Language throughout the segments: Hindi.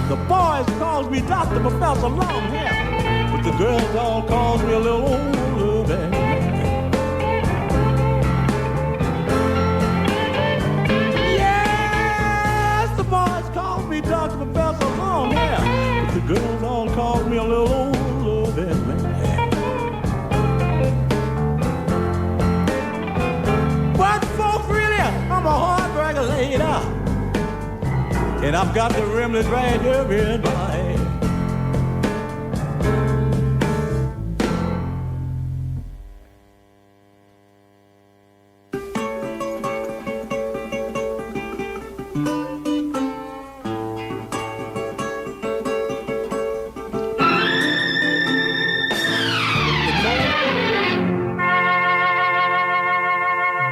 The boys calls me Dr. Professor Longhair, but the girls all calls me a little older than. Yes, the boys call me Dr. Professor Longhair, but the girls all call me a little older than me. But folks, really, I'm a hard regulator, and I've got the remnants right here in my head.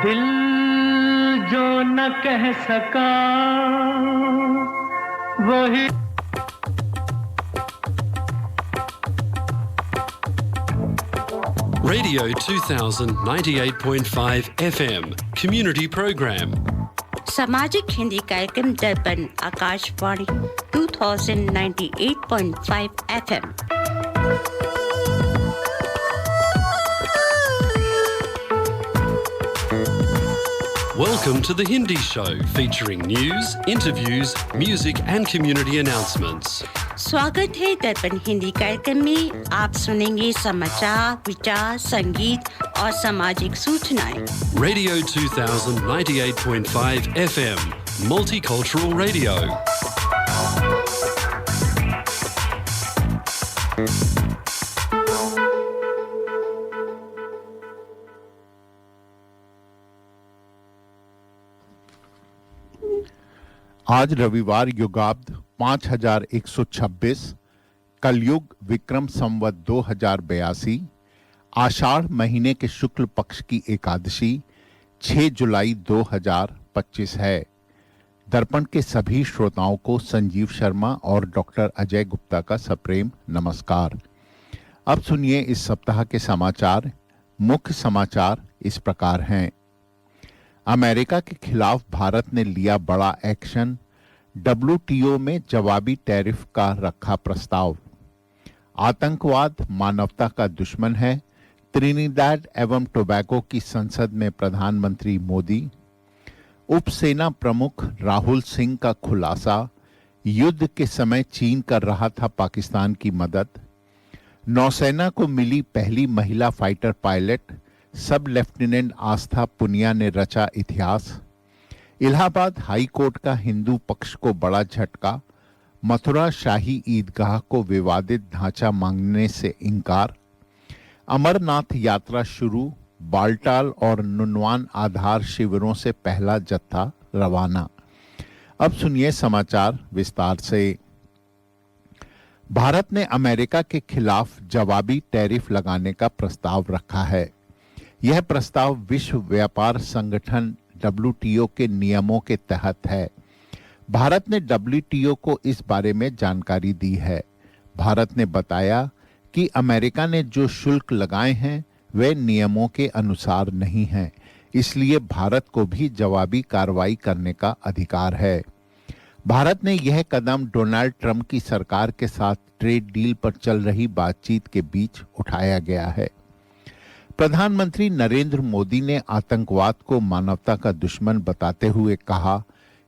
दिल जो न कह सका वही Radio 2000 98.5 FM Community Program. सामाजिक हिंदी कार्यक्रम दर्पण Akashvani 2098.5 FM। Welcome to the Hindi Show, featuring news, interviews, music and community announcements. स्वागत है दर्पण हिंदी कार्यक्रम में। आप सुनेंगे समाचार, विचार, संगीत और सामाजिक सूचनाएं। Radio 2000 98.5 FM Multicultural Radio. आज रविवार युगाब्द 5126 कलयुग विक्रम संवत 2082 आषाढ़ महीने के शुक्ल पक्ष की एकादशी 6 जुलाई 2025 है। दर्पण के सभी श्रोताओं को संजीव शर्मा और डॉक्टर अजय गुप्ता का सप्रेम नमस्कार। अब सुनिए इस सप्ताह के समाचार। मुख्य समाचार इस प्रकार हैं। अमेरिका के खिलाफ भारत ने लिया बड़ा एक्शन, WTO में जवाबी टैरिफ का रखा प्रस्ताव। आतंकवाद मानवता का दुश्मन है, त्रिनिदाद एवं टोबैगो की संसद में प्रधानमंत्री मोदी। उपसेना प्रमुख राहुल सिंह का खुलासा, युद्ध के समय चीन कर रहा था पाकिस्तान की मदद। नौसेना को मिली पहली महिला फाइटर पायलट, सब लेफ्टिनेंट आस्था पुनिया ने रचा इतिहास। इलाहाबाद हाई कोर्ट का हिंदू पक्ष को बड़ा झटका, मथुरा शाही ईदगाह को विवादित ढांचा मांगने से इंकार। अमरनाथ यात्रा शुरू, बालटाल और नुनवान आधार शिविरों से पहला जत्था रवाना। अब सुनिए समाचार विस्तार से। भारत ने अमेरिका के खिलाफ जवाबी टैरिफ लगाने का प्रस्ताव रखा है। यह प्रस्ताव विश्व व्यापार संगठन WTO के नियमों के तहत है। भारत ने WTO को इस बारे में जानकारी दी है। भारत ने बताया कि अमेरिका ने जो शुल्क लगाए हैं वे नियमों के अनुसार नहीं हैं, इसलिए भारत को भी जवाबी कार्रवाई करने का अधिकार है। भारत ने यह कदम डोनाल्ड ट्रंप की सरकार के साथ ट्रेड डील पर चल रही बातचीत के बीच उठाया गया है। प्रधानमंत्री नरेंद्र मोदी ने आतंकवाद को मानवता का दुश्मन बताते हुए कहा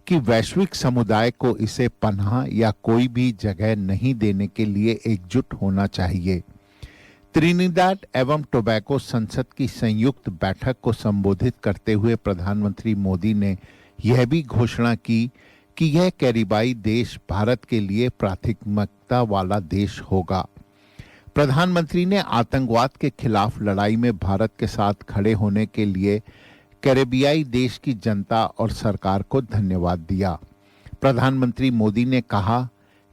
कि वैश्विक समुदाय को इसे पनाह या कोई भी जगह नहीं देने के लिए एकजुट होना चाहिए। त्रिनिदाद एवं टोबैगो संसद की संयुक्त बैठक को संबोधित करते हुए प्रधानमंत्री मोदी ने यह भी घोषणा की कि यह कैरिबाई देश भारत के लिए प्राथमिकता वाला देश होगा। प्रधानमंत्री ने आतंकवाद के खिलाफ लड़ाई में भारत के साथ खड़े होने के लिए कैरेबियाई देश की जनता और सरकार को धन्यवाद दिया। प्रधानमंत्री मोदी ने कहा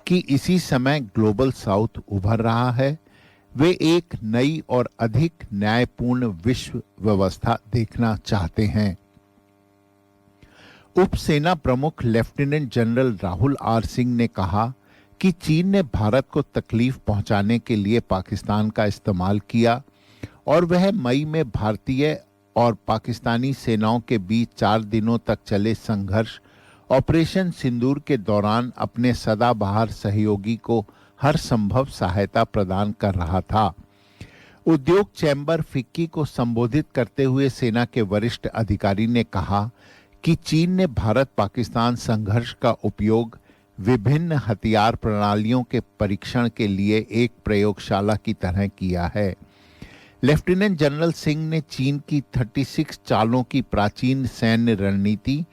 कि इसी समय ग्लोबल साउथ उभर रहा है। वे एक नई और अधिक न्यायपूर्ण विश्व व्यवस्था देखना चाहते हैं। उपसेना प्रमुख lieutenant general Rahul R Singh ने कहा कि चीन ने भारत को तकलीफ पहुंचाने के लिए पाकिस्तान का इस्तेमाल किया और वह मई में भारतीय और पाकिस्तानी सेनाओं के बीच 4 दिनों तक चले संघर्ष ऑपरेशन सिंदूर के दौरान अपने सदाबहार सहयोगी को हर संभव सहायता प्रदान कर रहा था। उद्योग चैम्बर फिक्की को संबोधित करते हुए सेना के वरिष्ठ अधिकारी ने कहा कि चीन ने भारत पाकिस्तान संघर्ष का उपयोग विभिन्न हथियार प्रणालियों के परीक्षण के लिए एक प्रयोगशाला की तरह किया है। लेफ्टिनेंट जनरल सिंह ने चीन की 36 चालों की प्राचीन सैन्य रणनीति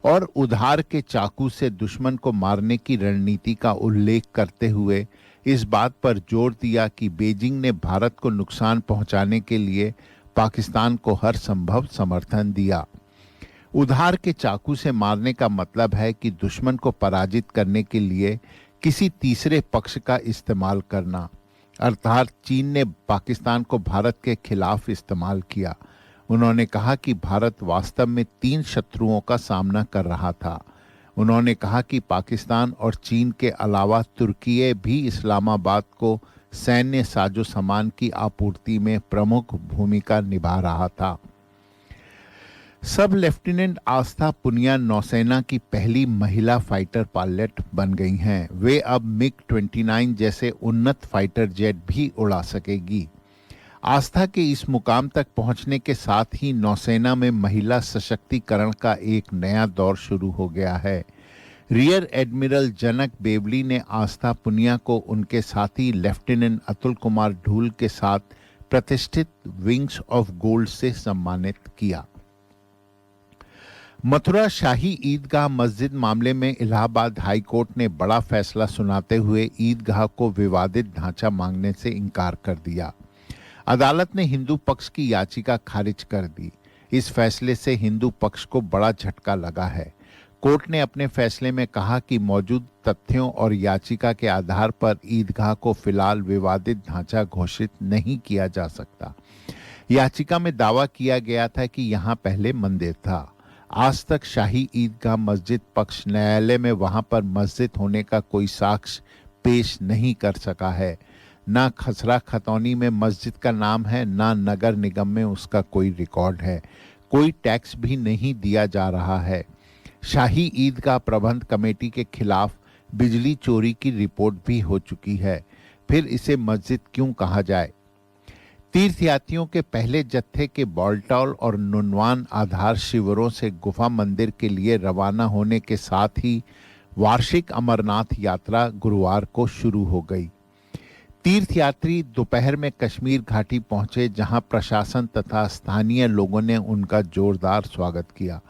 और उधार के चाकू से दुश्मन को मारने की रणनीति का उल्लेख करते हुए इस बात पर जोर दिया कि बीजिंग ने भारत को नुकसान पहुंचाने के लिए पाकिस्तान को हर संभव समर्थन दिया। उधार के चाकू से मारने का मतलब है कि दुश्मन को पराजित करने के लिए किसी तीसरे पक्ष का इस्तेमाल करना, अर्थात चीन ने पाकिस्तान को भारत के खिलाफ इस्तेमाल किया। उन्होंने कहा कि भारत वास्तव में 3 शत्रुओं का सामना कर रहा था। उन्होंने कहा कि पाकिस्तान और चीन के अलावा तुर्की भी इस्लामाबाद को सैन्य साजो सामान की आपूर्ति में प्रमुख भूमिका निभा रहा था। सब लेफ्टिनेंट आस्था पुनिया नौसेना की पहली महिला फाइटर पायलट बन गई हैं। वे अब मिग-29 जैसे उन्नत फाइटर जेट भी उड़ा सकेगी। आस्था के इस मुकाम तक पहुंचने के साथ ही नौसेना में महिला सशक्तिकरण का एक नया दौर शुरू हो गया है। रियर एडमिरल जनक बेवली ने आस्था पुनिया को उनके साथी लेफ्टिनेंट अतुल कुमार ढूल के साथ प्रतिष्ठित विंग्स ऑफ गोल्ड से सम्मानित किया। मथुरा शाही ईदगाह मस्जिद मामले में इलाहाबाद हाई कोर्ट ने बड़ा फैसला सुनाते हुए ईदगाह को विवादित ढांचा मांगने से इनकार कर दिया। अदालत ने हिंदू पक्ष की याचिका खारिज कर दी। इस फैसले से हिंदू पक्ष को बड़ा झटका लगा है। कोर्ट ने अपने फैसले में कहा कि मौजूद तथ्यों और याचिका के आधार पर ईदगाह को फिलहाल विवादित ढांचा घोषित नहीं किया जा सकता। याचिका में दावा किया गया था कि यहां पहले मंदिर था। आज तक शाही ईदगाह मस्जिद पक्ष न्यायालय में वहां पर मस्जिद होने का कोई साक्ष्य पेश नहीं कर सका है। ना खसरा खतौनी में मस्जिद का नाम है, ना नगर निगम में उसका कोई रिकॉर्ड है। कोई टैक्स भी नहीं दिया जा रहा है। शाही ईदगाह प्रबंध कमेटी के खिलाफ बिजली चोरी की रिपोर्ट भी हो चुकी है। फिर इसे मस्जिद क्यों कहा जाए? तीर्थयात्रियों के पहले जत्थे के बॉल्टॉल और नुनवान आधार शिविरों से गुफा मंदिर के लिए रवाना होने के साथ ही वार्षिक अमरनाथ यात्रा गुरुवार को शुरू हो गई। तीर्थयात्री दोपहर में कश्मीर घाटी पहुंचे, जहां प्रशासन तथा स्थानीय लोगों ने उनका जोरदार स्वागत किया।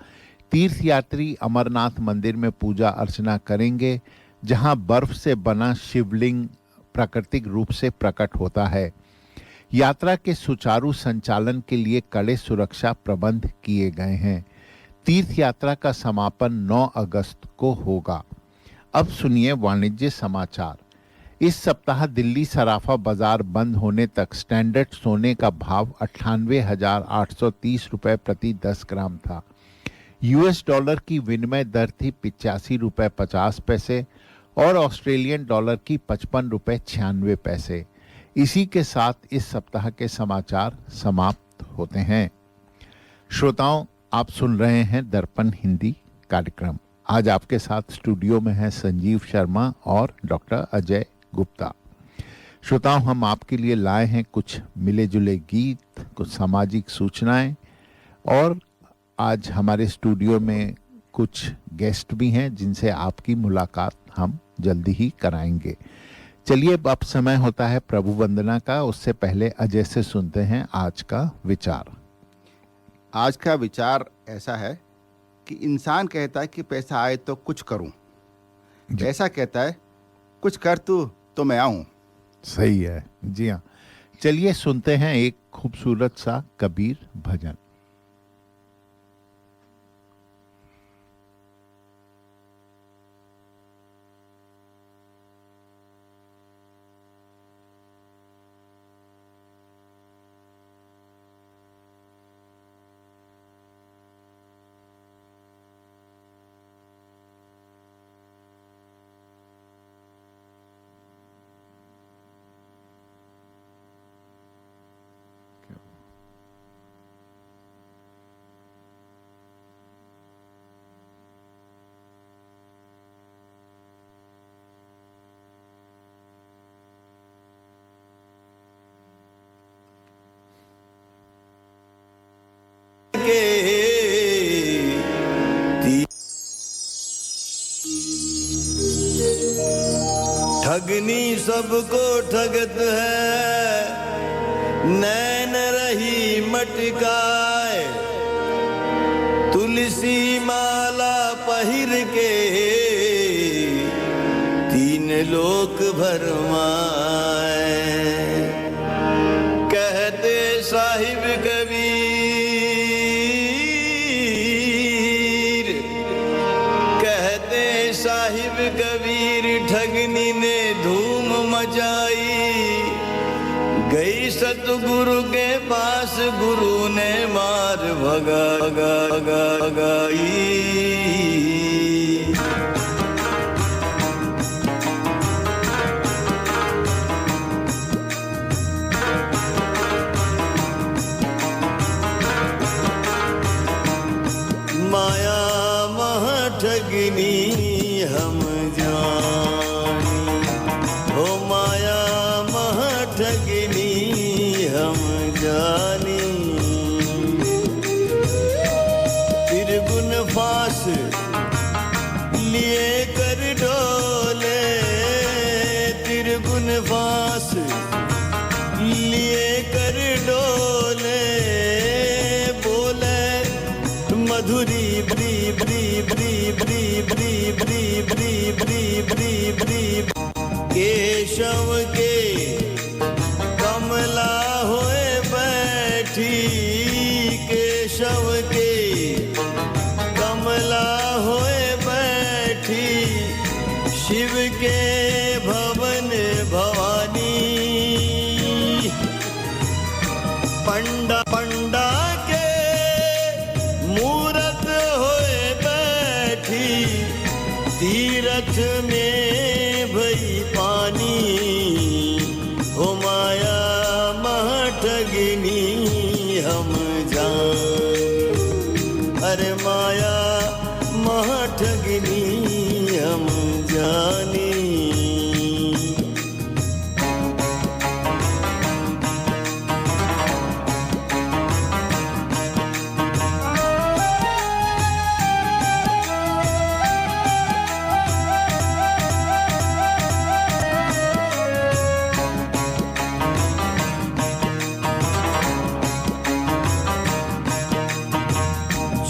तीर्थयात्री अमरनाथ मंदिर में पूजा अर्चना करेंगे, जहां बर्फ से बना शिवलिंग प्राकृतिक रूप से प्रकट होता है। यात्रा के सुचारू संचालन के लिए कड़े सुरक्षा प्रबंध किए गए हैं। तीर्थ यात्रा का समापन 9 अगस्त को होगा। अब सुनिए वाणिज्य समाचार। इस सप्ताह दिल्ली सराफा बाजार बंद होने तक स्टैंडर्ड सोने का भाव 98,830 रुपए प्रति 10 ग्राम था। यूएस डॉलर की विनिमय दर थी 85 रुपए 50 पैसे और ऑस्ट्रेलियन डॉलर की 55 रुपए 96 पैसे। इसी के साथ इस सप्ताह के समाचार समाप्त होते हैं। श्रोताओं, आप सुन रहे हैं दर्पण हिंदी कार्यक्रम। आज आपके साथ स्टूडियो में हैं संजीव शर्मा और डॉक्टर अजय गुप्ता। श्रोताओं, हम आपके लिए लाए हैं कुछ मिले जुले गीत, कुछ सामाजिक सूचनाएं और आज हमारे स्टूडियो में कुछ गेस्ट भी हैं जिनसे आपकी मुलाकात हम जल्दी ही कराएंगे। चलिए, अब समय होता है प्रभु वंदना का। उससे पहले अजय से सुनते हैं आज का विचार। आज का विचार ऐसा है कि इंसान कहता है कि पैसा आए तो कुछ करूं, पैसा कहता है कुछ कर तू तो मैं आऊं। सही है जी हाँ। चलिए सुनते हैं एक खूबसूरत सा कबीर भजन। ठगनी सबको ठगत है, नैन रही मटकाए, तुलसी माला पहिर के तीन लोक भरमाए। कहते साहिब कबीर, कहते साहिब कबीर, ठगनी ने धूम मचाई, गई सतगुरु के पास, गुरु ने मार भगाई। माया महा ठगनी हम जानी, हो माया महा ठगनी हम जानी। त्रिगुण फांस लिए कर डोले, त्रिगुण फांस लिए कर डोले, बोले मधुरी बरी बरी बरी बरी बरी बरी बरी बरी बरी बरी। केशव के कमला होए बैठी, केशव के कमला होए बैठी, शिव के भवन भवानी। पंडा पंडा के मूरत होए बैठी, तीरथ में भई पानी। हो माया महा ठगनी हम जानी, अरे माया महा ठगनी हम जानी।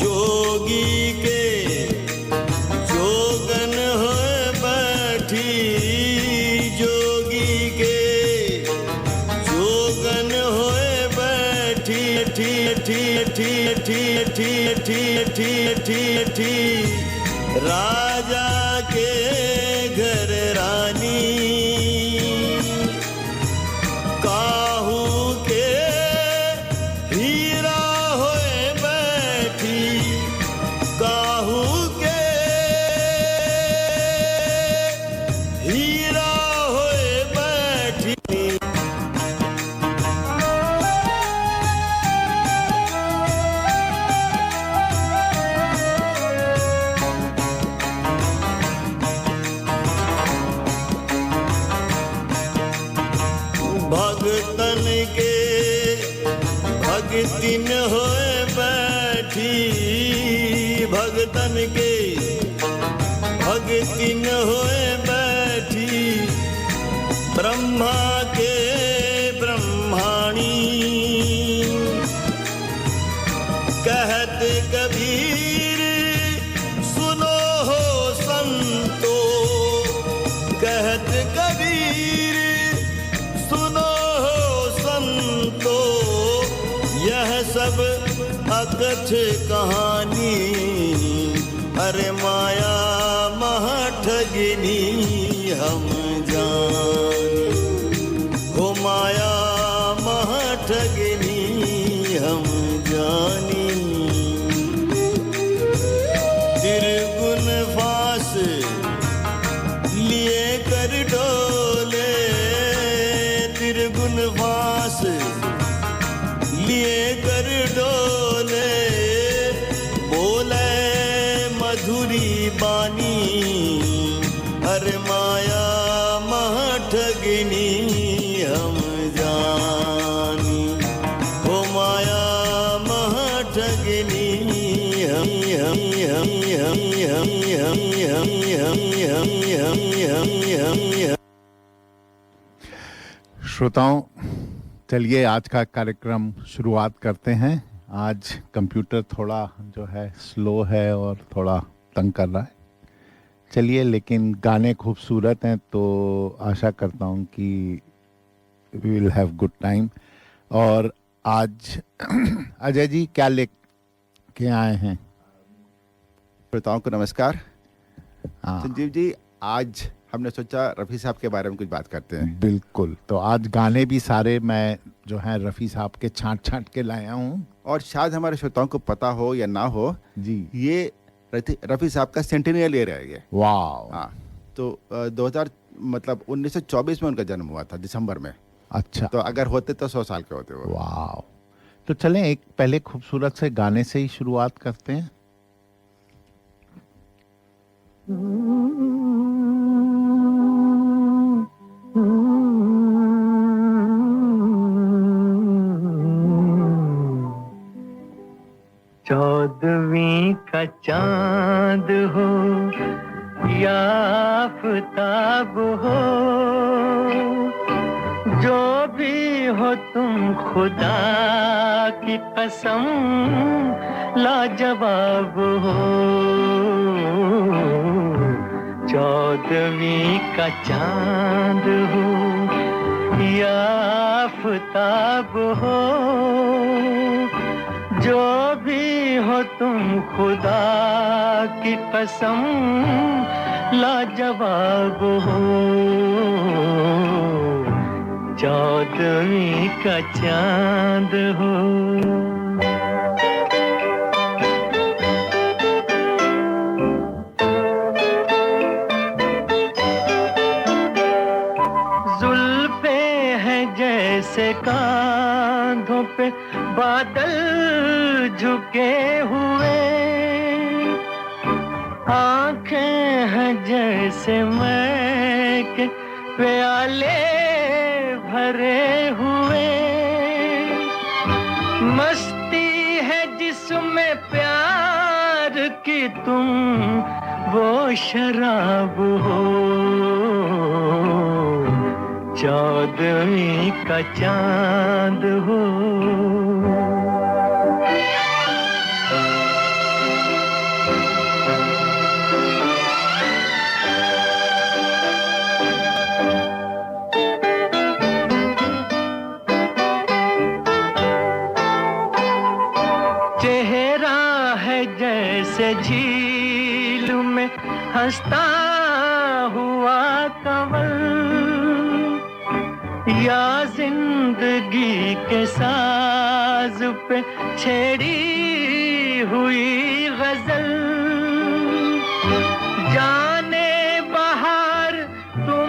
जोगी के जोगन होए बैठी, जोगी के जोगन होए बैठी, ठी ठी ठी ठी ठी ठी ठी ठी ठी। राजा के घर रानी, काहू के हीरा होए बैठी, काहू के हीरा होए बैठी। भगतन के भगतिन होए बैठी, भगतन के भगतिन होए बैठी, ब्रह्मा के ब्रह्माणी। कहत कबीर सुनो हो संतो, कहत कबीर सुनो हो संतो, यह सब अकथ कहानी। अरे माया महा ठगनी हम जानी, हो माया महा ठगनी हम जानी। त्रिगुण फांस लिए कर डोले, त्रिगुण फांस लिए कर डोले, बोले मधुरी बानी। अरे माया महा ठगनी हम जानी, हो माया महा ठगनी हम हम हम हम हम हम हम हम हम हम हम। श्रोताओं, चलिए आज का कार्यक्रम शुरुआत करते हैं। आज कंप्यूटर थोड़ा जो है स्लो है और थोड़ा तंग कर रहा है। चलिए, लेकिन गाने खूबसूरत हैं तो आशा करता हूँ कि we will have good time. और आज अजय जी क्या लेके आए हैं? श्रोताओं को नमस्कार। हाँ, संजीव जी, आज हमने सोचा रफ़ी साहब के बारे में कुछ बात करते हैं। बिल्कुल। तो आज गाने भी सारे मैं जो है रफ़ी साहब के छांट के लाया हूँ। और शायद हमारे श्रोताओं को पता हो या ना हो, जी, ये रफ़ी साहब का सेंटेनियल ईयर है ये। वाह। हाँ, तो 1924 में उनका जन्म हुआ था, दिसंबर में। अच्छा, तो अगर होते तो 100 साल के होते वो। वाह। तो चलें एक पहले खूबसूरत से गाने से ही शुरुआत करते हैं। चौदहवीं का चांद हो या आफताब हो, जो भी हो तुम खुदा की कसम लाजवाब हो। चौदहवीं का चांद हो या आफताब हो, जो भी हो तुम खुदा की कसम लाजवाब हो। चौदहवीं का चांद हो। जुल्फे हैं जैसे कांधों पे बादल झुके हुए, आंखें हैं जैसे मैं के प्याले भरे हुए, मस्ती है जिसमें प्यार की तुम वो शराब हो। चौदहवीं का चांद हो। चेहरा है जैसे झील में हंसता हुआ कंवल, या जिंदगी के साज पे छेड़ी हुई गजल। जाने बहार तुम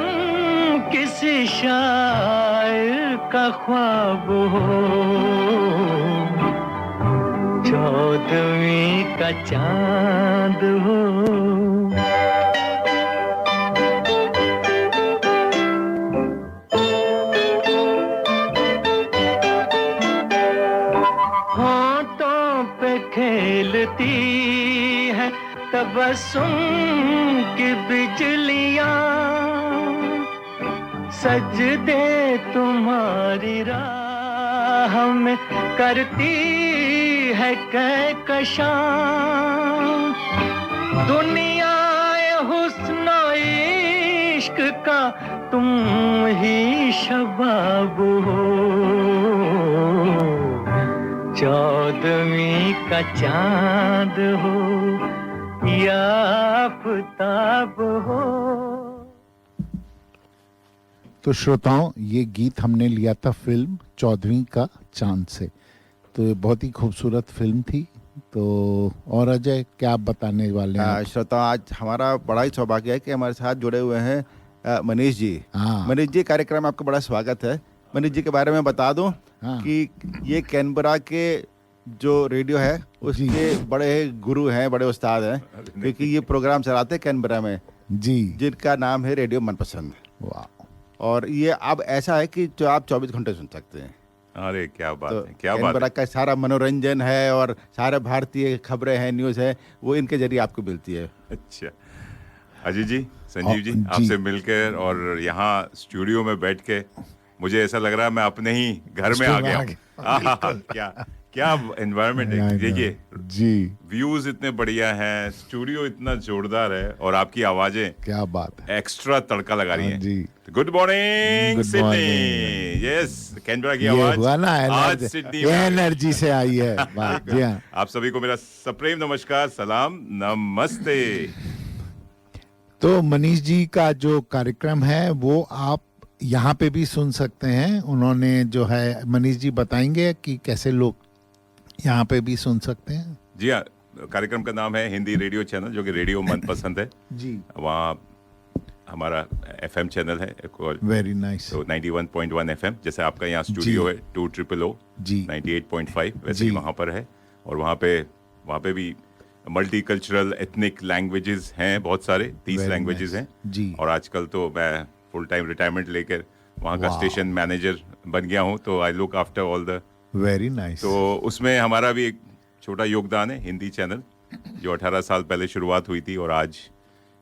किसी शायर का ख्वाब हो। चौदहवीं का चांद हो। होंठों पे खेलती है तबस्सुम की बिजलियां, सजदे तुम्हारी राह में करती है कहकशां। दुनिया हुस्न इश्क का तुम ही शबाब हो। चौदहवीं का चांद हो या आफताब हो। तो श्रोताओं, ये गीत हमने लिया था फिल्म 14वीं का चांद से। तो ये बहुत ही खूबसूरत फिल्म थी। तो और अजय, क्या आप बताने वाले हैं? श्रोताओं, आज हमारा बड़ा ही सौभाग्य है कि हमारे साथ जुड़े हुए हैं मनीष जी। हाँ। मनीष जी, कार्यक्रम में आपका बड़ा स्वागत है। मनीष जी के बारे में बता दूं कि ये कैनबरा के जो रेडियो है उसके बड़े गुरु हैं, बड़े उस्ताद हैं, क्योंकि ये प्रोग्राम चलाते हैं कैनबरा में जी, जिनका नाम है रेडियो मनपसंद। वाह। और ये अब ऐसा है कि जो आप 24 घंटे सुन सकते हैं। अरे क्या बात तो है, क्या बात कैनबरा है। का सारा मनोरंजन है और सारे भारतीय खबरें हैं, न्यूज़ है, वो इनके जरिए आपको मिलती है। अच्छा अजय जी, संजीव जी, जी। आपसे मिलकर और यहाँ स्टूडियो में बैठ के मुझे ऐसा लग रहा है मैं अपने ही घर में आ गया हूँ। क्या क्या एनवायरनमेंट है, देखिए जी, व्यूज इतने बढ़िया हैं, स्टूडियो इतना जोरदार है और आपकी आवाजें क्या बात है, एक्स्ट्रा तड़का लगा रही हैं। जी। Good morning Good Sydney, morning। Yes Canberra की ये आवाज हुआ ना आज सिडनी में। एनर्जी से आई है बात। जी हाँ, आप सभी को मेरा सप्रेम नमस्कार, सलाम, नमस्ते। तो मनीष जी का जो कार्यक्रम है वो आप यहाँ पे भी सुन सकते हैं। उन्होंने जो है, मनीष जी बताएंगे कि कैसे लोग यहाँ पे भी सुन सकते हैं। जी हाँ, कार्यक्रम का नाम है हिंदी रेडियो चैनल, जो कि रेडियो मनपसंद है जी, वहाँ हमारा एफएम चैनल है, वेरी नाइस। तो 91.1 एफएम, जैसे आपका यहाँ स्टूडियो है 200 जी 98.5 वैसे जी। ही वहाँ पर है। और वहाँ पे भी मल्टी कल्चरल एथनिक लैंग्वेजेस हैं, बहुत सारे 30 Very लैंग्वेजेस nice। हैं जी। और आजकल तो मैं फुल टाइम रिटायरमेंट लेकर वहाँ का Wow। स्टेशन मैनेजर बन गया हूँ, तो I look after all the, very nice. तो उसमें हमारा भी एक छोटा योगदान है। हिंदी चैनल जो 18 साल पहले शुरुआत हुई थी और आज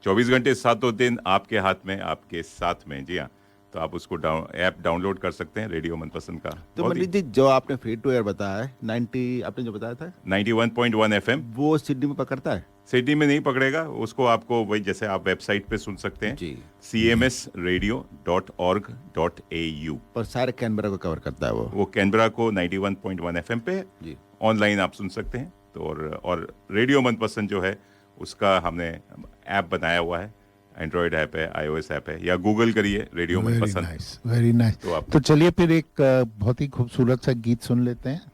24 घंटे 7 दिन आपके हाथ में, आपके साथ में। जी हाँ, तो आप उसको ऐप डाउनलोड कर सकते हैं रेडियो मनपसंद का। तो मनीष जी, जो आपने फ्री टू एयर बताया है 90, आपने जो बताया था 91.1 एफएम वो सिडनी में पकड़ता है? सिडनी में नहीं पकड़ेगा उसको, आपको वही जैसे आप वेबसाइट पे सुन सकते हैं जी। cmsradio.org.au, पर सारे कैनबरा को कवर करता है वो। कैनबरा को 91.1 एफएम पे जी। ऑनलाइन आप सुन सकते हैं। तो और रेडियो मनपसंद जो है उसका हमने ऐप बनाया हुआ है, एंड्रॉयड ऐप है, iOS ऐप है, या गूगल करिए रेडियो मनपसंद। Very nice. तो आप- तो चलिए फिर एक बहुत ही खूबसूरत सा गीत सुन लेते हैं।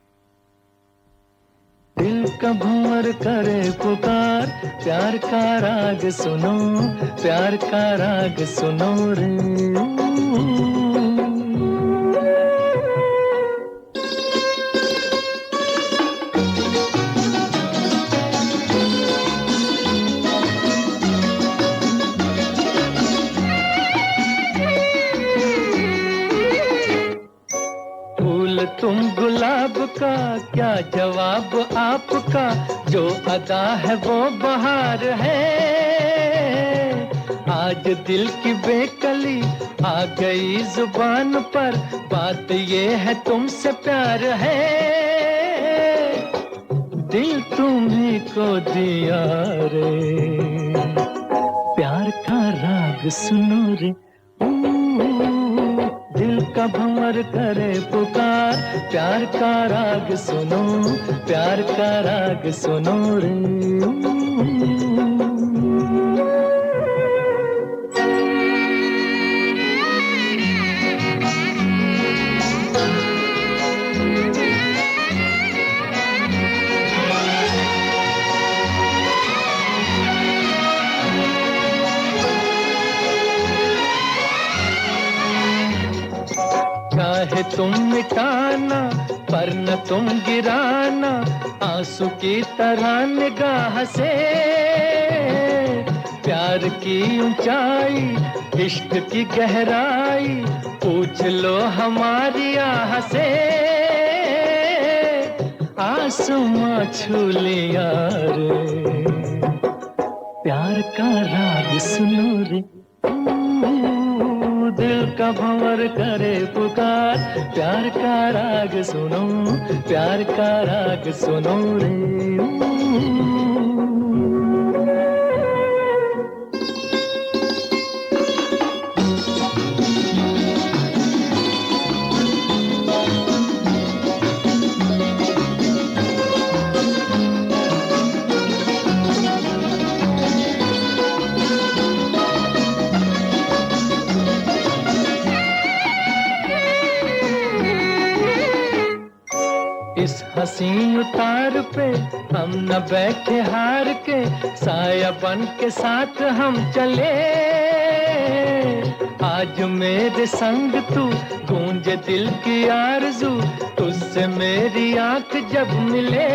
दिल का भंवर करे पुकार, प्यार का राग सुनो, प्यार का राग सुनो रे। फूल तुम गुलाब का, क्या जवाब आपका, जो अदा है वो बहार है। आज दिल की बेकली आ गई जुबान पर, बात ये है तुमसे प्यार है। दिल तुम्ही को दिया रे, प्यार का राग सुनो रे। दिल का भंवर करे पुकार, प्यार का राग सुनो, प्यार का राग सुनो रे। चाहे तुम मिटाना पर न तुम गिराना, आंसू की तरह निगाह से। प्यार की ऊंचाई, इश्क की गहराई, पूछ लो हमारी आह से। आसमां छू लिया रे, प्यार का राग सुनो रे। दिल का भंवर करे पुकार, प्यार का राग सुनो, प्यार का राग सुनो रे। इस हसीन उतार पे हम न बैठे हार के, साया बन के साथ हम चले। आज मेरे संग तू, गूंज दिल की आरज़ू, तुझसे मेरी आंख जब मिले।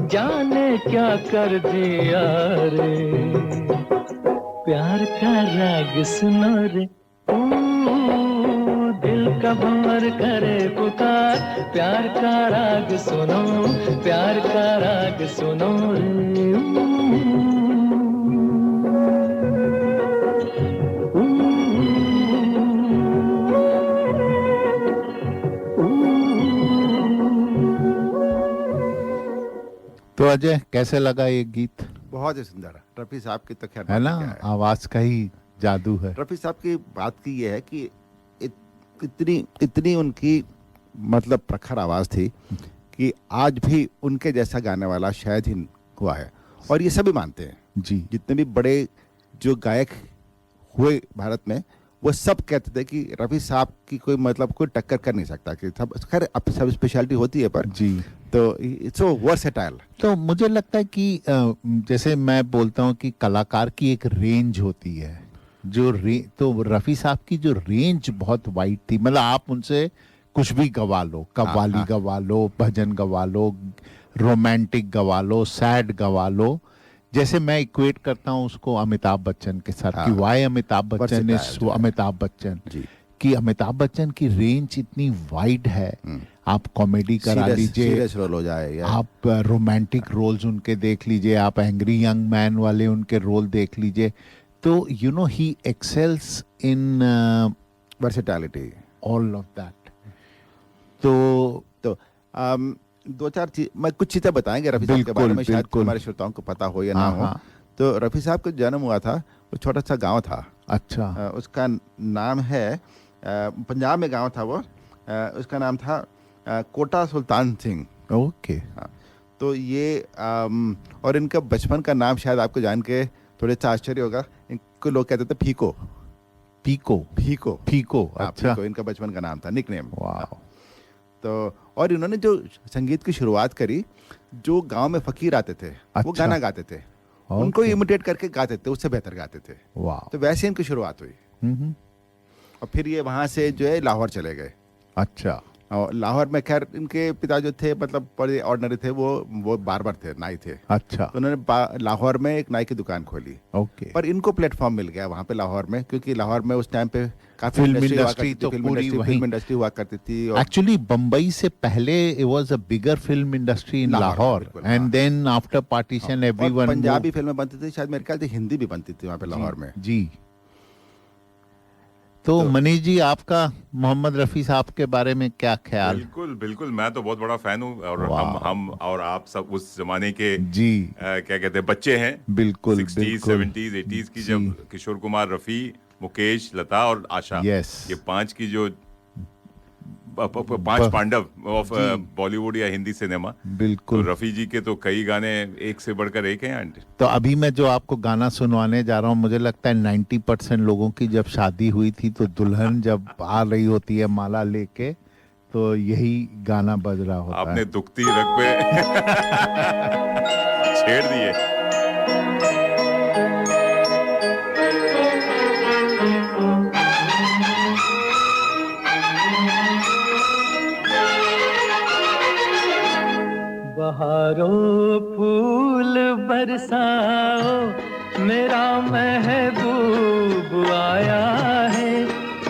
जाने क्या कर दिया रे, प्यार का राग सुनो रे। दिल का भंवर करे पुकार, प्यार का राग सुनो, प्यार का राग सुनो रे। तो अजय कैसे लगा ये गीत? बहुत ही सुंदर है। रफ़ी साहब की तो खैर है बात ना, ही क्या है। आवाज का ही जादू है। रफ़ी साहब की बात की ये है कि इतनी उनकी मतलब प्रखर आवाज़ थी कि आज भी उनके जैसा गाने वाला शायद ही हुआ है, और ये सभी मानते हैं जी। जितने भी बड़े जो गायक हुए भारत में, वो सब कहते थे कि रफ़ी साहब की कोई मतलब कोई टक्कर कर नहीं सकता, कि सब खैर सब स्पेशलिटी होती है पर जी। तो इट्स सो वर्सेटाइल। तो मुझे लगता है कि जैसे मैं बोलता हूँ कि कलाकार की एक रेंज होती है, तो रफ़ी साहब की जो रेंज बहुत वाइड थी, मतलब आप उनसे कुछ भी गवा लो, कव्वाली गवा लो, भजन गवा लो, रोमांटिक गवा लो, सैड गवा लो। जैसे मैं इक्वेट करता हूँ उसको अमिताभ बच्चन के साथ, कि वाई अमिताभ बच्चन इज अमिताभ बच्चन, कि अमिताभ बच्चन की रेंज इतनी वाइड है। आप कॉमेडी करा लीजिए, सीरियस रोल हो जाए, आप रोमांटिक रोल्स उनके देख लीजिए, आप एंग्री यंग मैन वाले उनके रोल देख लीजिए, तो you know he excels in versatility, all of that. तो दो चार चीज मैं कुछ चीजें बताएंगे रफ़ी साहब के बारे में, शायद हमारे श्रोताओं को पता हो या ना हो। तो रफ़ी साहब का जन्म हुआ था, वो छोटा सा गांव था। अच्छा। उसका नाम है, पंजाब में गांव था वो, उसका नाम था कोटा सुल्तान सिंह। ओके। तो ये और इनका बचपन का नाम शायद आपको जान के थोड़े सा आश्चर्य होगा, इनको लोग कहते थे फीको। फीको फीको फीको। अच्छा। फीको इनका बचपन का नाम था, निकनेम। वाह। तो और इन्होंने जो संगीत की शुरुआत करी, जो गांव में फकीर आते थे वो गाना गाते थे, उनको इमिटेट करके गाते थे, उससे बेहतर गाते थे। वाह। तो वैसे इनकी शुरुआत हुई। और फिर ये वहां से जो है लाहौर चले गए। अच्छा। और लाहौर में खैर इनके पिता जो थे मतलब बड़े ऑर्डिनरी थे, वो बार्बर थे, नाई थे। अच्छा। तो उन्होंने लाहौर में एक नाई की दुकान खोली। ओके। पर इनको प्लेटफॉर्म मिल गया वहां पे लाहौर में, क्योंकि लाहौर में उस टाइम पे काफी फिल्म इंडस्ट्री तो फिल्म पूरी इंडस्ट्री हुआ करती थी। एक्चुअली बम्बई से पहले it was a bigger film industry in Lahore, and then after partition everyone. Punjabi फिल्में बनती थी, शायद मेरे ख्याल से हिंदी भी बनती थी वहां पे लाहौर में। जी। तो मनीष जी, आपका मोहम्मद रफ़ी साहब के बारे में क्या ख्याल? बिल्कुल बिल्कुल, मैं तो बहुत बड़ा फैन हूँ, और हम और आप सब उस जमाने के जी क्या कहते हैं बच्चे हैं। बिल्कुल 60s 70s 80s की, जब किशोर कुमार, रफ़ी, मुकेश, लता और आशा, ये पांच की जो पांच पांडव ऑफ बॉलीवुड या हिंदी सिनेमा। बिल्कुल। तो रफ़ी जी के तो कई गाने एक से बढ़कर एक हैं। तो अभी मैं जो आपको गाना सुनवाने जा रहा हूँ, मुझे लगता है 90% लोगों की जब शादी हुई थी तो दुल्हन जब आ रही होती है माला लेके, तो यही गाना बज रहा होता है। आपने दुखती रग पे छेड़ दिए। बहारों फूल बरसाओ, मेरा महबूब आया है,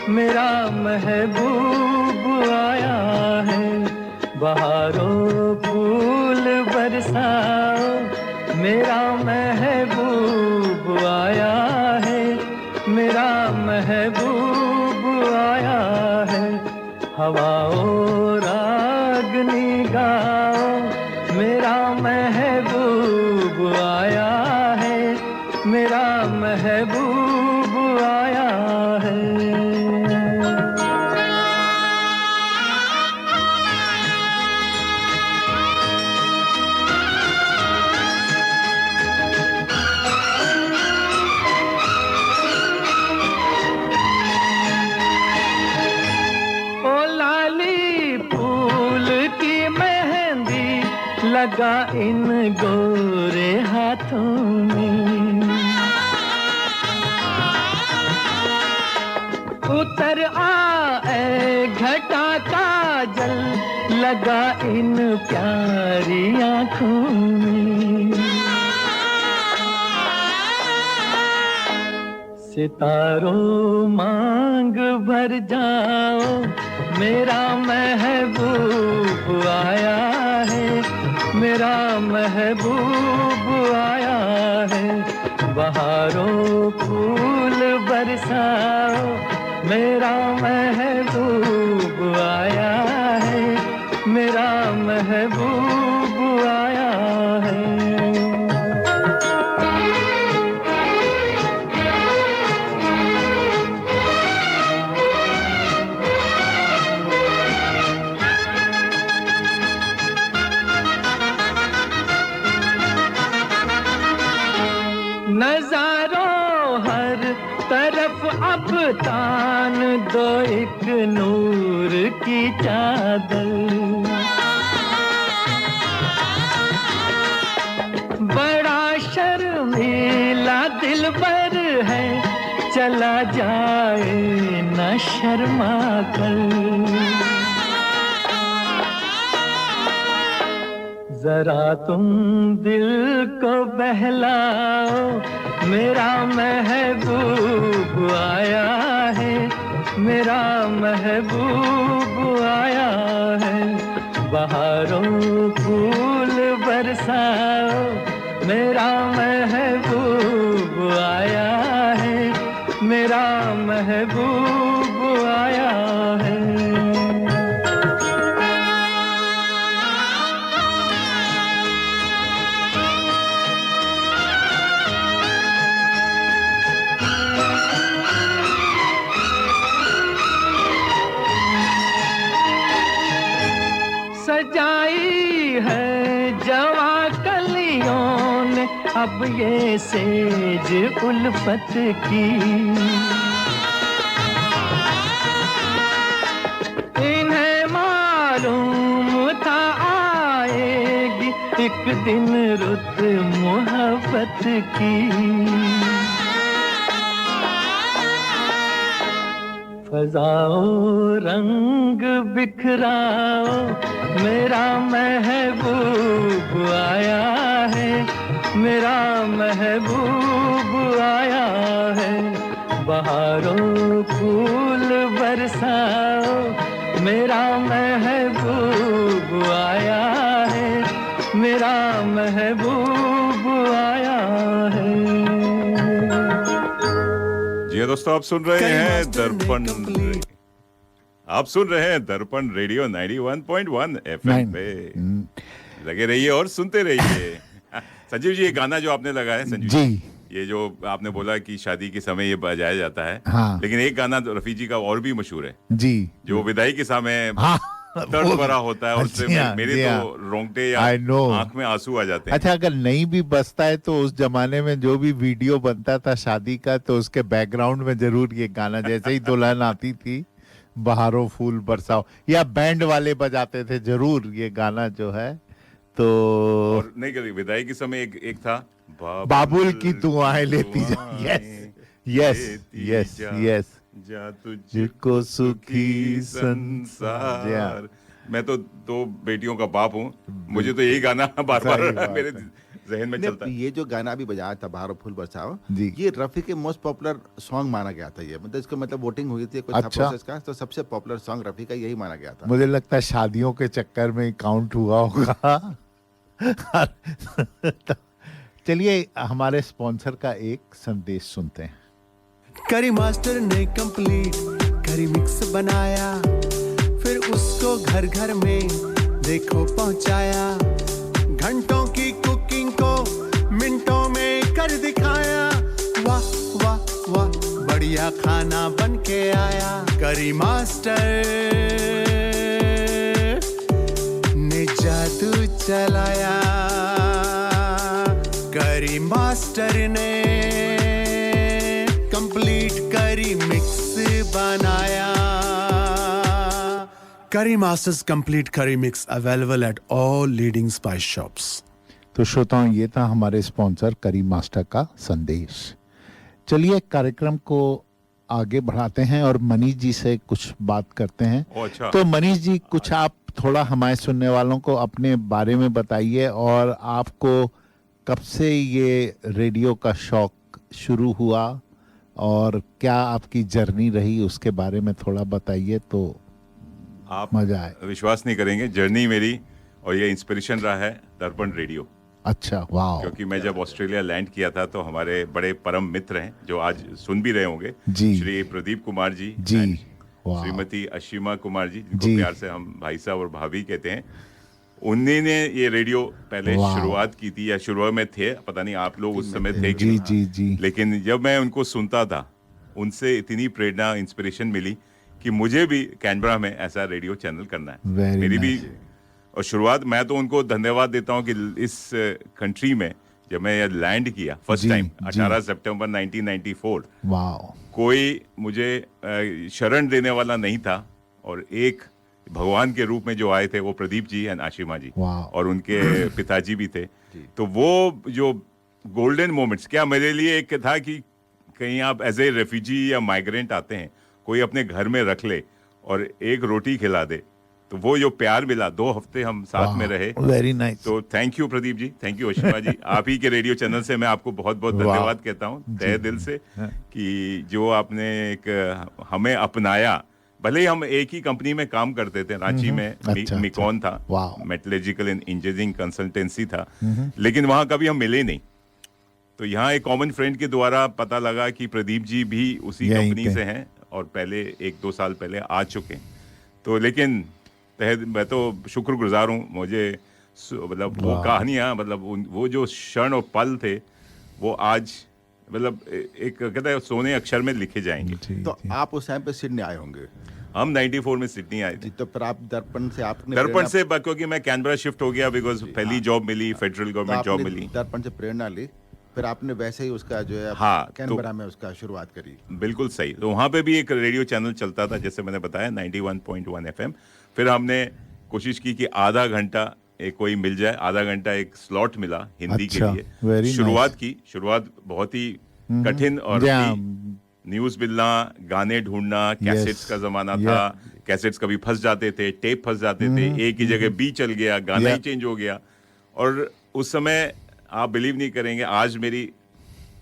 मेरा महबूब आया है। बहारों फूल बरसाओ, मेरा महबूब आया है, मेरा महबूब आया है। हवाओं रागनी गाओ, मेरा महबूब आया है, मेरा महबूब आया है। ओ लाली फूल की मेहंदी लगा इन गोरे हाथों में, उतर आए घटा का जल लगा इन प्यारी आँखों में। सितारों मांग भर जाओ, मेरा महबूब आया है, मेरा महबूब आया है। बहारों फूल बरसाओ, मेरा महबूब आया है, मेरा महबूब आया है। तान दो एक नूर की चादर, बड़ा शर्मीला दिलबर है, चला जाए न शर्मा कर। जरा तुम दिल को बहलाओ, मेरा महबूब आया है, मेरा महबूब आया है। बहारों फूल बरसाओ, मेरा महबूब आया है, मेरा महबूब आया है। सजाई है जवा कलियों ने अब ये सेज उल्फत की, इन्हें मालूम था आएगी एक दिन रुत मोहब्बत की। फजाओ रंग बिखराओ, मेरा महबूब आया है, मेरा महबूब आया है। बहारों फूल बरसाओ, मेरा महबूब आया है, मेरा महबूब आया है। जी दोस्तों, आप सुन रहे हैं दर्पण, आप सुन रहे हैं दर्पण रेडियो 91.1 FM पे। लगे रहिए और सुनते रहिए। संजीव जी, ये गाना जो आपने लगाया है संजीव जी, ये जो आपने बोला कि शादी के समय ये बजाया जाता है, हाँ। लेकिन एक गाना रफी जी का और भी मशहूर है जी, जो विदाई के समय हाँ। दर्द भरा होता है, उससे मेरे तो रोंगटे या आंख में आंसू आ जाते हैं। अच्छा, अगर नहीं भी बजता है तो उस जमाने में जो भी वीडियो बनता था शादी का, तो उसके बैकग्राउंड में जरूर ये गाना, जैसे ही दुल्हन आती थी, बहारों फूल बरसाओ, या बैंड वाले बजाते थे, जरूर ये गाना जो है। तो और नहीं करी विदाई के समय एक था बाबुल की दुआएं लेती जा। यस यस यस यस, जा तुझको सुखी संसार। मैं तो दो बेटियों का बाप हूँ, मुझे तो यही गाना बार बार मेरे जहन में चलता है। ये जो गाना अभी बजाया था बहारों फूल बरसाओ, जी, ये रफी के मोस्ट पॉपुलर सॉन्ग माना गया था। ये मतलब इसका मतलब वोटिंग हुई थी कुछ अच्छा। प्रोसेस का, तो सबसे पॉपुलर सॉन्ग रफी का यही माना गया था। मुझे लगता है शादियों के चक्कर में ही काउंट हुआ होगा। चलिए हमारे स्पॉन्सर का एक संदेश सुनते हैं। करी मास्टर ने कंप्लीट करी मिक्स बनाया, फिर उसको घर घर में देखो पहुंचाया। घंटों की कुकिंग को मिनटों में कर दिखाया। वाह वाह वाह, बढ़िया खाना बन के आया। करी मास्टर ने जादू चलाया, करी मास्टर ने कंप्लीट करी मिक्स बनाया। करी मास्टर्स कंप्लीट करी mix available at all leading spice shops. तो श्रोताओं, ये था हमारे स्पॉन्सर करी मास्टर का संदेश। चलिए कार्यक्रम को आगे बढ़ाते हैं और मनीष जी से कुछ बात करते हैं। अच्छा। तो मनीष जी, कुछ आप थोड़ा हमारे सुनने वालों को अपने बारे में बताइए, और आपको कब से ये रेडियो का शौक शुरू हुआ और क्या आपकी जर्नी रही, उसके बारे में थोड़ा बताइए तो आप मजा आए। विश्वास नहीं करेंगे, जर्नी मेरी और ये इंस्पिरेशन रहा है दर्पण रेडियो। अच्छा, वाह। क्योंकि मैं जब ऑस्ट्रेलिया लैंड किया था तो हमारे बड़े परम मित्र हैं जो आज सुन भी रहे होंगे जी, श्री प्रदीप कुमार जी, श्रीमती अशीमा कुमार जी, जिनको प्यार से हम भाई साहब और भाभी कहते हैं। उन्होंने ये रेडियो पहले शुरुआत की थी, या शुरुआत में थे, पता नहीं आप लोग उस समय थे कि नहीं। जी जी। लेकिन जब मैं उनको सुनता था, उनसे इतनी प्रेरणा, इंस्पिरेशन मिली कि मुझे भी कैनबरा में ऐसा रेडियो चैनल करना है। मेरी भी और शुरुआत, मैं तो उनको धन्यवाद देता हूँ कि इस कंट्री में जब मैं ये लैंड किया फर्स्ट जी, टाइम जी। 18 सितंबर 1994, वाओ, कोई मुझे शरण देने वाला नहीं था, और एक भगवान के रूप में जो आए थे वो प्रदीप जी एंड आशिमा जी, वाह। और उनके पिताजी भी थे। तो वो जो गोल्डन मोमेंट्स, क्या मेरे लिए एक था कि कहीं आप एज ए रेफ्यूजी या माइग्रेंट आते हैं, कोई अपने घर में रख ले और एक रोटी खिला दे, तो वो जो प्यार मिला, 2 हफ्ते हम साथ में रहे। Very nice. तो thank you Pradeep ji, thank you Ashima ji. आप ही के रेडियो चैनल से मैं आपको बहुत बहुत वाह। धन्यवाद कहता हूँ तहे दिल से, कि जो आपने एक हमें अपनाया। भले ही हम एक ही कंपनी में काम करते थे, रांची में अच्छा, मिकॉन था, वाह। मेटलर्जिकल एंड इंजीनियरिंग कंसल्टेंसी था, लेकिन वहाँ कभी हम मिले नहीं। तो यहाँ एक कॉमन फ्रेंड के द्वारा पता लगा कि प्रदीप जी भी उसी यहीं कंपनी पे। से हैं, और पहले 1-2 साल पहले आ चुके हैं। तो लेकिन मैं तो शुक्रगुजार हूँ, मुझे मतलब वो कहानियाँ, मतलब वो जो क्षण और पल थे, वो आज मतलब एक कहते हैं सोने अक्षर में लिखे जाएंगे। तो आप उस टाइम पे सिडनी आए होंगे? हम 94 में सिडनी आए थे। तो फिर आप दर्पण से आपने दर्पण से क्योंकि मैं कैनबरा शिफ्ट हो गया, बिकॉज पहली जॉब मिली, फेडरल गवर्नमेंट जॉब मिली। दर्पण से प्रेरणा ली, फिर आपने वैसे ही उसका जो है हाँ, कैनबरा में उसका शुरुआत करी। बिल्कुल सही। तो वहाँ पे भी एक रेडियो चैनल चलता था, जैसे मैंने बताया 91.1 FM। फिर हमने कोशिश की कि आधा घंटा कोई मिल जाए, आधा घंटा एक स्लॉट मिला हिंदी अच्छा, के लिए। very शुरुआत nice। की, शुरुआत बहुत ही कठिन और न्यूज मिलना, गाने ढूंढना, कैसेट्स का जमाना था, कैसेट्स कभी फंस जाते थे, टेप फंस जाते थे, एक ही जगह बी चल गया, गाना ही चेंज हो गया। और उस समय आप बिलीव नहीं करेंगे, आज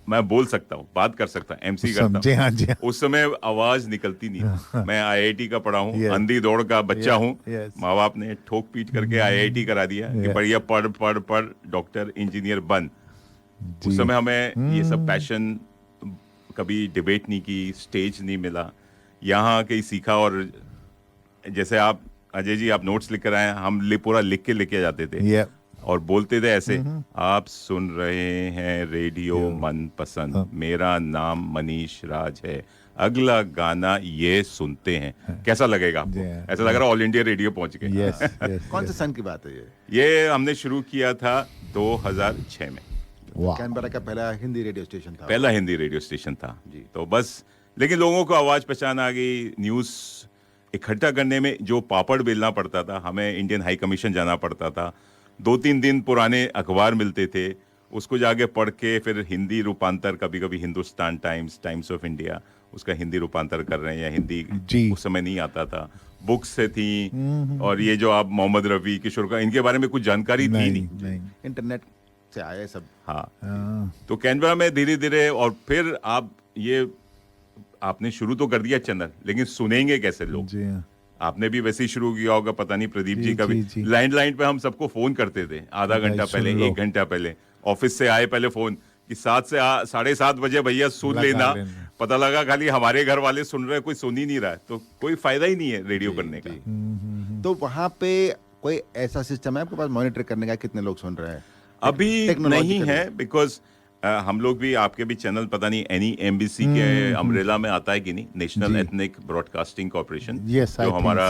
मैं बोल सकता हूँ, बात कर सकता हूँ, एमसी करता हूँ। हाँ जी, हाँ। उस समय आवाज निकलती नहीं थी। मैं आईआईटी का पढ़ा हूँ, Yes. अंधी दौड़ का बच्चा हूँ। Yes. माँ बाप ने ठोक पीट करके आईआईटी करा दिया कि बढ़िया पढ़ पढ़ पढ़, डॉक्टर इंजीनियर बन। उस समय हमें ये सब पैशन, कभी डिबेट नहीं की, स्टेज नहीं मिला, यहाँ कहीं सीखा। और जैसे आप अजय जी, आप नोट्स लिख कर आए, हम पूरा लिख के लेके जाते थे और बोलते थे ऐसे, आप सुन रहे हैं रेडियो मनपसंद, मेरा नाम मनीष राज है, अगला गाना ये सुनते हैं, कैसा लगेगा आपको? ऐसा लग रहा ऑल इंडिया रेडियो पहुंच गए। कौन से सन की बात है ये? ये हमने शुरू किया था 2006 में। कैनबरा का पहला हिंदी रेडियो स्टेशन था। पहला हिंदी रेडियो स्टेशन था जी। तो बस, लेकिन लोगों को आवाज पहचान आ गई। न्यूज इकट्ठा करने में जो पापड़ बेलना पड़ता था, हमें इंडियन हाई कमीशन जाना पड़ता था, 2-3 दिन पुराने अखबार मिलते थे, उसको जाके पढ़ के फिर हिंदी रूपांतर, कभी कभी Hindustan times, times of India, उसका हिंदी रूपांतर कर रहे हैं, या हिंदी उस समय नहीं आता था, बुक्स से थी। और ये जो आप मोहम्मद रफी, किशोर का, इनके बारे में कुछ जानकारी थी नहीं। इंटरनेट से आए सब। हाँ। तो कैनबरा में धीरे धीरे, और फिर आपने शुरू तो कर दिया चैनल, लेकिन सुनेंगे कैसे लोग? आपने भी वैसे ही शुरू किया होगा, पता नहीं प्रदीप जी का भी। लैंडलाइन पे हम सबको फोन करते थे, आधा घंटा पहले, 1 घंटा पहले, ऑफिस से आए पहले फोन कि 7 से 7:30 बजे भैया सुन लेना। पता लगा खाली हमारे घर वाले सुन रहे हैं, कोई सुन ही नहीं रहा है, तो कोई फायदा ही नहीं है रेडियो करने का। तो वहां पे कोई ऐसा सिस्टम है आपके पास मॉनिटर करने का, कितने लोग सुन रहे हैं? अभी नहीं है, बिकॉज हम लोग भी, आपके भी चैनल पता नहीं NEMBC के अम्ब्रेला में आता है कि नहीं, नेशनल एथनिक ब्रॉडकास्टिंग कॉर्पोरेशन, जो हमारा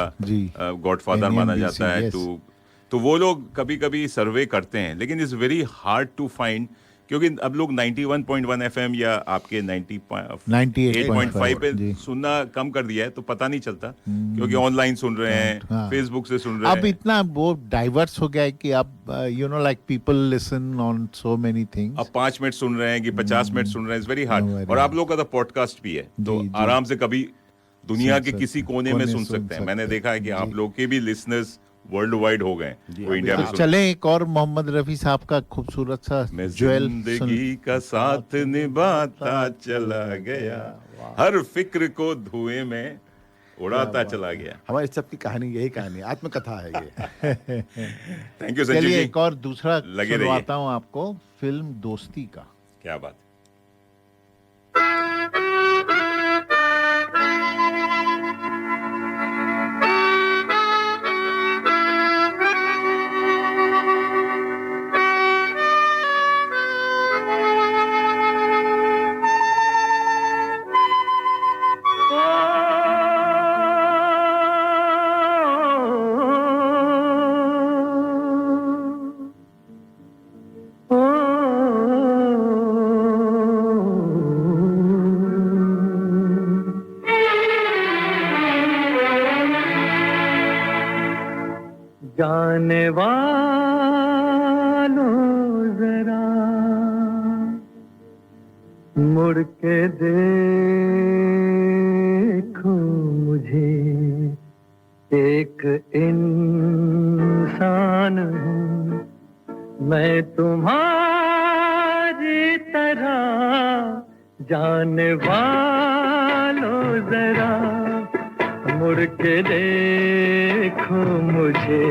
गॉडफादर माना जाता है। तो वो लोग कभी कभी सर्वे करते हैं, लेकिन it's very hard to find, क्योंकि अब लोग 91.1 FM या आपके 98.5 पे सुनना कम कर दिया है, तो पता नहीं चलता, क्योंकि ऑनलाइन सुन रहे हैं, फेसबुक से सुन रहे हैं। अब इतना वो डाइवर्स हो गया है कि अब like people listen on so many things. अब 5 मिनट सुन रहे हैं कि 50 मिनट सुन रहे हैं, इट्स वेरी हार्ड। और आप लोग का तो पॉडकास्ट भी है, तो आराम से कभी दुनिया के किसी कोने में सुन सकते हैं। मैंने देखा है कि आप लोग के भी लिसनर्स वर्ल्ड वाइड हो गए, वो इंडिया में। चले एक और मोहम्मद रफी साहब का खूबसूरत सा ज्वेल, जिंदगी का साथ निभाता चला गया, हर फिक्र को धुएं में उड़ाता चला गया। हमारे सबकी कहानी यही कहानी, आत्मकथा है ये। Thank you Sanjeev ji. एक और दूसरा लगे सुनवाता हूँ आपको, फिल्म दोस्ती का। क्या बात। ओ जाने वालों जरा मुड़ के देखो मुझे, एक इंसान हूँ मैं तुम्हारी तरह, जाने वालों जरा मुड़ के देखो मुझे,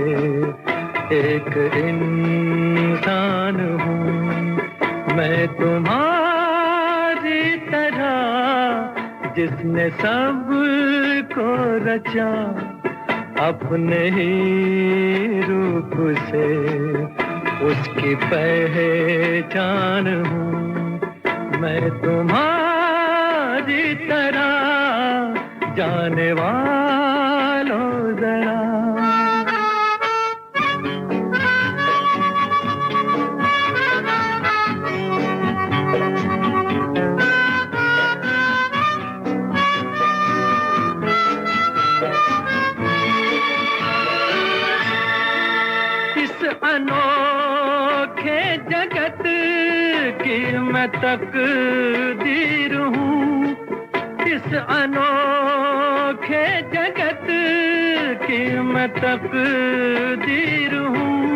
एक इंसान हूँ मैं तुम्हारी तरह, जिसने सब को रचा अपने ही रूप से, उसकी पहचान हूँ मैं तुम्हारी तरह, जाने वालों जरा। अनोखे जगत की मैं तकदीर हूँ, इस अनोखे जगत की मैं तकदीर हूँ,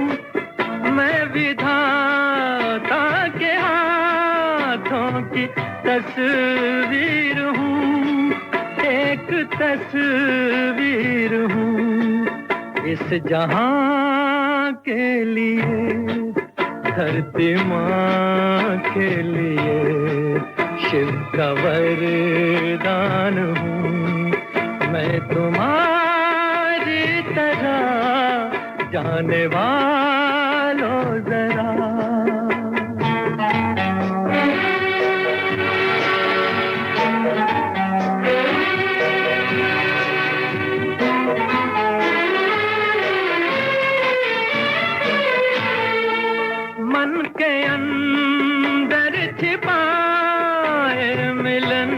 मैं विधाता के हाथों की तस्वीर हूँ, एक तस्वीर हूँ इस जहां के लिए, धरती माँ के लिए शिव का वरदान हूँ मैं तुम्हारी तरह, जाने वालों जरा। मन के अंदर छिपाए मिलन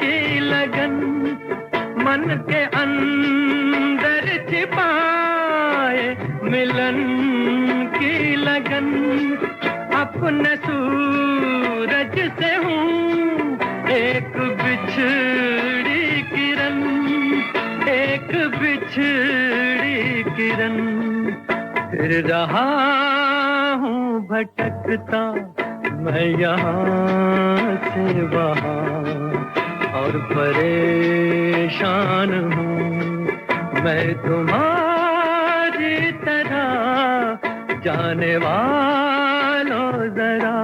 की लगन, मन के अंदर छिपाए मिलन की लगन, अपने सूरज से हूँ एक बिछड़ी किरण, एक बिछड़ी किरण, फिर रहा हूँ भटकता मैं यहाँ से वहाँ, और परेशान हूँ मैं तुम्हारी तरह, जाने वालों जरा।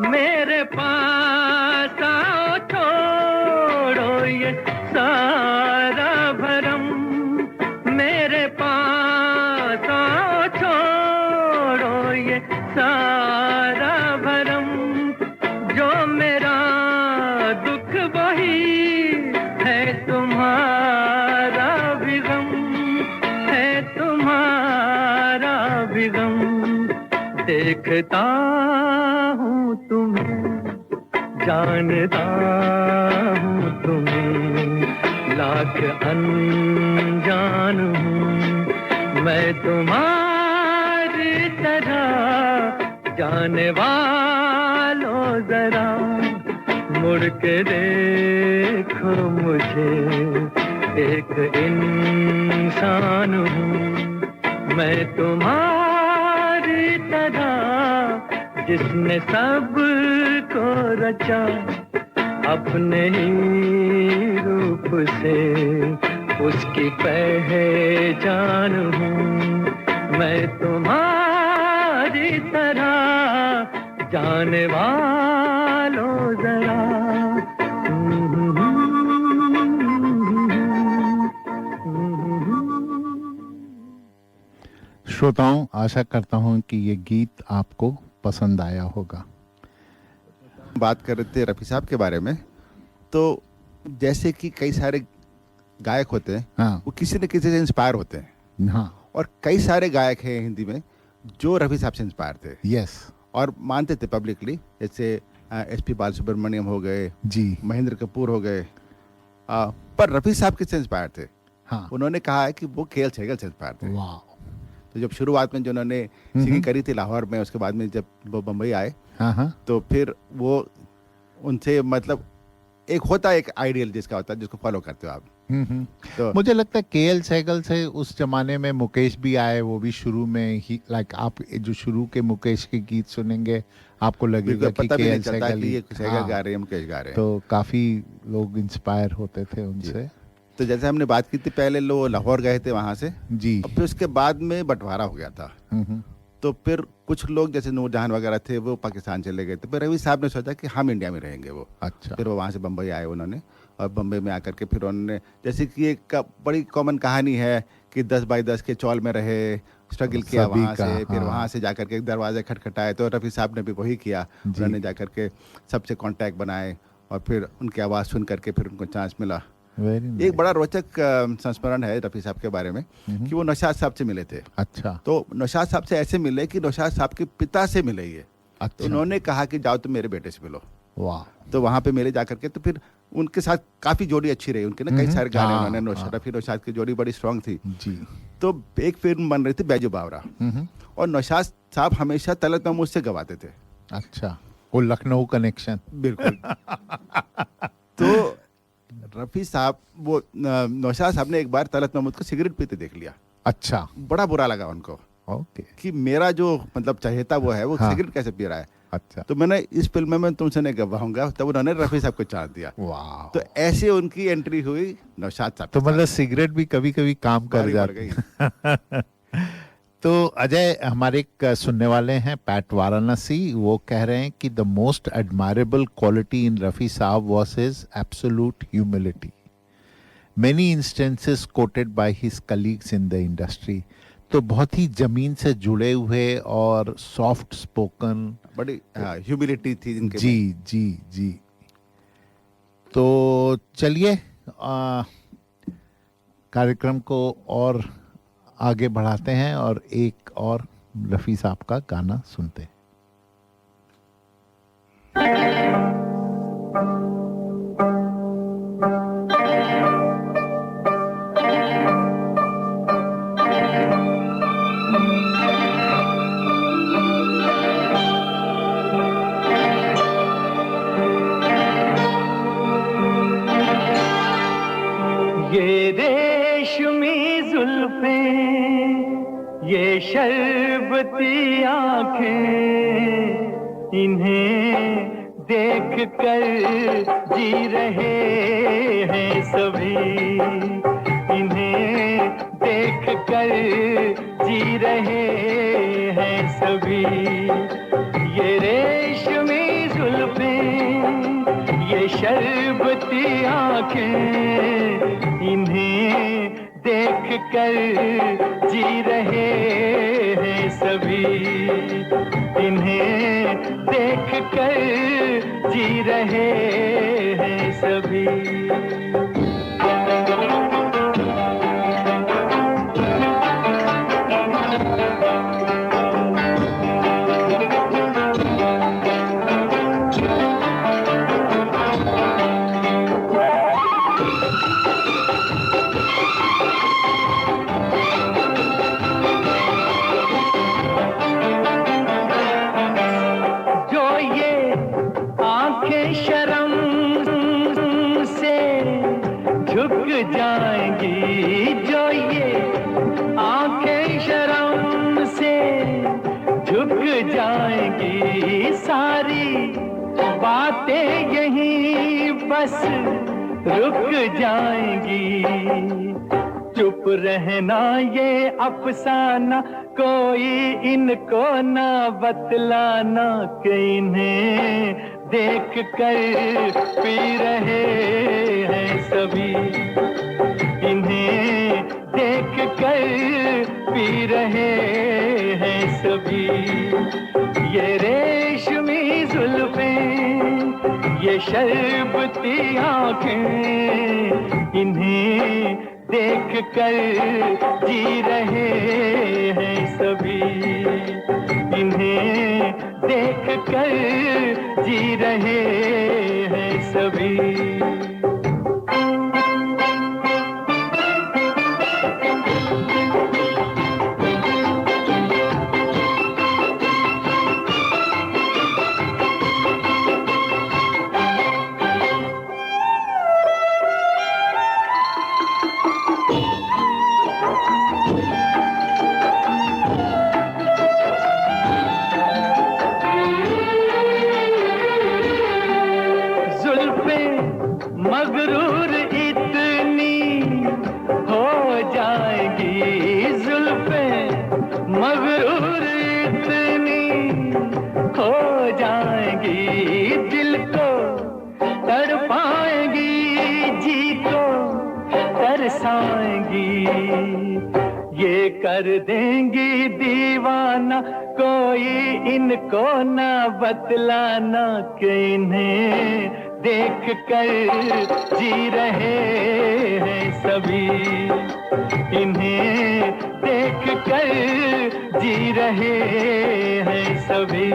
मेरे पास आओ छोड़ो ये सारा भरम, मेरे पास आओ छोड़ो ये सारा भरम, जो मेरा दुख वही है तुम्हारा भी गम, है तुम्हारा भी गम, देखता तुम्हें जानता हूँ तुम्हें, लाख अनजान हूँ मैं तुम्हारी तरह, जाने वालों जरा मुड़ के देखो मुझे, एक इंसान हूँ मैं तुम्हारी तरह, जिसने सब को रचा अपने ही रूप से, उसकी पहचान हूँ मैं तुम्हारी तरह, जाने वालों जरा। श्रोताओं, आशा करता हूं कि ये गीत आपको पसंद आया होगा। बात कर रहे थे रफ़ी साहब के बारे में, तो जैसे कि कई सारे गायक होते हैं, हाँ, वो किसी न किसी से इंस्पायर होते हैं। हाँ, और कई सारे गायक हैं हिंदी में जो रफ़ी साहब से इंस्पायर थे यस और मानते थे पब्लिकली, जैसे एसपी बालसुब्रमण्यम हो गए, जी, महेंद्र कपूर हो गए, पर रफ़ी साहब किससे इंस्पायर थे? हाँ, उन्होंने कहा है कि वो के एल सहगल से इंस्पायर थे। वाह, तो जब शुरुआत में जो उन्होंने सिंगिंग करी थी लाहौर में, उसके बाद में जब वो बम्बई आए हाँ हाँ, तो फिर वो उनसे मतलब एक होता है एक आइडियल जिसका होता है जिसको फॉलो करते हो आप। तो मुझे लगता है केएल सहगल से उस जमाने में मुकेश भी आए, वो भी शुरू में ही लाइक आप जो शुरू के मुकेश के गीत सुनेंगे आपको लगेगा कि पता भी नहीं केएल चलता सहगल कि ये ही, सहगल हाँ, गा रहे हैं, मुकेश गा रहे हैं। तो काफी लोग इंस्पायर होते थे उनसे। तो जैसे हमने बात की थी पहले, लोग लाहौर गए थे वहां से, जी, और फिर उसके बाद में बंटवारा हो गया था। तो फिर कुछ लोग जैसे नूरजहान वगैरह थे वो पाकिस्तान चले गए थे, फिर रवि साहब ने सोचा कि हम इंडिया में रहेंगे वो। अच्छा, फिर वो वहाँ से बम्बई आए उन्होंने, और बम्बई में आकर के फिर उन्होंने, जैसे कि एक बड़ी कॉमन कहानी है कि 10 बाई 10 के चौल में रहे, स्ट्रगल किया सभी वहाँ का, से, फिर हाँ। वहाँ से जाकर के दरवाजे खटखटाए, तो रफ़ी साहब ने भी वही किया। उन्होंने जाकर के सबसे कांटेक्ट बनाए और फिर उनकी आवाज़ सुन करके फिर उनको चांस मिला। वेरी एक बड़ा रोचक संस्मरण है रफ़ी साहब के बारे में कि वो नौशाद साहब से मिले थे। अच्छा, तो नौशाद साहब से ऐसे मिले कि नौशाद साहब के पिता से मिले ये। तो अच्छा, उन्होंने कहा कि जाओ तुम मेरे बेटे से मिलो। वाह, तो वहाँ पे मिले जाकर के, तो फिर उनके साथ काफ़ी जोड़ी अच्छी रही उनके ना, कई सारे गाने हाँ, उन्होंने रफ़ी नौशाद की जोड़ी बड़ी स्ट्रांग थी। जी, तो एक फिल्म बन रही थी बैजू बावरा, और नौशाद साहब हमेशा तलत महमूद से गवाते थे। अच्छा, वो लखनऊ कनेक्शन, बिल्कुल। तो रफ़ी साहब, वो नौशाद साहब ने एक बार तलत महमूद को सिगरेट पीते देख लिया। अच्छा, बड़ा बुरा लगा उनको ओके, कि मेरा जो मतलब चहेता वो है, वो हाँ। सिगरेट कैसे पी रहा है। अच्छा, तो मैंने इस फिल्म में मैं तुमसे नहीं गवाऊंगा, तब उन्होंने रफ़ी साहब को चांस दिया। वाह, तो ऐसे उनकी एंट्री हुई नौशाद साहब तो के साथ। मतलब सिगरेट भी कभी कभी काम कर भारी पड़ जाती गई। है। तो अजय, हमारे एक सुनने वाले हैं पैट वाराणसी, वो कह रहे हैं कि the most admirable quality in Rafi Sahab was his absolute humility, many instances quoted by his colleagues in the industry. तो बहुत ही जमीन से जुड़े हुए और सॉफ्ट स्पोकन, बड़ी ह्यूमिलिटी थी इनके में। जी जी जी। तो चलिए कार्यक्रम को और आगे बढ़ाते हैं और एक और रफ़ी साहब का गाना सुनते हैं। ये रेशमी जुल्फें, ये शरबती आंखें, इन्हें देख कर जी रहे हैं सभी, इन्हें देख कर जी रहे हैं सभी। ये रेशमी जुल्फें, ये शरबती आंखें, इन्हें देख कर जी रहे हैं सभी, इन्हें देख कर जी रहे हैं सभी। जाएंगी, जो ये आंखें शर्म से झुक जाएंगी, सारी बातें यहीं बस रुक जाएंगी। चुप रहना ये अफसाना, कोई इनको ना बतलाना, कि इन्हें देख कर पी रहे हैं सभी, इन्हें देख कर पी रहे हैं सभी। ये रेशमी जुल्फें, ये शरबती आंखें, इन्हें देख कर जी रहे हैं सभी, इन्हें देख कर जी रहे हैं सभी। मगरूर इतनी हो जाएंगी, जुल्फें मगरूर इतनी हो जाएंगी, दिल को तड़पाएंगी, जी को तरसाएंगी, ये कर देंगी दीवाना, कोई इनको ना बतलाना कि इन्हें देख कर जी रहे हैं सभी, इन्हें देख कर जी रहे हैं सभी।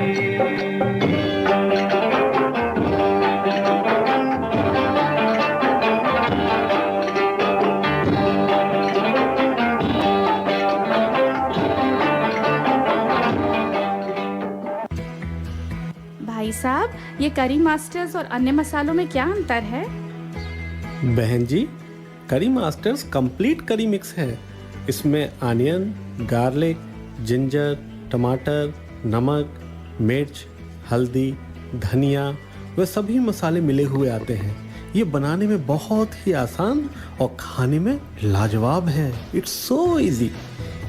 भाई साहब, ये करी मास्टर्स और अन्य मसालों में क्या अंतर है? बहन जी, करी मास्टर्स कंप्लीट करी मिक्स है। इसमें अनियन, गार्लिक, जिंजर, टमाटर, नमक, मिर्च, हल्दी, धनिया व सभी मसाले मिले हुए आते हैं। ये बनाने में बहुत ही आसान और खाने में लाजवाब है। It's so easy.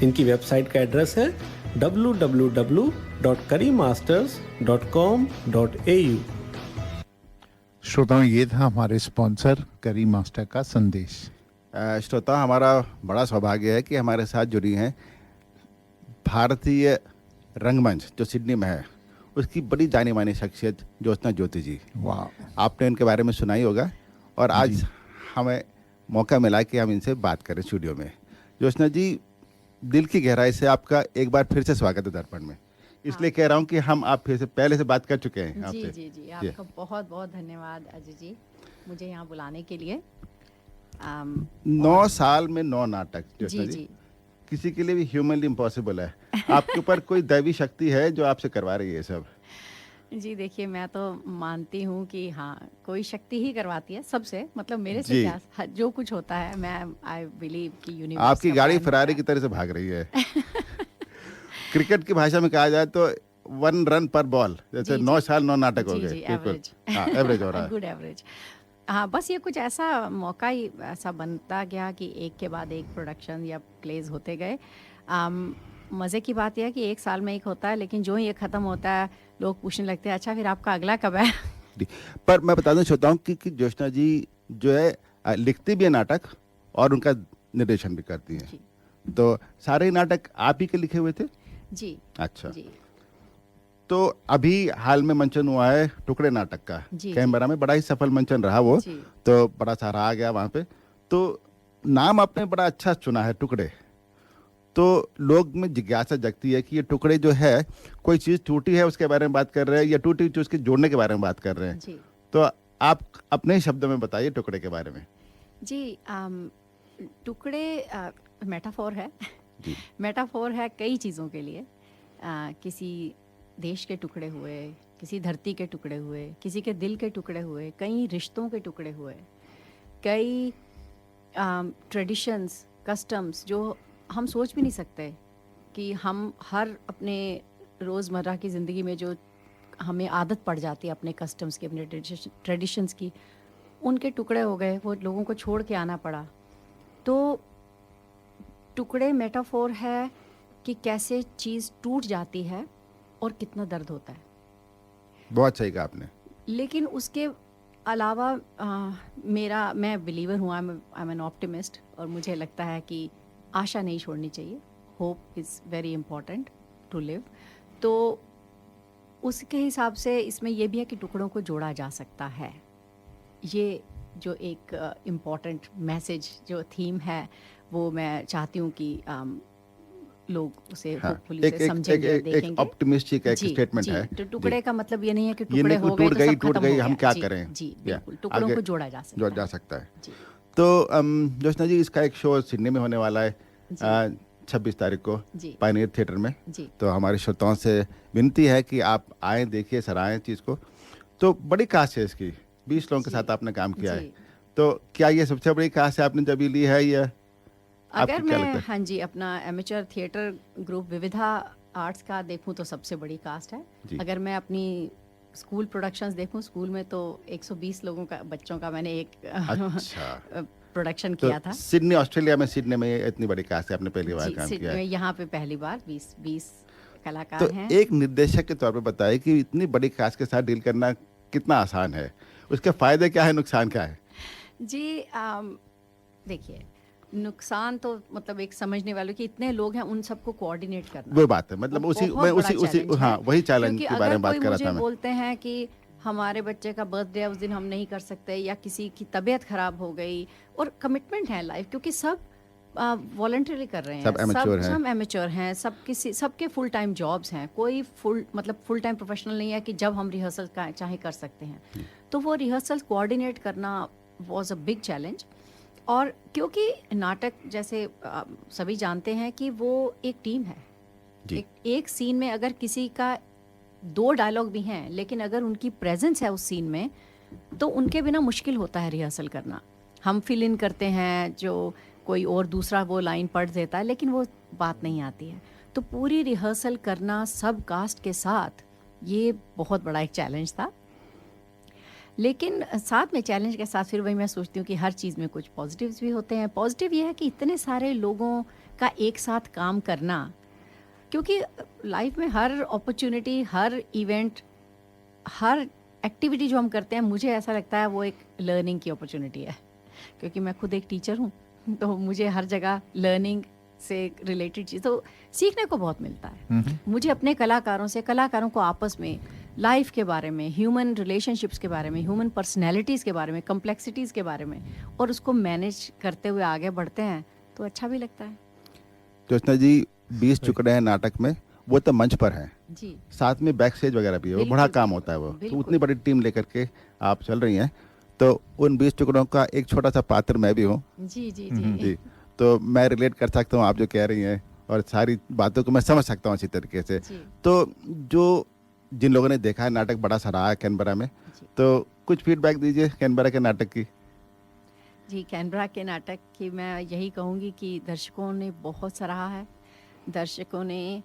इनकी वेबसाइट का एड्रेस है www.currymasters.com.au। श्रोताओं, ये था हमारे स्पॉन्सर करी मास्टर का संदेश। श्रोता, हमारा बड़ा सौभाग्य है कि हमारे साथ जुड़ी हैं भारतीय रंगमंच जो सिडनी में है, उसकी बड़ी जानी मानी शख्सियत ज्योत्सना ज्योति जी। वाह, आपने इनके बारे में सुना ही होगा और आज हमें मौका मिला कि हम इनसे बात करें स्टूडियो में। ज्योत्सना जी, दिल की गहराई से आपका एक बार फिर से स्वागत है दर्पण में। इसलिए कह रहा हूँ कि हम आप फिर से पहले से बात कर चुके हैं आपसे। जी, आपका बहुत बहुत धन्यवाद अजय जी, मुझे यहाँ बुलाने के लिए। 9 साल में 9 नाटक। जी। किसी के लिए भी ह्यूमनली इम्पॉसिबल है। आपके ऊपर कोई दैवी शक्ति है जो आपसे करवा रही है सब? जी देखिए, मैं तो मानती हूँ कि हाँ, कोई शक्ति ही करवाती है सबसे, मतलब मेरे से क्या जो कुछ होता है, मैं आई बिलीव कि यूनिवर्स। आपकी गाड़ी फरारी की तरह से भाग रही है। क्रिकेट की भाषा में कहा जाए तो 1 रन पर बॉल, जैसे 9 साल 9 नाटक हो गए। एवरेज हो रहा है। Good average. हाँ, बस ये कुछ ऐसा मौका ही ऐसा बनता गया कि एक के बाद एक प्रोडक्शन या प्लेज होते गए। मज़े की बात यह है कि 1 साल में एक होता है, लेकिन जो ही ये ख़त्म होता है लोग पूछने लगते हैं, अच्छा फिर आपका अगला कब है? पर मैं बता दूं चाहता हूँ कि ज्योत्सना जी जो है लिखती भी है नाटक और उनका निर्देशन भी करती हैं। तो सारे नाटक आप ही के लिखे हुए थे? जी। अच्छा जी। तो अभी हाल में मंचन हुआ है टुकड़े नाटक का कैनबरा में, बड़ा ही सफल मंचन रहा वो, तो बड़ा सारा आ गया वहाँ पे। तो नाम आपने बड़ा अच्छा चुना है, टुकड़े। तो लोग में जिज्ञासा जगती है कि ये टुकड़े जो है, कोई चीज़ टूटी है उसके बारे में बात कर रहे हैं या टूटी हुई उसके जोड़ने के बारे में बात कर रहे हैं? तो आप अपने ही शब्दों में बताइए टुकड़े के बारे में। जी, टुकड़े मेटाफोर है। मेटाफोर है कई चीज़ों के लिए। किसी देश के टुकड़े हुए, किसी धरती के टुकड़े हुए, किसी के दिल के टुकड़े हुए, कई रिश्तों के टुकड़े हुए, कई ट्रेडिशंस, कस्टम्स जो हम सोच भी नहीं सकते कि हम हर अपने रोज़मर्रा की ज़िंदगी में जो हमें आदत पड़ जाती है अपने कस्टम्स की, अपने ट्रेडिशंस की, उनके टुकड़े हो गए, वो लोगों को छोड़ के आना पड़ा। तो टुकड़े मेटाफोर है कि कैसे चीज़ टूट जाती है और कितना दर्द होता है। बहुत सही कहा आपने। लेकिन उसके अलावा मैं बिलीवर हूँ, आई एम एन ऑप्टिमिस्ट, और मुझे लगता है कि आशा नहीं छोड़नी चाहिए। Hope is very important to live. तो उसके हिसाब से इसमें यह भी है कि टुकड़ों को जोड़ा जा सकता है। ये जो एक इम्पॉर्टेंट मैसेज जो थीम है वो मैं चाहती हूँ कि लोग उसे होपफुली से समझेंगे, देखेंगे। ऑप्टिमिस्टिक एक जी, स्टेटमेंट जी, है। तो टुकड़े का मतलब ये नहीं है कि ये टुकड़े नहीं हो गए तो सब टूट खत्म गई हो हम गया। क्या जी, करें। जी या, बिल्कुल, टुकड़ों आगे को जोड़ा जा सकता सकता है। जी। तो ज्योत्सना जी, इसका एक शो सिडनी में होने वाला है 26 तारीख को जी। पायनियर थिएटर में। जी। तो हमारे श्रोताओं से विनती है कि आप आए, देखिए, सराहें चीज़ को। तो बड़ी कास्ट है इसकी, 20 लोगों के साथ आपने काम किया है, तो क्या ये सबसे बड़ी कास्ट है आपने जब ली है या अगर मैं हाँ जी अपना एमेचर थिएटर ग्रुप विविधा आर्ट्स का देखूं तो सबसे बड़ी कास्ट है। अगर मैं अपनी स्कूल प्रोडक्शंस देखूं, स्कूल में तो 120 लोगों का, बच्चों का मैंने एक प्रोडक्शन किया था। सिडनी, ऑस्ट्रेलिया में, सिडनी में इतनी बड़ी कास्ट है, आपने पहली बार काम किया है। यहाँ पे पहली बार 20 कलाकार तो हैं। एक निर्देशक के तौर पे बताइए कि इतनी बड़ी कास्ट के साथ डील करना कितना आसान है, उसके फायदे क्या है, नुकसान क्या है? जी देखिए, नुकसान तो मतलब एक समझने वालों कि इतने लोग हैं, उन सबको कोऑर्डिनेट करना, वो बात है, मतलब उसी हाँ वही चैलेंज के बारे में बात कर रहा था मैं। बोलते हैं कि हमारे बच्चे का बर्थडे उस दिन हम नहीं कर सकते, या किसी की तबीयत खराब हो गई, और कमिटमेंट है लाइफ, क्योंकि सब वॉलंटरी कर रहे हैं, सब एमेच्योर हैं, सबके फुल टाइम जॉब्स हैं, कोई फुल टाइम प्रोफेशनल नहीं है कि जब हम रिहर्सल चाहे कर सकते हैं। तो वो रिहर्सल कोऑर्डिनेट करना वाज अ बिग चैलेंज। और क्योंकि नाटक, जैसे सभी जानते हैं कि वो एक टीम है, एक सीन में अगर किसी का 2 डायलॉग भी हैं, लेकिन अगर उनकी प्रेजेंस है उस सीन में, तो उनके बिना मुश्किल होता है रिहर्सल करना। हम फिल इन करते हैं, जो कोई और दूसरा वो लाइन पढ़ देता है, लेकिन वो बात नहीं आती है। तो पूरी रिहर्सल करना सब कास्ट के साथ, ये बहुत बड़ा एक चैलेंज था। लेकिन साथ में चैलेंज के साथ फिर वही मैं सोचती हूँ कि हर चीज़ में कुछ पॉजिटिव्स भी होते हैं। पॉजिटिव ये है कि इतने सारे लोगों का एक साथ काम करना, क्योंकि लाइफ में हर अपॉर्चुनिटी, हर इवेंट, हर एक्टिविटी जो हम करते हैं, मुझे ऐसा लगता है वो एक लर्निंग की अपॉर्चुनिटी है, क्योंकि मैं खुद एक टीचर हूँ, तो मुझे हर जगह लर्निंग से रिलेटेड चीज़ तो सीखने को बहुत मिलता है। मुझे अपने कलाकारों को आपस में लाइफ के बारे में, ह्यूमन रिलेशनशिप्स के बारे में, ह्यूमन पर्सनैलिटीज़ के बारे में, कम्प्लेक्सिटीज़ के बारे में, और उसको मैनेज करते हुए आगे बढ़ते हैं तो अच्छा भी लगता है। ज्योत्सना जी, 20 टुकड़े हैं नाटक में, वो तो मंच पर हैं जी, साथ में बैक स्टेज वगैरह भी है, वो बड़ा काम होता है वो। तो उतनी बड़ी टीम लेकर के आप चल रही हैं, तो उन 20 टुकड़ों का एक छोटा सा पात्र मैं भी हूँ। जी जी जी तो मैं रिलेट कर सकता हूँ आप जो कह रही हैं, और सारी बातों को मैं समझ सकता हूँ अच्छी तरीके से। तो जो जिन लोगों ने देखा है नाटक, बड़ा सराहा है कैनबरा में, तो कुछ फीडबैक दीजिए कैनबरा के नाटक की। जी, कैनबरा के नाटक की मैं यही कहूँगी कि दर्शकों ने बहुत सराहा है। दर्शकों ने,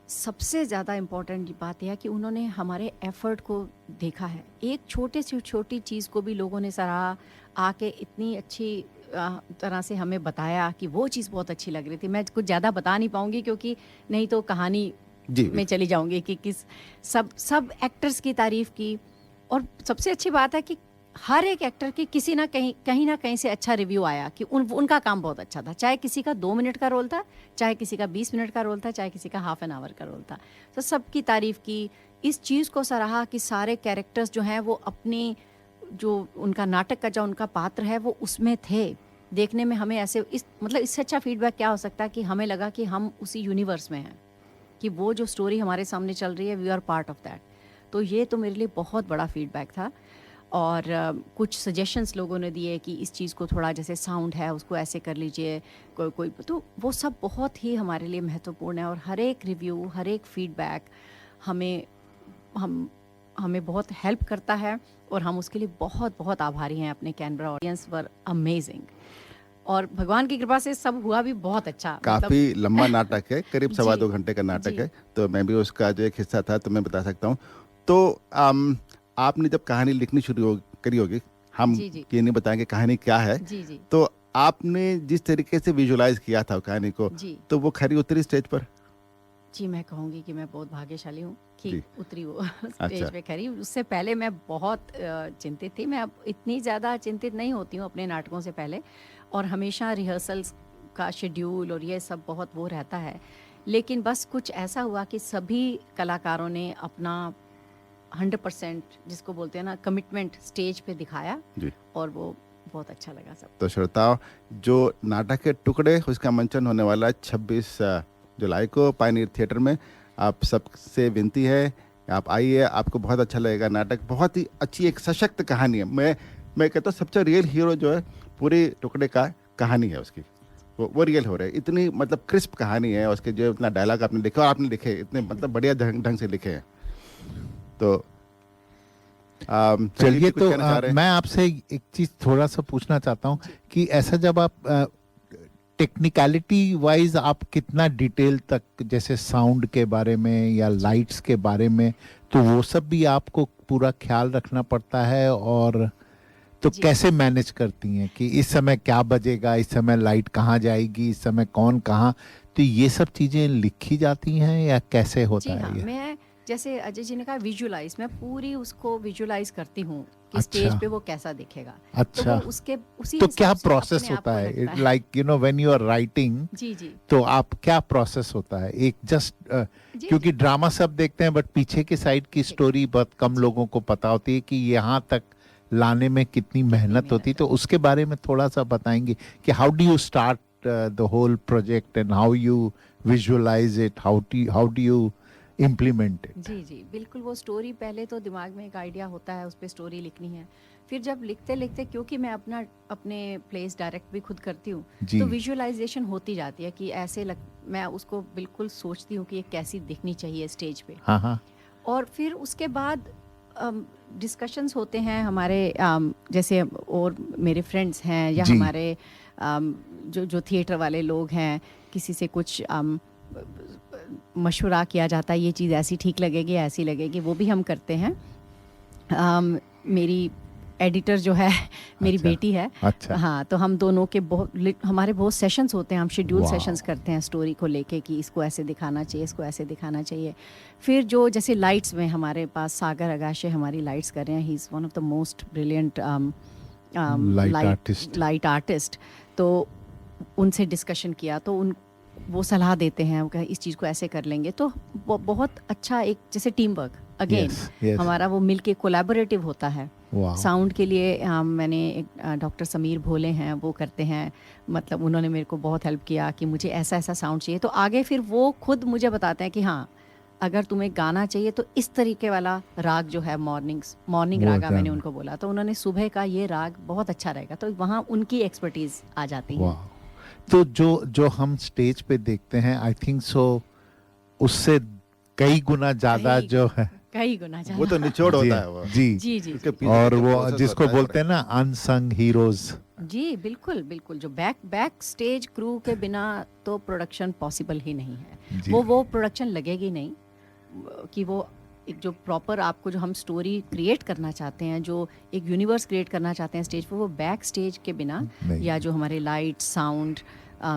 सबसे ज़्यादा इम्पोर्टेंट बात यह है कि उन्होंने हमारे एफर्ट को देखा है। एक छोटे से छोटी चीज़ को भी लोगों ने सराहा, आके इतनी अच्छी तरह से हमें बताया कि वो चीज़ बहुत अच्छी लग रही थी। मैं कुछ ज़्यादा बता नहीं पाऊँगी, क्योंकि नहीं तो कहानी में चली जाऊँगी कि किस सब एक्टर्स की तारीफ़ की। और सबसे अच्छी बात है कि हर एक एक्टर की कहीं ना कहीं से अच्छा रिव्यू आया कि उनका काम बहुत अच्छा था, चाहे किसी का 2 मिनट का रोल था, चाहे किसी का 20 मिनट का रोल था, चाहे किसी का हाफ एन आवर का रोल था। तो सबकी तारीफ़ की, इस चीज़ को सराहा कि सारे कैरेक्टर्स जो हैं वो अपनी, जो उनका नाटक का जो उनका पात्र है वो उसमें थे। देखने में हमें ऐसे इससे अच्छा फीडबैक क्या हो सकता है कि हमें लगा कि हम उसी यूनिवर्स में हैं, कि वो जो स्टोरी हमारे सामने चल रही है, we are part of that. तो ये तो मेरे लिए बहुत बड़ा फीडबैक था। और कुछ सजेशंस लोगों ने दिए कि इस चीज़ को थोड़ा, जैसे साउंड है उसको ऐसे कर लीजिए, कोई तो वो सब बहुत ही हमारे लिए महत्वपूर्ण है। और हर एक रिव्यू, हर एक फीडबैक हमें बहुत हेल्प करता है, और हम उसके लिए बहुत बहुत आभारी हैं। अपने कैनबरा ऑडियंस वर अमेजिंग, और भगवान की कृपा से सब हुआ भी बहुत अच्छा। काफ़ी लंबा नाटक है, करीब 2.25 घंटे का नाटक है, तो मैं भी उसका जो एक हिस्सा था, तो मैं बता सकता हूँ। तो आपने जब कहानी लिखनी शुरू करी होगी, हम ये नहीं बताएंगे कहानी क्या है, तो आपने जिस तरीके से विजुलाइज किया था कहानी को, तो वो खरी उतरी स्टेज पर? जी, मैं कहूँगी कि मैं बहुत भाग्यशाली हूँ कि उतरी वो स्टेज पे खरी। उससे पहले मैं बहुत चिंतित थी। मैं अब इतनी ज़्यादा चिंतित नहीं होती हूँ अपने नाटकों से पहले, और हमेशा रिहर्सल्स का शेड्यूल और ये सब बहुत वो रहता है। लेकिन बस कुछ ऐसा हुआ कि सभी कलाकारों ने 100% जिसको बोलते हैं ना कमिटमेंट स्टेज पे दिखाया जी। और वो बहुत अच्छा लगा सब। तो श्रोताओं, जो नाटक के टुकड़े उसका मंचन होने वाला है 26 जुलाई को पायनियर थिएटर में। आप सबसे विनती है आप आइए, आपको बहुत अच्छा लगेगा। नाटक बहुत ही अच्छी एक सशक्त कहानी है। मैं कहता हूँ सबसे रियल हीरो जो है पूरी टुकड़े का कहानी है उसकी, वो रियल हो रहा है। इतनी मतलब क्रिस्प कहानी है उसके, जो इतना डायलॉग आपने लिखा और आपने लिखे इतने मतलब बढ़िया ढंग से लिखे हैं। तो चलिए, तो मैं आपसे एक चीज थोड़ा सा पूछना चाहता हूँ कि ऐसा जब आप टेक्निकलिटी वाइज आप कितना डिटेल तक, जैसे साउंड के बारे में या लाइट्स के बारे में, तो वो सब भी आपको पूरा ख्याल रखना पड़ता है? और तो कैसे मैनेज करती हैं कि इस समय क्या बजेगा, इस समय लाइट कहाँ जाएगी, इस समय कौन कहाँ, तो ये सब चीजें लिखी जाती हैं या कैसे होता है ये? मैं जैसे अजय जी ने कहा विजुअलाइज, मैं पूरी उसको विजुअलाइज करती हूँ कि अच्छा। स्टेज पे वो कैसा दिखेगा। अच्छा। तो वो उसके उसी तो हिसाब क्या से प्रोसेस अपने आप होता को है, लगता है। Like you know when you are writing? जी जी। तो आप क्या प्रोसेस होता है? एक जस्ट क्योंकि ड्रामा सब देखते हैं बट पीछे की साइड की स्टोरी बहुत कम लोगों को पता होती है कि यहाँ तक लाने में कितनी मेहनत होती है। तो उसके बारे में थोड़ा सा बताएंगे कि how do you start the whole project and how you visualise it, how do you implement it? जी जी बिल्कुल। वो स्टोरी पहले तो दिमाग में एक आइडिया होता है, उस पर स्टोरी लिखनी है। फिर जब लिखते लिखते, क्योंकि मैं अपने प्लेस डायरेक्ट भी खुद करती हूँ, तो विजुअलाइजेशन होती जाती है कि ऐसे मैं उसको बिल्कुल सोचती हूँ कि ये कैसी दिखनी चाहिए स्टेज पे। हाँ। और फिर उसके बाद डिस्कशंस होते हैं हमारे, जैसे और मेरे फ्रेंड्स हैं या हमारे जो थिएटर वाले लोग हैं, किसी से कुछ मशवरा किया जाता है, ये चीज़ ऐसी ठीक लगेगी, ऐसी लगेगी, वो भी हम करते हैं। मेरी एडिटर जो है मेरी बेटी है। अच्छा। हाँ, तो हम दोनों के हमारे बहुत सेशंस होते हैं, हम शेड्यूल सेशंस करते हैं स्टोरी को लेके कि इसको ऐसे दिखाना चाहिए, इसको ऐसे दिखाना चाहिए। फिर जो जैसे लाइट्स में हमारे पास सागर अगाशे हमारी लाइट्स कर रहे हैं, he is one of the most brilliant light artist. तो उनसे डिस्कशन किया, तो वो सलाह देते हैं, वो इस चीज़ को ऐसे कर लेंगे। तो बहुत अच्छा एक जैसे टीम वर्क अगेन हमारा वो मिलके कोलैबोरेटिव होता है। साउंड के लिए मैंने एक डॉक्टर समीर भोले हैं, वो करते हैं, मतलब उन्होंने मेरे को बहुत हेल्प किया कि मुझे ऐसा ऐसा साउंड चाहिए। तो आगे फिर वो खुद मुझे बताते हैं कि हाँ, अगर तुम्हें गाना चाहिए तो इस तरीके वाला राग जो है, मॉर्निंग रागा मैंने उनको बोला, तो उन्होंने सुबह का ये राग बहुत अच्छा रहेगा। तो वहाँ उनकी एक्सपर्टीज आ जाती है। तो जो हम स्टेज पे देखते हैं, आई थिंक सो उससे कई गुना ज्यादा जो है, कई गुना ज्यादा, वो तो निचोड़ होता है वो। जी। और वो जिसको बोलते हैं ना अनसंग हीरोज। जी बिल्कुल बिल्कुल। जो बैक स्टेज क्रू के बिना तो प्रोडक्शन पॉसिबल ही नहीं है। वो प्रोडक्शन लगेगी नहीं कि वो एक जो प्रॉपर आपको जो हम स्टोरी क्रिएट करना चाहते हैं, जो एक यूनिवर्स क्रिएट करना चाहते हैं स्टेज पर, वो बैक स्टेज के बिना, या जो हमारे लाइट, साउंड,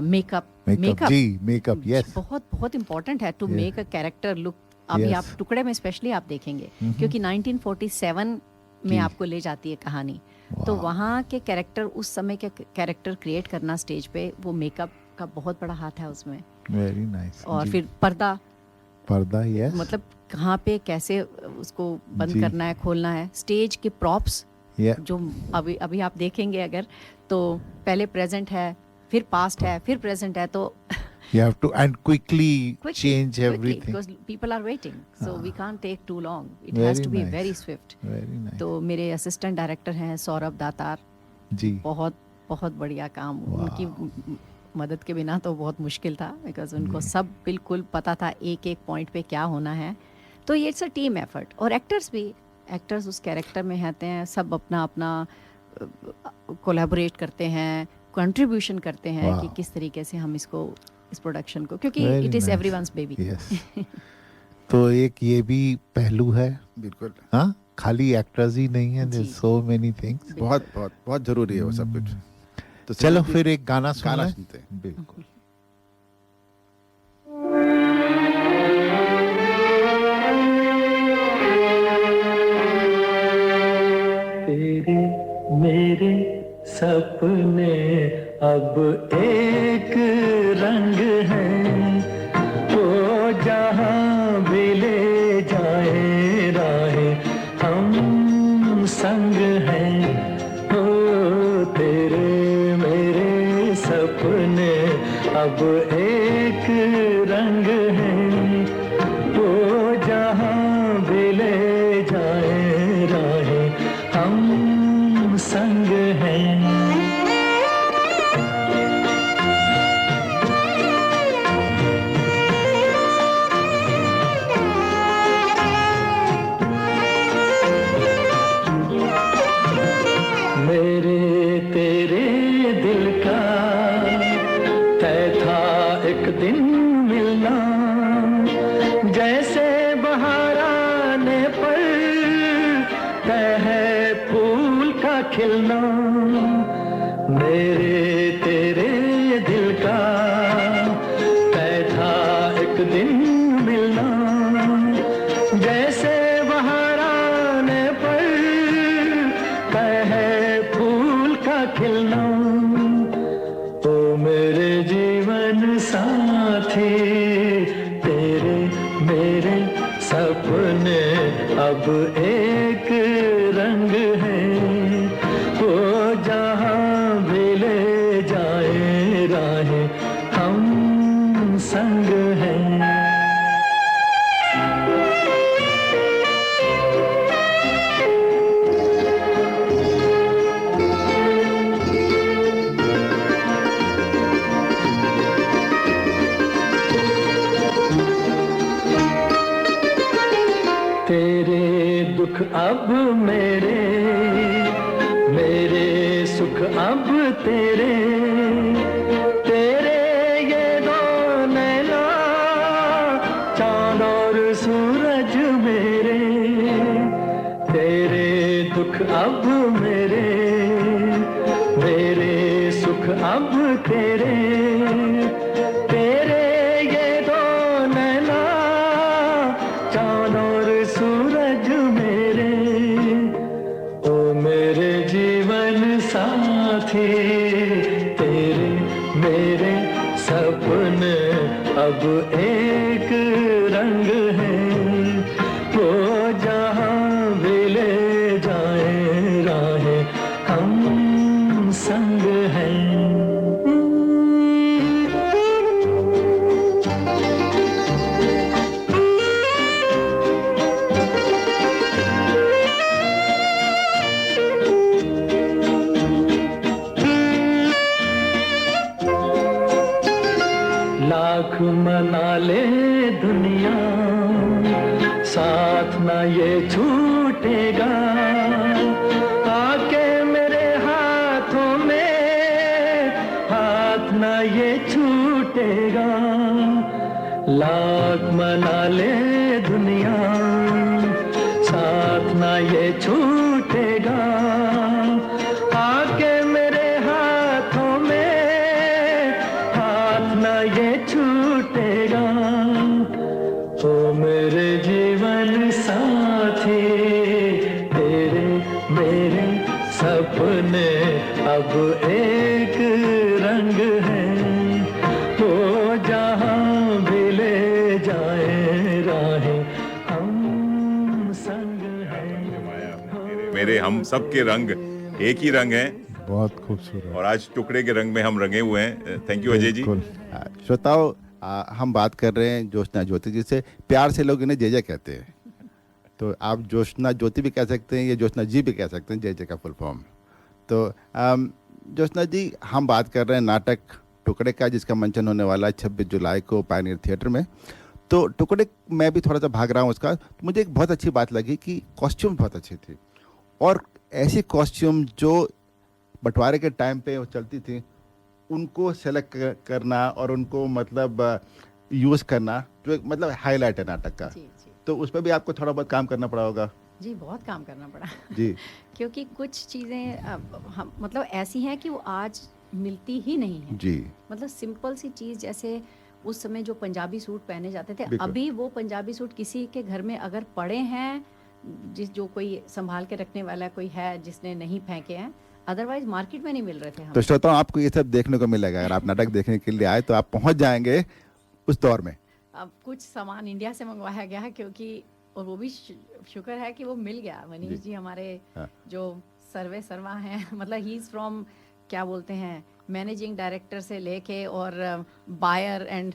मेकअप यस, बहुत इम्पोर्टेंट है to make a character look. अभी आप टुकड़े में स्पेशली आप देखेंगे, क्योंकि 1947 में आपको ले जाती है कहानी। तो वहाँ के कैरेक्टर, उस समय के कैरेक्टर क्रिएट करना स्टेज पे, वो मेकअप का बहुत बड़ा हाथ है उसमें। Very nice. और फिर पर्दा यस, मतलब कहाँ पे कैसे उसको बंद करना है, खोलना है। स्टेज के प्रॉप्स जो अभी आप देखेंगे अगर, तो पहले प्रेजेंट है, फिर पास्ट है, फिर प्रेजेंट है, तो you have to and quickly change everything because people are waiting, so we can't take too long, it has to be very swift. Very nice. तो मेरे असिस्टेंट डायरेक्टर हैं सौरभ दातार जी, बहुत बढ़िया काम। उनकी मदद के बिना तो बहुत मुश्किल था, बिकॉज उनको सब बिल्कुल पता था एक एक पॉइंट पे क्या होना है। तो ये इट्स अ टीम एफर्ट। और एक्टर्स उस कैरेक्टर में रहते हैं, सब अपना कोलैबोरेट करते हैं, कंट्रीब्यूशन करते हैं कि किस तरीके से हम इस प्रोडक्शन को, क्योंकि इट इज एवरीवनस बेबी। तो एक ये भी पहलू है, बिल्कुल। हाँ, खाली एक्टर्स ही नहीं है, देयर सो मेनी थिंग्स। बहुत जरूरी है वो सब कुछ। तो चलो फिर एक गाना सुनते हैं। बिल्कुल। तेरे मेरे सपने अब एक रंग है, वो जहाँ भी ले जाए राहें सपने अब एक रंग हैं, वो जहाँ भी ले जाए राहें हम संग हैं। मेरे तेरे दिल का तय था एक दिन मिलना, जैसे बहार आने पर तय है फूल का खिलना। मेरे तेरे दिल का तय था एक दिन मिलना, जैसे बहार आने पर तय है फूल का खिलना। ओ मेरे जीवन साथी, तेरे मेरे सपने अब एक रंग हैं, वो जहाँ भी ले जाए राहें हम संग हैं। तेरे दुख अब मेरे, मेरे सुख अब तेरे, तेरे ये दो नैना चांद और सूरज मेरे। तेरे दुख अब मेरे, मेरे सुख अब तेरे, तेरे ये दो नैना चांद और सूरज मेरे। ओ मेरे जीवन साथी, तेरे मेरे सपने अब एक रंग हैं, वो जहाँ भी ले जाए राहें हम संग हैं। लाख मना ले दुनिया, साथ ना ये छूटेगा, आके मेरे हाथों में हाथ ना ये छूटेगा। लाख मना ले दुनिया, साथ ना ये छूटेगा, आके मेरे हाथों में हाथ ना ये छूटेगा। ओ मेरे जीवन साथी, तेरे मेरे सपने अब एक रंग हैं, वो जहाँ भी ले जाए राहें हम संग हैं। मेरे हम सब के रंग एक ही रंग हैं, बहुत खूबसूरत। और आज टुकड़े के रंग में हम रंगे हुए हैं। Thank you Ajay ji. श्रोताओं, हम बात कर रहे हैं ज्योत्सना ज्योति जी से। प्यार से लोग इन्हें जेजे कहते हैं, तो आप ज्योत्सना ज्योति भी कह सकते हैं, या ज्योत्सना जी भी कह सकते हैं, जेजे का फुल फॉर्म। तो ज्योत्सना जी, हम बात कर रहे हैं नाटक टुकड़े का, जिसका मंचन होने वाला है 26 जुलाई को पायनियर थिएटर में। तो टुकड़े मैं भी थोड़ा सा भाग रहा हूँ उसका, तो मुझे एक बहुत अच्छी बात लगी कि कॉस्ट्यूम बहुत अच्छी थी, और ऐसी कॉस्ट्यूम जो बंटवारे के टाइम पे वो चलती थी, उनको सेलेक्ट करना और उनको मतलब यूज़ करना, जो एक मतलब हाईलाइट है नाटक का। जी, जी। तो उस पर भी आपको थोड़ा बहुत काम करना पड़ा होगा। जी, बहुत काम करना पड़ा जी। क्योंकि कुछ चीज़ें हम मतलब ऐसी हैं कि वो आज मिलती ही नहीं है। जी। मतलब सिंपल सी चीज़, जैसे उस समय जो पंजाबी सूट पहने जाते थे, बिल्कुल। अभी वो पंजाबी सूट किसी के घर में अगर पड़े हैं, जो कोई संभाल के रखने वाला कोई है जिसने नहीं फेंके हैं, अदरवाइज मार्केट में नहीं मिल रहे थे हम। तो श्रोताओं, आपको ये सब देखने को मिलेगा। अगर आप नाटक देखने के लिए आए तो आप पहुंच जाएंगे उस दौर में। अब कुछ सामान इंडिया से मंगवाया गया है, क्योंकि और वो भी शुक्र है कि वो मिल गया। मनीष जी हमारे हाँ। जो सर्वे सर्वा हैं, मतलब ही इज़ फ्रॉम क्या बोलते हैं, मैनेजिंग डायरेक्टर से लेके और buyer and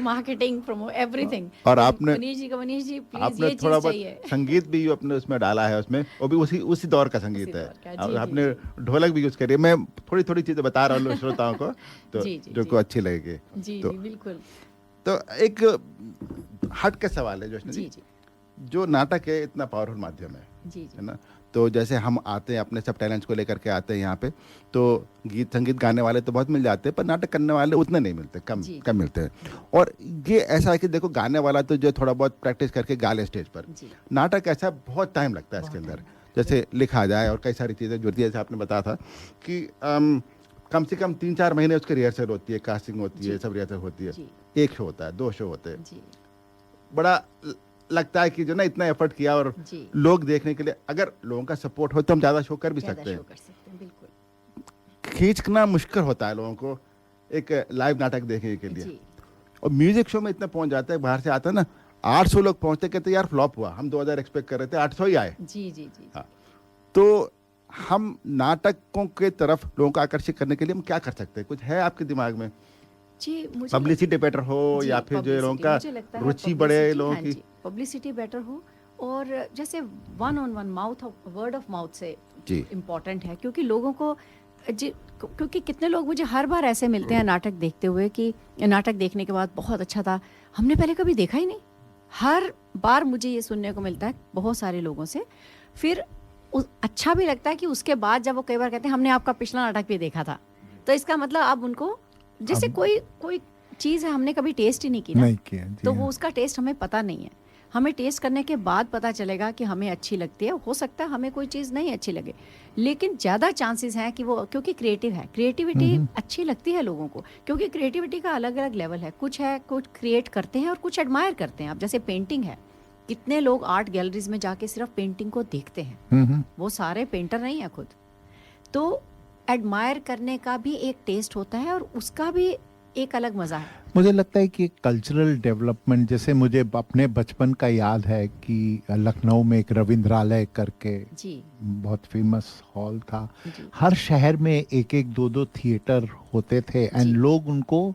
marketing promo everything. और आपने मनीष जी प्लीज आपने ये थोड़ा चीज चाहिए। बहुत संगीत भी अपने उसमें डाला है, उसमें वो भी उसी दौर का संगीत है। दौर का, और जी, आपने जी, ढोलक भी यूज करी है। मैं थोड़ी चीजें बता रहा हूँ श्रोताओं को तो जी, जी, जो जी। को अच्छी लगेगी। जी तो, जी बिल्कुल। तो एक हट के सवाल है जोशना जी जी, जी जो नाटक है इतना पावरफुल माध्यम है जी जी है ना। तो जैसे हम आते हैं अपने सब टैलेंट्स को लेकर के आते हैं यहाँ पे, तो गीत संगीत गाने वाले तो बहुत मिल जाते हैं, पर नाटक करने वाले उतने नहीं मिलते, कम मिलते हैं। और ये ऐसा है कि देखो गाने वाला तो जो थोड़ा बहुत प्रैक्टिस करके गा ले स्टेज पर, नाटक ऐसा बहुत टाइम लगता है इसके अंदर, जैसे लिखा जाए और कई सारी चीज़ें जुड़ती है। जैसे आपने बताया था कि कम से कम 3-4 महीने उसकी रिहर्सल होती है, कास्टिंग होती है, सब रिहर्सल होती है, एक शो होता है, 2 शो होते हैं। बड़ा लगता है कि जो ना इतना एफर्ट किया और लोग देखने के लिए, अगर लोगों का सपोर्ट हो तो हम ज़्यादा शो कर भी सकते हैं। खींचना मुश्किल होता है लोगों को एक लाइव नाटक देखने के लिए, और म्यूजिक शो में इतना पहुंच जाता है, बाहर से आता है ना 800 लोग पहुंचते, कहते यार फ्लॉप हुआ, हम 2000 एक्सपेक्ट कर रहे थे, 800 ही आए। जी जी जी। हाँ, तो हम नाटकों के तरफ लोगों को आकर्षित करने के लिए हम क्या कर सकते हैं? कुछ है आपके दिमाग में? जी, मुझे पब्लिसिटी बेटर हो या फिर जो लोगों का रुचि बढ़े, लोगों की पब्लिसिटी बेटर हो, और जैसे one on one mouth word of mouth से इम्पोर्टेंट है, क्योंकि लोगों को क्योंकि कितने लोग मुझे हर बार ऐसे मिलते हैं नाटक देखते हुए कि नाटक देखने के बाद बहुत अच्छा था, हमने पहले कभी देखा ही नहीं। हर बार मुझे ये सुनने को मिलता है बहुत सारे लोगों से। फिर अच्छा भी लगता है कि उसके बाद जब वो कई बार कहते हैं हमने आपका पिछला नाटक भी देखा था, तो इसका मतलब अब उनको जैसे कोई चीज़ है हमने कभी टेस्ट ही नहीं की ना, नहीं किया, तो वो उसका टेस्ट हमें पता नहीं है। हमें टेस्ट करने के बाद पता चलेगा कि हमें अच्छी लगती है। हो सकता है हमें कोई चीज़ नहीं अच्छी लगे, लेकिन ज़्यादा चांसेस हैं कि वो, क्योंकि क्रिएटिव है, क्रिएटिविटी अच्छी लगती है लोगों को, क्योंकि क्रिएटिविटी का अलग अलग लेवल है। कुछ क्रिएट करते हैं और कुछ एडमायर करते हैं। अब जैसे पेंटिंग है, कितने लोग आर्ट गैलरीज में जाके सिर्फ पेंटिंग को देखते हैं, वो सारे पेंटर नहीं है खुद। तो एडमायर करने का भी एक टेस्ट होता है और उसका भी एक अलग मजा है। मुझे लगता है कि कल्चरल डेवलपमेंट, जैसे मुझे अपने बचपन का याद है कि लखनऊ में एक रविंद्रालय करके बहुत फेमस हॉल था, हर शहर में एक 2 थिएटर होते थे एंड लोग उनको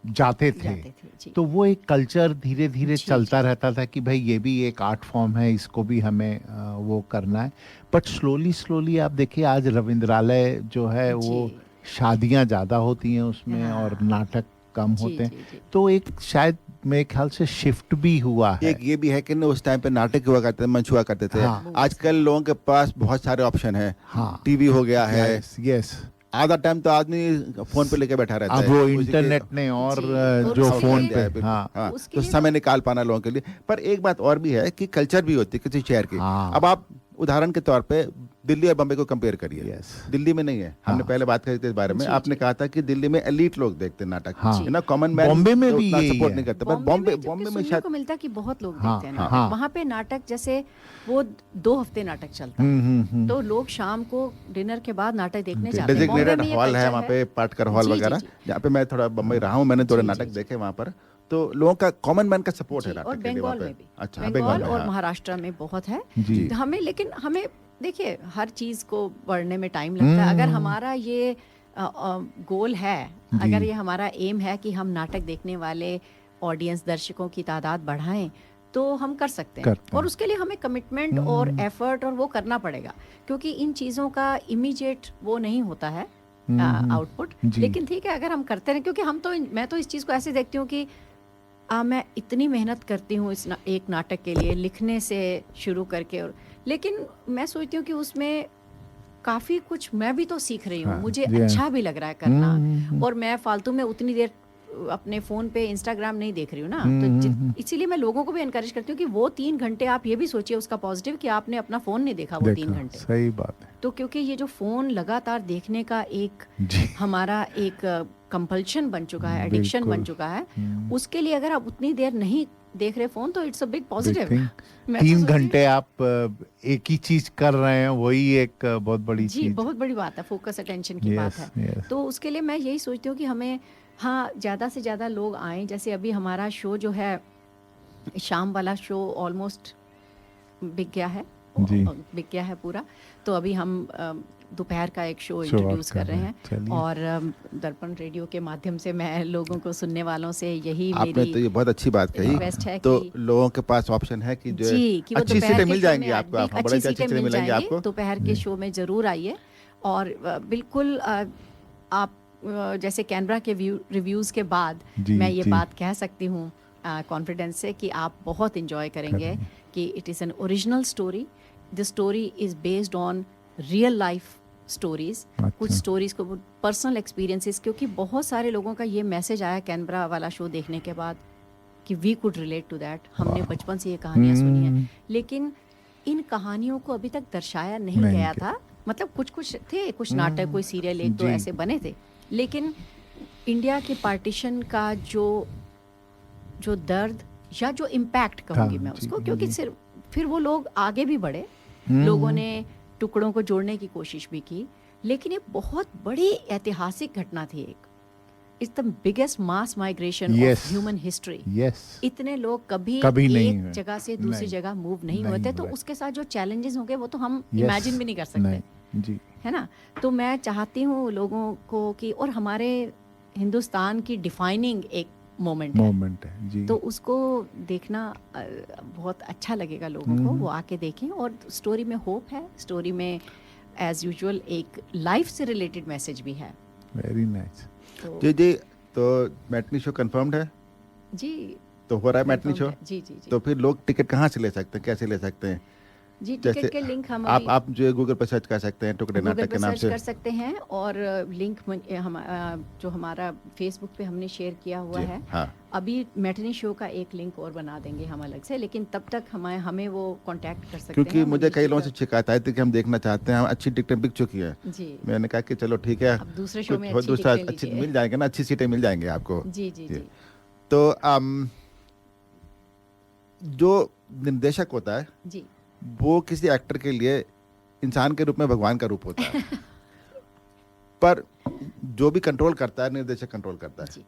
जाते थे। तो वो एक कल्चर धीरे धीरे चलता रहता था कि भाई ये भी एक आर्ट फॉर्म है, इसको भी हमें वो करना है। बट स्लोली आप देखिए आज रविंद्रालय जो है वो शादियां ज्यादा होती हैं उसमें और नाटक कम होते हैं। तो एक शायद मेरे ख्याल से शिफ्ट भी हुआ है। एक ये भी है कि उस टाइम पे नाटक हुआ करते थे, मंच हुआ करते थे। आजकल लोगों के पास बहुत सारे ऑप्शन है, टीवी हो गया है, आधा टाइम तो आदमी फोन पे लेके बैठा रहता है। अब वो इंटरनेट ने और जो फोन पे तो समय निकाल पाना लोगों के लिए। पर एक बात और भी है कि कल्चर भी होती है किसी शहर की। अब आप उदाहरण के तौर पे दिल्ली और बम्बई को कंपेयर करिए। दिल्ली में नहीं है, हमने पहले बात करी थी इस बारे में। आपने कहा था कि दिल्ली में एलीट लोग देखते हैं नाटक, है ना, कॉमन मैन बॉम्बे में भी सपोर्ट नहीं करता। पर बॉम्बे में शायद को मिलता है कि बहुत लोग देखते हैं नाटक। वहाँ पे नाटक जैसे वो 2 हफ्ते नाटक चलता है, तो लोग शाम को डिनर के बाद नाटक देखने जाते हैं। डेजिग्नेटेड हॉल है वहाँ पे, पाटकर हॉल वगैरह, जहाँ पे मैं थोड़ा बम्बई रहा हूँ, मैंने थोड़े नाटक देखे वहाँ पर। तो लोगों का कॉमन मैन का सपोर्ट है नाटक और के लिए वहाँ बंगाल पे। में भी, अच्छा, बंगाल और महाराष्ट्र में बहुत है। लेकिन हमें देखिए हर चीज को बढ़ने में टाइम लगता है। अगर हमारा ये गोल है, अगर ये हमारा एम है कि हम नाटक देखने वाले ऑडियंस, दर्शकों की तादाद बढ़ाएं, तो हम कर सकते हैं। और उसके लिए हमें कमिटमेंट और एफर्ट और वो करना पड़ेगा, क्योंकि इन चीज़ों का इमीडिएट वो नहीं होता है आउटपुट। लेकिन ठीक है, अगर हम करते रहें, क्योंकि मैं तो इस चीज़ को ऐसे देखती हूँ कि मैं इतनी मेहनत करती हूँ इस एक नाटक के लिए, लिखने से शुरू करके, और लेकिन मैं सोचती हूँ कि उसमें काफ़ी कुछ मैं भी तो सीख रही हूँ। मुझे अच्छा भी लग रहा है करना, और मैं फालतू में उतनी देर अपने फ़ोन पे इंस्टाग्राम नहीं देख रही हूँ ना। तो इसीलिए मैं लोगों को भी एनकरेज करती हूँ कि वो 3 घंटे आप ये भी सोचिए उसका पॉजिटिव कि आपने अपना फ़ोन नहीं देखा वो 3 घंटे। सही बात है। तो क्योंकि ये जो फ़ोन लगातार देखने का एक हमारा एक कंपल्शन बन चुका है, एडिक्शन बन चुका है, उसके लिए अगर आप उतनी देर नहीं देख रहे फ़ोन, तो इट्स अ बिग पॉजिटिव। 3 घंटे आप एक ही चीज कर रहे हैं, वही एक बहुत बड़ी चीज, बहुत बड़ी बात है, फोकस अटेंशन की बात है। तो उसके लिए मैं यही सोचती हूँ कि हमें ज़्यादा से ज़्यादा लोग आएँ। जैसे अभी हमारा शो जो है, शाम वाला शो ऑलमोस्ट बिक गया है पूरा। तो अभी हम दोपहर का एक शो आप इंट्रोड्यूस कर कर रहे रहे हैं हैं, चलिए। और दर्पण रेडियो के माध्यम से मैं लोगों को, सुनने वालों से यही आपने मेरी तो ये बहुत अच्छी बात कही। रिक्वेस्ट है तो कि लोगों के पास ऑप्शन है कि जो जी, कि वो अच्छी दोपहर सीटें के मिल शो जाएंगी में आपको, आप बड़े अच्छी अच्छी सीटें सीटें मिल मिलेंगी जाएंगी। आपको। दोपहर के शो में ज़रूर आइए और बिल्कुल आप जैसे कैनबरा के रिव्यूज़ के बाद जी, मैं ये जी। बात कह सकती हूँ कॉन्फिडेंस से कि आप बहुत इंजॉय करेंगे कि it is an original story. The story is based on real life stories, कुछ स्टोरीज को पर्सनल एक्सपीरियंसेस, क्योंकि बहुत सारे लोगों का ये मैसेज आया कैनबरा वाला शो देखने के बाद कि we could relate to that. हमने बचपन से ये कहानियाँ सुनी हैं, लेकिन इन कहानियों को अभी तक दर्शाया नहीं गया था। मतलब कुछ कुछ थे, कुछ नाटक, कोई सीरियल एक दो ऐसे बने थे, लेकिन इंडिया के पार्टीशन का जो दर्द या जो इम्पैक्ट कहूँगी मैं उसको, क्योंकि सिर्फ फिर वो लोग आगे भी बढ़े, लोगों ने टुकड़ों को जोड़ने की कोशिश भी की, लेकिन ये बहुत बड़ी ऐतिहासिक घटना थी। एक it's the biggest mass migration of human history. इतने लोग कभी एक जगह से दूसरी जगह मूव नहीं होते, तो उसके साथ जो चैलेंजेस होंगे वो तो हम इमेजिन भी नहीं कर सकते, जी। है ना। तो मैं चाहती हूँ लोगों को कि, और हमारे हिंदुस्तान की डिफाइनिंग एक मोमेंट है जी। तो उसको देखना बहुत अच्छा लगेगा लोगों को, वो आके देखें। और स्टोरी में होप है, स्टोरी में एज यूजुअल एक लाइफ से रिलेटेड मैसेज भी है। Very nice. जी तो मैटनी शो कंफर्म्ड है जी, तो हो रहा है मैटनी शो। जी जी जी। तो फिर लोग टिकट कहाँ से ले सकते हैं, कैसे ले सकते हैं? जी, टिकट के लिंक हम आप जो गूगल पर सर्च कर सकते हैं टुकड़े नाटक के नाम से, कर सकते हैं। और लिंक हम जो हमारा फेसबुक पे हमने शेयर किया हुआ है, हाँ। अभी मैटनी शो का एक लिंक और बना देंगे हम अलग से, लेकिन तब तक हमें वो कांटेक्ट कर सकते हैं। क्योंकि मुझे कई लोगों से शिकायत आई थी कि हम देखना चाहते हैं, अच्छी टिकटें बिक चुकी हैं जी। मैंने कहा कि चलो ठीक है, अब दूसरे शो में अच्छी मिल जाएंगे ना, अच्छी सीटें मिल जाएंगे आपको। जी जी जी। तो जो निर्देशक होता है जी, वो किसी एक्टर के लिए इंसान के रूप में भगवान का रूप होता है पर जो भी कंट्रोल करता है निर्देशक कंट्रोल करता है।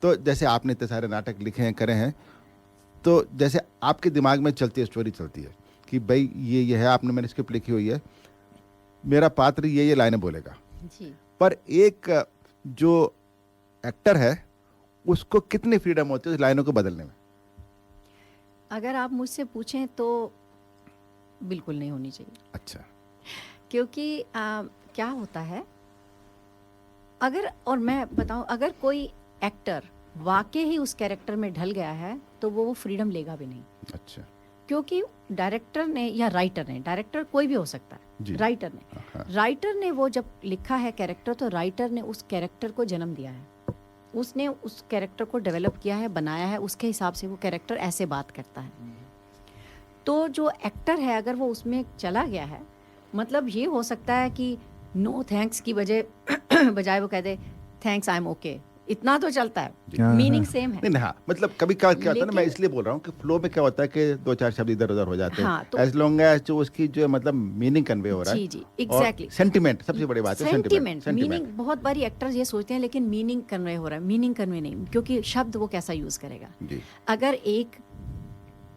तो जैसे आपने इतने सारे नाटक लिखे हैं, करे हैं, तो जैसे आपके दिमाग में चलती है, स्टोरी चलती है कि भाई ये है, आपने मैंने स्क्रिप्ट लिखी हुई है, मेरा पात्र ये लाइनें बोलेगा जी। पर एक जो एक्टर है उसको कितनी फ्रीडम होती है उस लाइनों को बदलने में? अगर आप मुझसे पूछें तो बिल्कुल नहीं होनी चाहिए। अच्छा। क्योंकि क्या होता है, अगर, और मैं बताऊं, अगर कोई एक्टर वाकई ही उस कैरेक्टर में ढल गया है तो वो फ्रीडम लेगा भी नहीं। अच्छा। क्योंकि डायरेक्टर ने या राइटर ने, डायरेक्टर कोई भी हो सकता है, राइटर ने वो जब लिखा है कैरेक्टर, तो राइटर ने उस कैरेक्टर को जन्म दिया है, उसने उस कैरेक्टर को डेवलप किया है, बनाया है, उसके हिसाब से वो कैरेक्टर ऐसे बात करता है। तो जो एक्टर है अगर वो उसमें चला गया है, मतलब ये हो सकता है कि नो थैंक्स की बजाय वो कह दे थैंक्स आई एम ओके, इतना तो चलता है, मीनिंग सेम है। नहीं, हाँ, मतलब कभी क्या होता है ना, मैं इसलिए बोल रहा हूँ कि फ्लो में क्या होता है कि दो चार शब्द इधर उधर हो जाते हैं, एज लॉन्ग एज जो उसकी जो मतलब मीनिंग कन्वे हो रहा है। जी, एग्जैक्टली। सेंटिमेंट सबसे बड़ी बात है, सेंटिमेंट, मीनिंग। बहुत बारी एक्टर्स ये सोचते हैं लेकिन मीनिंग कन्वे हो रहा है, मीनिंग कन्वे नहीं, क्योंकि शब्द वो कैसा यूज करेगा। अगर एक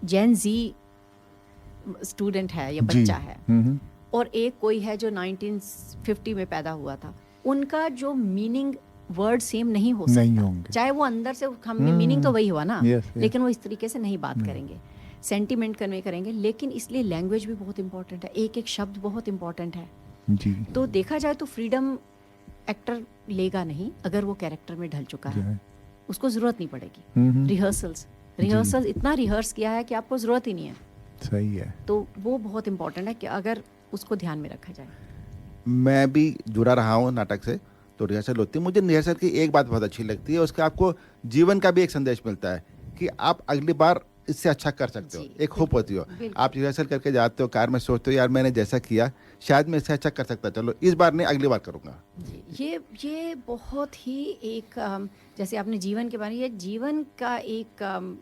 जेन जी स्टूडेंट है या बच्चा है और एक कोई है जो 1950 में पैदा हुआ था, उनका जो मीनिंग वर्ड सेम नहीं हो सकता, चाहे वो अंदर से हमें मीनिंग तो वही हुआ ना, लेकिन वो इस तरीके से नहीं बात करेंगे, सेंटिमेंट कन्वे करेंगे। लेकिन इसलिए लैंग्वेज भी बहुत इंपॉर्टेंट है, एक एक शब्द बहुत इंपॉर्टेंट है जी। तो देखा जाए तो फ्रीडम एक्टर लेगा नहीं अगर वो कैरेक्टर में ढल चुका है, उसको जरूरत नहीं पड़ेगी। रिहर्सल इतना रिहर्स किया है कि आपको जरूरत ही नहीं है। सही है। तो वो बहुत इंपॉर्टेंट है कि अगर उसको ध्यान में रखा जाए। मैं भी जुड़ा रहा हूँ नाटक से, तो रिहर्सल होती है। मुझे रिहर्सल की एक बात बहुत अच्छी लगती है, उसका आपको जीवन का भी एक संदेश मिलता है कि आप अगली बार इससे अच्छा कर सकते हो, एक होप होती हो। आप रिहर्सल करके जाते हो, कार में सोचते हो यार मैंने जैसा किया शायद मैं इससे अच्छा कर सकता, चलो इस बार नहीं अगली बार करूँगा। ये बहुत ही एक जैसे आपने जीवन के बारे में, ये जीवन का एक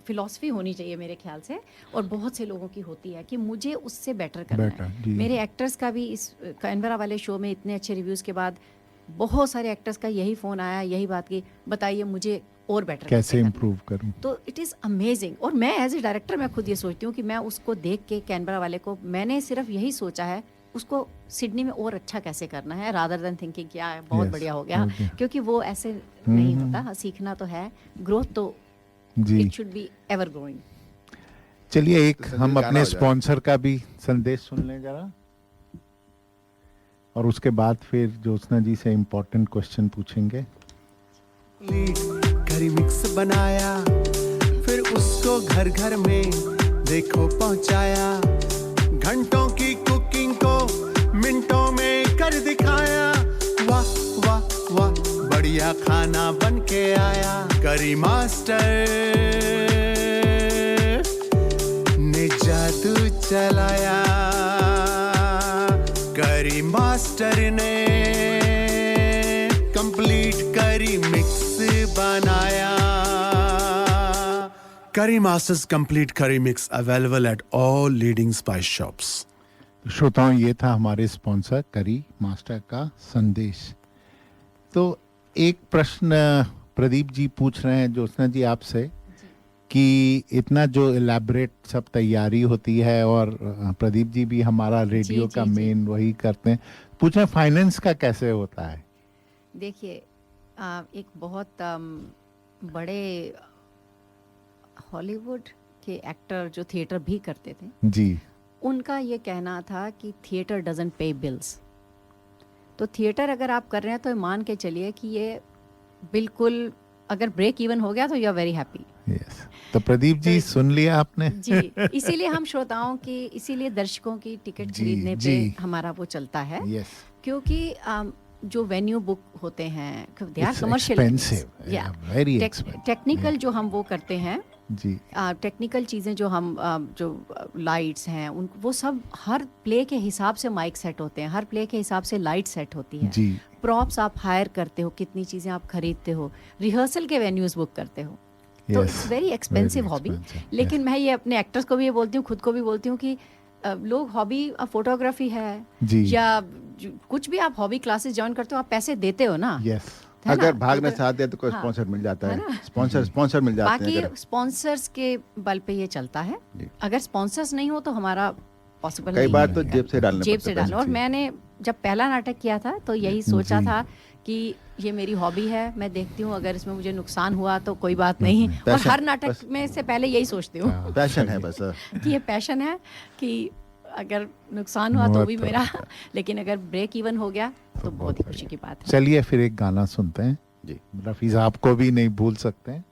फिलॉसफी होनी चाहिए मेरे ख्याल से, और बहुत से लोगों की होती है कि मुझे उससे बेटर करना है। मेरे एक्टर्स का भी इस कैनबरा वाले शो में इतने अच्छे रिव्यूज़ के बाद बहुत सारे एक्टर्स का यही फ़ोन आया, यही बात की, बताइए मुझे और बेटर कैसे इम्प्रूव करूं। तो इट इज़ अमेजिंग। और मैं एज ए डायरेक्टर मैं खुद ये सोचती हूँ कि मैं उसको देख के कैनबरा वाले को, मैंने सिर्फ यही सोचा है उसको सिडनी में और अच्छा कैसे करना है, रादर देन थिंकिंग क्या है बहुत Yes, बढ़िया हो गया, okay. क्योंकि वो ऐसे नहीं होता। सीखना तो है, ग्रोथ तो जी it should be ever growing. चलिए एक तो हम गाना अपने हो जाए। स्पॉन्सर का भी संदेश सुन लें जरा, और उसके बाद फिर ज्योत्सना जी से इम्पोर्टेंट क्वेश्चन पूछेंगे। करी मिक्स बनाया, फिर उसको घर घर में देखो पहुंचाया। घंटों की कुकिंग को मिनटों में कर दिखाया। वाह वाह वाह बढ़िया खाना बन के आया। करी मास्टर ने जादू चलाया। करी मास्टर ने कंप्लीट करी मिक्स बनाया। करी मास्टर्स कंप्लीट करी mix available at all leading spice shops. श्रोताओं, ये था हमारे स्पॉन्सर करी मास्टर का संदेश। तो एक प्रश्न प्रदीप जी पूछ रहे हैं ज्योत्सना जी आपसे कि इतना जो इलेबरेट सब तैयारी होती है, और प्रदीप जी भी हमारा रेडियो जी, का जी। मेन वही करते हैं, पूछ रहे हैं फाइनेंस का कैसे होता है? देखिए एक बहुत बड़े हॉलीवुड के एक्टर जो थिएटर भी करते थे, जी उनका ये कहना था कि थिएटर डजंट पे बिल्स। तो थिएटर अगर आप कर रहे हैं तो मान के चलिए कि ये बिल्कुल अगर ब्रेक इवन हो गया तो you are very happy. Yes. तो प्रदीप जी सुन लिया आपने? जी, इसीलिए हम श्रोताओं की, इसीलिए दर्शकों की टिकट जी, खरीदने जी। पे हमारा वो चलता है, यस। क्योंकि जो वेन्यू बुक होते हैं they are It's commercial, expensive, yeah, very expensive. Technical जो हम वो करते हैं, जी टेक्निकल चीज़ें जो हम जो लाइट्स हैं उन वो सब हर प्ले के हिसाब से माइक सेट होते हैं, हर प्ले के हिसाब से लाइट सेट होती है, जी प्रॉप्स आप हायर करते हो, कितनी चीज़ें आप खरीदते हो, रिहर्सल के वेन्यूज़ बुक करते हो, तो इट्स वेरी एक्सपेंसिव हॉबी। लेकिन मैं ये अपने एक्टर्स को भी ये बोलती हूँ, खुद को भी बोलती हूँ कि लोग हॉबी फोटोग्राफी है जी। या कुछ भी आप हॉबी क्लासेस ज्वाइन करते हो, आप पैसे देते हो ना, यस। है अगर ना? भागना तो- चाहते हैं तो कोई हाँ, स्पॉन्सर मिल जाता है है, ना? स्पॉन्सर मिल जाते हैं बाकी अगर। स्पॉन्सर्स के बल पे ये चलता है। जी। अगर स्पॉन्सर्स नहीं हो तो हमारा पॉसिबल कई नहीं बार है। तो जेब से डालने जेब पड़ते से हैं डालो। और पैसे। मैंने जब पहला नाटक किया था तो यही सोचा जी। था कि ये मेरी हॉबी है, मैं देखती हूँ अगर इसमें मुझे नुकसान हुआ तो कोई बात नहीं, और पैशन, हर नाटक में से पहले यही सोचती हूँ पैशन है बस। कि ये पैशन है कि अगर नुकसान हुआ तो भी मेरा, लेकिन अगर ब्रेक इवन हो गया तो बहुत ही खुशी की बात है। चलिए फिर एक गाना सुनते हैं। जी रफी साहब को भी नहीं भूल सकते हैं।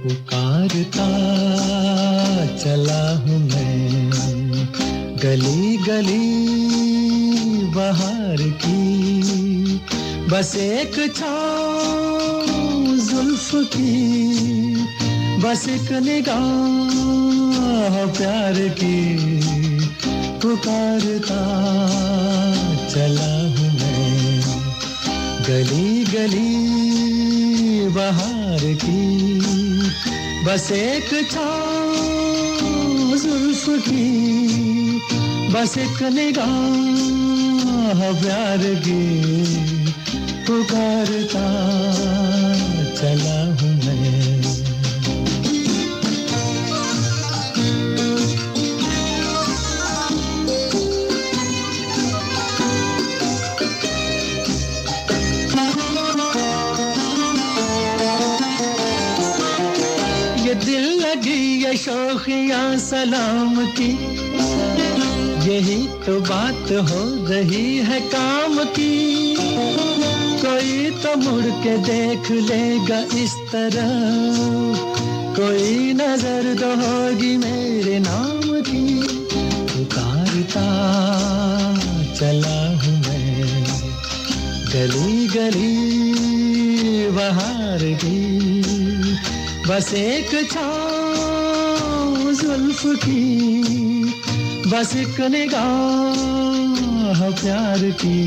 पुकारता चला हूँ मैं गली गली बहार की, बस एक छाँव जुल्फ की, बस एक निगाह प्यार की। पुकारता चला हूँ मैं गली गली बहार की, बस एक छाँव जुल्फ की, बस एक निगाह प्यार की। पुकारता चला हूँ मैं। ये दिल लगी ये शौकियाँ सलाम की, यही तो बात हो रही है काम की। कोई तो मुड़ के देख लेगा इस तरह, कोई नजर तो होगी मेरे नाम की। पुकारता चला हूँ मैं गली गली बहार की, बस एक छाँव जुल्फ की, बस एक निगाह प्यार की,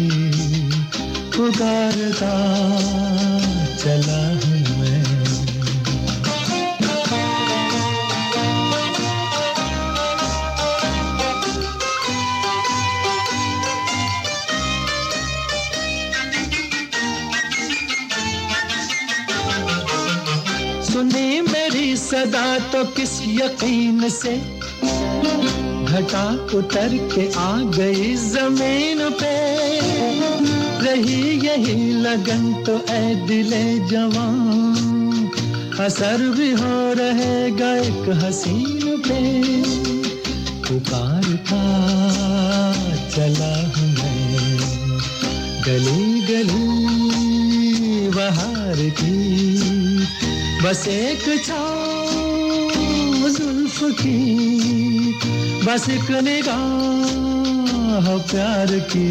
पुकारता चला हूँ मैं। सुनी मेरी सदा तो किस यकीन से घटा उतर के आ गई जमीन पे, रही यही लगन तो ऐ दिले जवान, असर भी हो रहेगा एक हसीन पे, पुकारता चला हूँ मैं गली गली बहार की, बस एक छाँव जुल्फ की, बस एक निगाह प्यार की,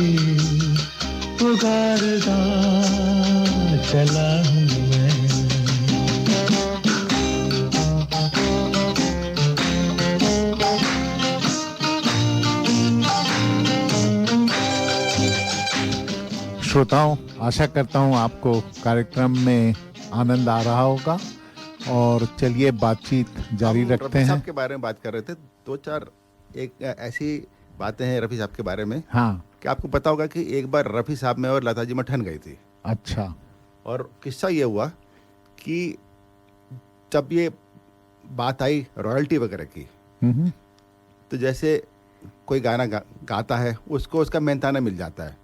पुकारता चला हूँ मैं। श्रोताओं, आशा करता हूँ आपको कार्यक्रम में आनंद आ रहा होगा और चलिए बातचीत जारी रखते रफ़ी हैं। साहब के बारे में बात कर रहे थे, दो चार एक ऐसी बातें हैं रफ़ी साहब के बारे में। हाँ, कि आपको पता होगा कि एक बार रफ़ी साहब में और लता जी में ठन गई थी। अच्छा। और किस्सा ये हुआ कि जब ये बात आई रॉयल्टी वगैरह की, तो जैसे कोई गाना गाता है उसको उसका मेहनताना मिल जाता है,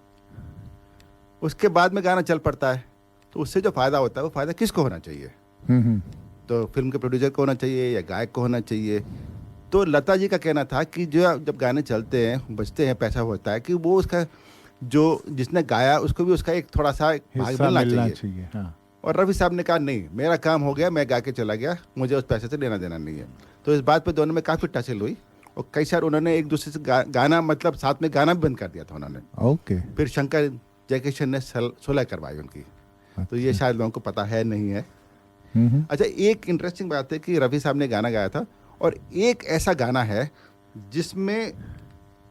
उसके बाद में गाना चल पड़ता है, तो उससे जो फ़ायदा होता है वो फ़ायदा किसको होना चाहिए? तो फिल्म के प्रोड्यूसर को होना चाहिए या गायक को होना चाहिए? तो लता जी का कहना था कि जो जब गाने चलते हैं बजते हैं पैसा होता है कि वो उसका जो जिसने गाया उसको भी उसका एक थोड़ा सा भाग मिलना चाहिए। हाँ। और रफ़ी साहब ने कहा नहीं, मेरा काम हो गया, मैं गा के चला गया, मुझे उस पैसे से लेना देना नहीं है। तो इस बात पे दोनों में काफ़ी टचल हुई और कई साल उन्होंने एक दूसरे से गाना मतलब साथ में गाना भी बंद कर दिया था उन्होंने। ओके। फिर शंकर जयकिशन ने सुलह करवाई उनकी। तो ये शायद लोगों को पता है नहीं है। अच्छा, एक इंटरेस्टिंग बात है कि रफ़ी साहब ने गाना गाया था और एक ऐसा गाना है जिसमें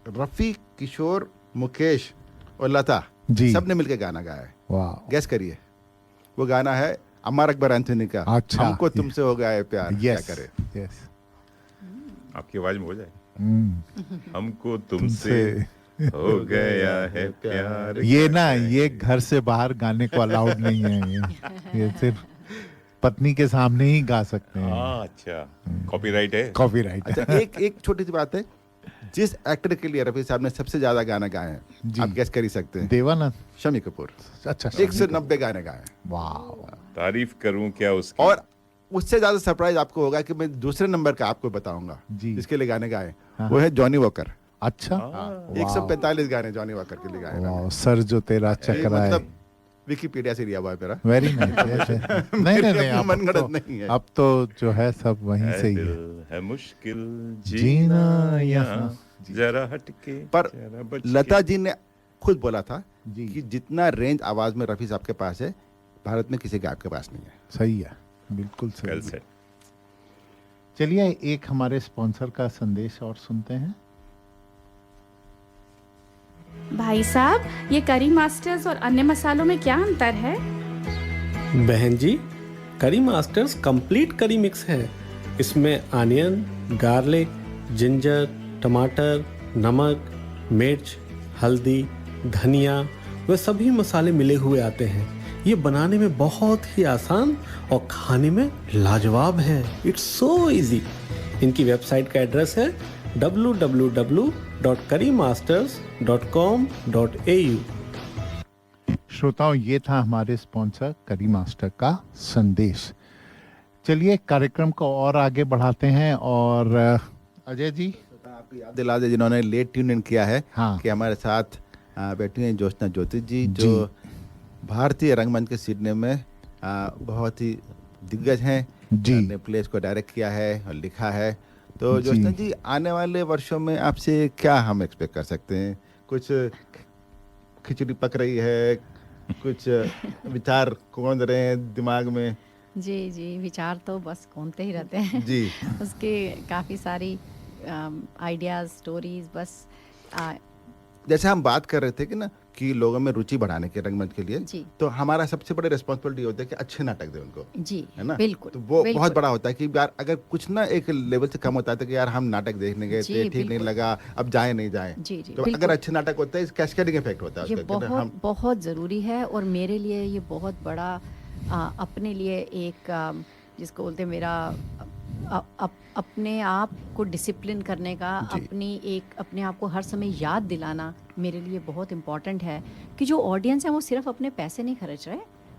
रफ़ी, किशोर, मुकेश और लता सब ने मिलकर गाना गाया है। वाह। गैस करिए, वो गाना है अमर अकबर एंथोनी का। अच्छा, हमको तुमसे हो गया है प्यार, क्या करे। यस। आपकी आवाज में हो जाए। हमको तुमसे हो गया है प्यार। ये ना, ये घर से बाहर गाने को अलाउड नहीं है। ये सिर्फ पत्नी के सामने ही गा सकते हैं। अच्छा, कॉपीराइट है। कॉपीराइट। अच्छा, एक छोटी सी बात है, जिस एक्टर के लिए रफ़ी साहब ने सबसे ज्यादा गाना गाए हैं, आप गैस कर ही सकते हैं। देवानंद। शमी कपूर। अच्छा, 190 गाने गाए हैं। वाह। तारीफ करूं क्या उसकी। और उससे ज्यादा सरप्राइज आपको होगा कि मैं दूसरे नंबर का आपको बताऊंगा जिसके लिए गाने गाए, वो है जॉनी वॉकर। अच्छा। 145 गाने जॉनी वॉकर के लिए गाए। वाह, सर जो तेरा चकरा है। विकिपीडिया से लिया हुआ है मेरा। Very nice. नहीं, मनगढ़ंत नहीं है। अब तो जो है सब वहीं से ही है मुश्किल जीना यहाँ जरा हटके। पर लता जी ने खुद बोला था कि जितना रेंज आवाज में रफ़ी साहब के पास है, भारत में किसी गायक के पास नहीं है। सही है, बिल्कुल सही। चलिए एक हमारे स्पॉन्सर का संदेश और सुनते हैं। भाई साहब, ये करी मास्टर्स और अन्य मसालों में क्या अंतर है? बहन जी, करी मास्टर्स कंप्लीट करी मिक्स है। इसमें आनियन, गार्लिक, जिंजर, टमाटर, नमक, मिर्च, हल्दी, धनिया वे सभी मसाले मिले हुए आते हैं। ये बनाने में बहुत ही आसान और खाने में लाजवाब है। It's so easy. इनकी वेबसाइट का एड्रेस है www.currymasters.com.au। श्रोताओं, ये था हमारे स्पॉन्सर करी मास्टर का संदेश। चलिए कार्यक्रम को और आगे बढ़ाते हैं और अजय जी आपको याद दिला दे जिन्होंने लेट ट्यून इन किया है। हाँ। कि हमारे साथ बैठी हैं ज्योत्सना ज्योति जी, जो भारतीय रंगमंच के सिडनी में बहुत ही दिग्गज हैं जी। प्लेस को डायरेक्ट किया है और लिखा है। तो ज्योत्सना जी, आने वाले वर्षों में आपसे क्या हम एक्सपेक्ट कर सकते हैं? कुछ खिचड़ी पक रही है, कुछ विचार कौंध रहे हैं दिमाग में, जी जी, विचार तो बस घूमते ही रहते हैं जी। उसके काफ़ी सारी आइडियाज़, स्टोरीज, बस जैसे हम बात कर रहे थे कि ना कि लोगों में रुचि बढ़ाने के रंगमंच के लिए, जी तो हमारा सबसे बड़ी रिस्पॉन्सिबिलिटी होता है कि अच्छे नाटक दें उनको, जी, है ना? बिल्कुल, तो वो बिल्कुल। बहुत बड़ा होता है कि यार अगर कुछ ना एक लेवल से कम होता है तो कि यार हम नाटक देखने गए जी, थे, ठीक नहीं बिल्कुल। लगा, अब जाए नहीं जाए। जी जी, तो अगर बिल्कुल। अच्छे नाटक होते हैं, कैस्केडिंग इफेक्ट होता है ये उसका, कि ना बहुत बहुत ज़रूरी है, और मेरे लिए ये बहुत बड़ा अपने लिए एक जिसको बोलते हैं मेरा अपने आप को डिसिप्लिन करने का, अपने आप को हर समय याद दिलाना मेरे लिए बहुत इम्पॉर्टेंट है कि जो ऑडियंस है वो सिर्फ अपने पैसे नहीं खर्च रहे,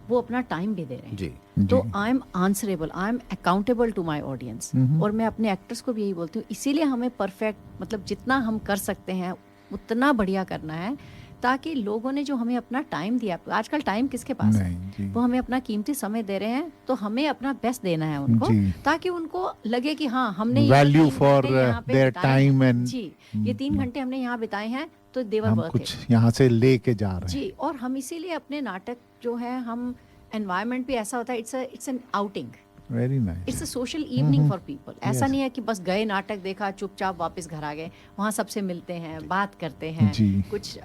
वो अपना टाइम भी दे रहे हैं। जी। तो I am answerable, I am accountable to my audience. और मैं अपने एक्टर्स को भी यही बोलती हूँ, इसीलिए हमें परफेक्ट, मतलब जितना हम कर सकते हैं उतना बढ़िया करना है, ताकि लोगों ने जो हमें अपना टाइम दिया, आजकल टाइम किसके पास है, वो हमें अपना कीमती समय दे रहे हैं, तो हमें अपना बेस्ट देना है उनको, ताकि उनको लगे कि हाँ हमने value for their time and जी, ये 3 घंटे हमने यहाँ बिताए हैं तो देवर हम वर्थ कुछ इट। यहाँ से लेके जा रहे हैं। जी, और हम इसीलिए अपने नाटक जो है, हम एनवायरनमेंट भी ऐसा होता है, it's an outing, very nice, it's a social evening for people. ऐसा नहीं है कि बस गए, नाटक देखा, चुपचाप वापस घर आ गए, वहाँ सबसे मिलते हैं, बात करते हैं, कुछ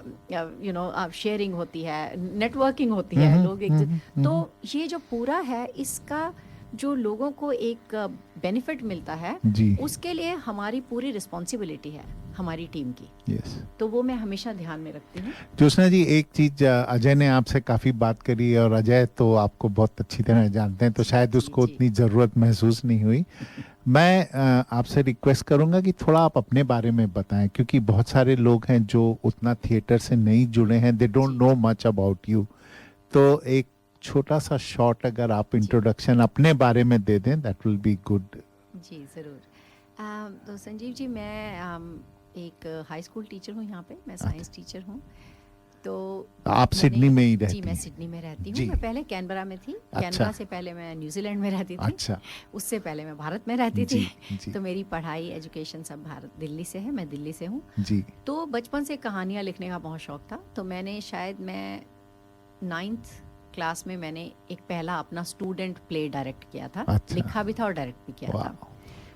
शेयरिंग होती है, नेटवर्किंग होती है, लोग तो ये जो पूरा है, इसका जो लोगों को एक बेनिफिट मिलता है, उसके लिए हमारी पूरी रिस्पॉन्सिबिलिटी है हमारी टीम की। तो वो मैं हमेशा ध्यान में रखती हूँ। ज्योत्सना जी, एक चीज अजय ने आपसे काफी बात करी, और अजय तो आपको बहुत अच्छी तरह जानते हैं, तो शायद उसको उतनी जरूरत महसूस नहीं हुई। मैं आपसे रिक्वेस्ट करूंगा कि थोड़ा आप अपने बारे में बताएं, क्योंकि बहुत सारे लोग हैं जो उतना थिएटर से नहीं जुड़े हैं, they don't know much about you. तो एक छोटा सा शॉर्ट अगर आप इंट्रोडक्शन अपने बारे में दे दें, दैट विल बी गुड। जी ज़रूर। तो संजीव जी, मैं एक हाई स्कूल टीचर हूँ यहाँ पे, मैं साइंस टीचर हूँ। तो आप सिडनी में ही रहती हैं? जी, मैं सिडनी में रहती हूँ। मैं पहले कैनबरा में थी। कैनबरा से पहले मैं न्यूजीलैंड में रहती थी। अच्छा। उससे पहले मैं भारत में रहती थी। तो मेरी पढ़ाई, एजुकेशन सब दिल्ली से है, मैं दिल्ली से हूँ। तो बचपन से कहानियाँ लिखने का बहुत शौक था। तो मैंने मैं 9th क्लास में मैंने एक पहला अपना स्टूडेंट प्ले डायरेक्ट किया था। लिखा भी था और डायरेक्ट भी किया था।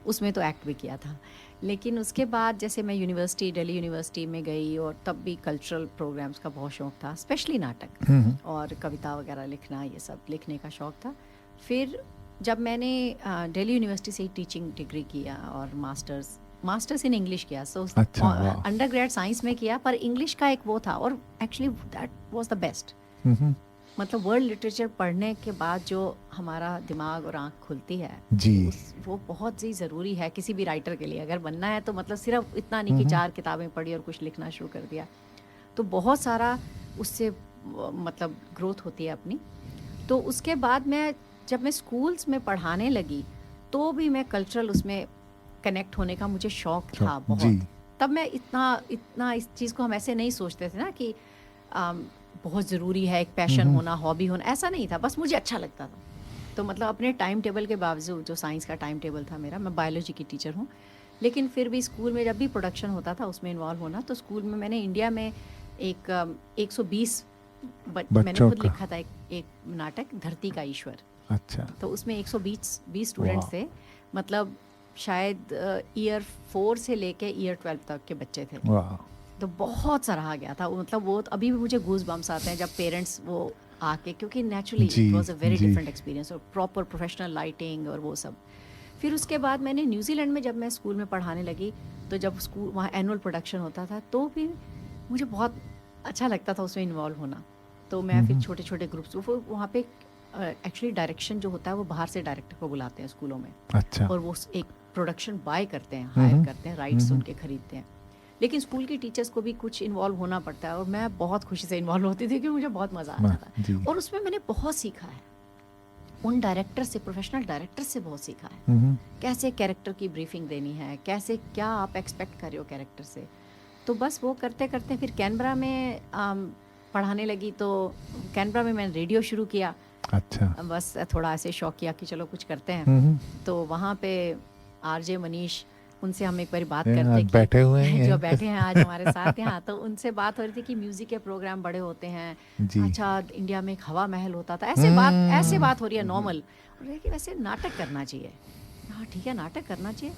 उसमें तो एक्ट भी किया था। लेकिन उसके बाद जैसे मैं दिल्ली यूनिवर्सिटी में गई, और तब भी कल्चरल प्रोग्राम्स का बहुत शौक था, स्पेशली नाटक और कविता वगैरह लिखना, ये सब लिखने का शौक था। फिर जब मैंने दिल्ली यूनिवर्सिटी से ही टीचिंग डिग्री किया और मास्टर्स इन इंग्लिश किया, सो अंडर ग्रेड साइंस में किया, पर इंग्लिश का एक वो था, और actually that was the best. मतलब वर्ल्ड लिटरेचर पढ़ने के बाद जो हमारा दिमाग और आंख खुलती है जी, वो बहुत ही ज़रूरी है किसी भी राइटर के लिए। अगर बनना है तो मतलब सिर्फ इतना नहीं कि 4 किताबें पढ़ी और कुछ लिखना शुरू कर दिया, तो बहुत सारा उससे मतलब ग्रोथ होती है अपनी। तो उसके बाद जब मैं स्कूल्स में पढ़ाने लगी, तो भी मैं कल्चरल उसमें कनेक्ट होने का मुझे शौक था बहुत। तब मैं इतना इस चीज़ को हम ऐसे नहीं सोचते थे ना कि बहुत ज़रूरी है एक पैशन होना, हॉबी होना, ऐसा नहीं था, बस मुझे अच्छा लगता था। तो मतलब अपने टाइम टेबल के बावजूद, जो साइंस का टाइम टेबल था मेरा, मैं बायोलॉजी की टीचर हूँ, लेकिन फिर भी स्कूल में जब भी प्रोडक्शन होता था उसमें इन्वॉल्व होना। तो स्कूल में मैंने इंडिया में 120 मैंने खुद लिखा था एक नाटक, धरती का ईश्वर। अच्छा। तो उसमें 120 स्टूडेंट्स थे, मतलब शायद ईयर 4 से लेके ईयर 12 तक के बच्चे थे। तो बहुत सराहा गया था। मतलब वो अभी भी मुझे गूज बम्स आते हैं जब पेरेंट्स वो आके, क्योंकि naturally it was a very different experience, और प्रॉपर प्रोफेशनल लाइटिंग और वो सब। फिर उसके बाद मैंने न्यूजीलैंड में जब मैं स्कूल में पढ़ाने लगी, तो जब स्कूल वहाँ एनुअल प्रोडक्शन होता था, तो भी मुझे बहुत अच्छा लगता था उसमें इन्वॉल्व होना। तो मैं फिर छोटे छोटे ग्रुप्स, वहाँ पे एक्चुअली डायरेक्शन जो होता है वो बाहर से डायरेक्टर को बुलाते हैं स्कूलों में। अच्छा। और वो एक प्रोडक्शन बाय करते हैं, हायर करते हैं, राइट्स उनके खरीदते हैं। लेकिन स्कूल के टीचर्स को भी कुछ इन्वॉल्व होना पड़ता है, और मैं बहुत खुशी से इन्वॉल्व होती थी, क्योंकि मुझे बहुत मज़ा आता था। और उसमें मैंने बहुत सीखा है, उन डायरेक्टर से, प्रोफेशनल डायरेक्टर से बहुत सीखा है, कैसे कैरेक्टर की ब्रीफिंग देनी है, कैसे क्या आप एक्सपेक्ट कर रहे हो कैरेक्टर से। तो बस वो करते करते फिर कैनबरा में पढ़ाने लगी। तो कैनबरा में मैंने रेडियो शुरू किया। अच्छा। बस थोड़ा ऐसे शौक किया कि चलो कुछ करते हैं। तो वहाँ पे आरजे मनीष उनसे हम एक बार बात करते हैं बैठे हुए हैं जो बैठे हैं आज हमारे साथ यहाँ, तो उनसे बात हो रही थी कि म्यूजिक के प्रोग्राम बड़े होते हैं, अच्छा इंडिया में एक हवा महल होता था, ऐसे बात हो रही है नॉर्मल, और कि वैसे नाटक करना चाहिए। हाँ ठीक है, नाटक करना चाहिए।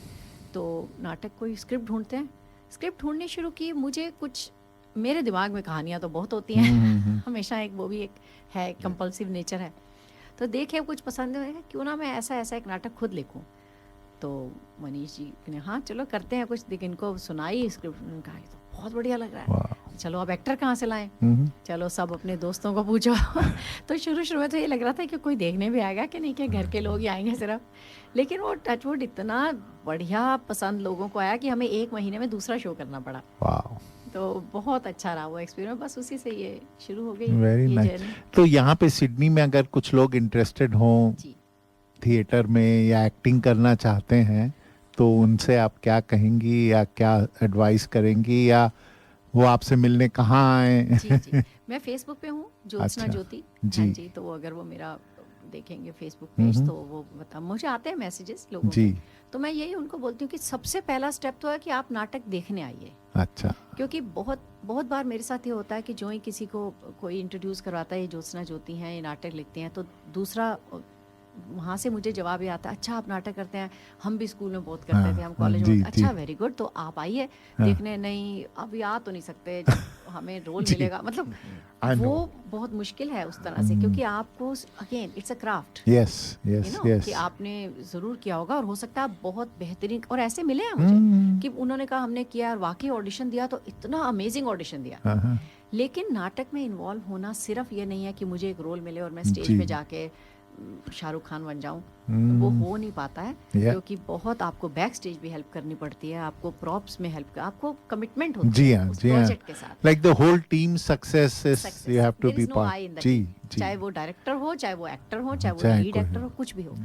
तो नाटक कोई स्क्रिप्ट ढूंढते हैं, स्क्रिप्ट ढूंढनी शुरू की। मुझे कुछ मेरे दिमाग में कहानियाँ तो बहुत होती हैं हमेशा, एक वो भी एक है कंपल्सिव नेचर है। तो देखे कुछ पसंद है, क्यों ना मैं ऐसा एक नाटक खुद लिखूं। तो मनीष जी ने हाँ चलो करते हैं कुछ, लेकिन इनको सुनाई स्क्रिप्ट, कहा तो बहुत बढ़िया लग रहा है, चलो अब एक्टर कहाँ से लाएं, चलो सब अपने दोस्तों को पूछो तो शुरू में तो ये लग रहा था कि कोई देखने भी आएगा कि नहीं, कि घर के लोग ही आएंगे सिर्फ, लेकिन वो टचवुड इतना बढ़िया पसंद लोगों को आया कि हमें 1 महीने में दूसरा शो करना पड़ा। तो बहुत अच्छा रहा वो एक्सपीरियंस, बस उसी से ये शुरू हो गई वेरी नाइस। तो यहाँ पे सिडनी में अगर कुछ लोग इंटरेस्टेड हों थिएटर में या एक्टिंग करना चाहते हैं, तो उनसे आप क्या कहेंगी या क्या एडवाइस करेंगी, या वो आपसे मिलने कहाँ आए? जी मैं फेसबुक पे हूँ, ज्योत्सना ज्योति जी। तो अगर वो मेरा देखेंगे फेसबुक पेज तो वो बता, मुझे आते हैं मैसेजेस लोगों के, तो मैं यही उनको बोलती हूँ कि सबसे पहला स्टेप तो है कि आप नाटक देखने आइए। अच्छा। क्योंकि बहुत बार मेरे साथ ये होता है कि जो ही किसी को कोई इंट्रोड्यूस करवाता है, ये ज्योत्सना ज्योति हैं, ये नाटक लिखते हैं, तो दूसरा वहाँ से मुझे जवाब ये आता है, अच्छा आप नाटक करते हैं, हम भी स्कूल में बहुत करते थे, हम कॉलेज में, अच्छा वेरी गुड, तो आप आइए देखने। नहीं अभी आ तो नहीं सकते, जब हमें रोल मिलेगा, मतलब वो बहुत मुश्किल है उस तरह से, क्योंकि आपको again it's a craft, yes कि आपने जरूर किया होगा और हो सकता है बहुत बेहतरीन, और ऐसे मिले हैं मुझे कि उन्होंने कहा हमने किया और वाकई ऑडिशन दिया तो इतना अमेजिंग ऑडिशन दिया। लेकिन नाटक में इन्वॉल्व होना सिर्फ ये नहीं है कि मुझे एक रोल मिले और मैं स्टेज पे जाके शाहरुख खान बन जाऊं, वो हो नहीं पाता है, क्योंकि बहुत आपको बैक स्टेज भी हेल्प करनी पड़ती है, आपको प्रॉप्स में हेल्प, आपको कमिटमेंट होती है उस प्रोजेक्ट के साथ, like the whole team success is you have to be part. जी, चाहे वो डायरेक्टर हो, चाहे वो एक्टर हो, चाहे वो लीड एक्टर हो, कुछ भी हो।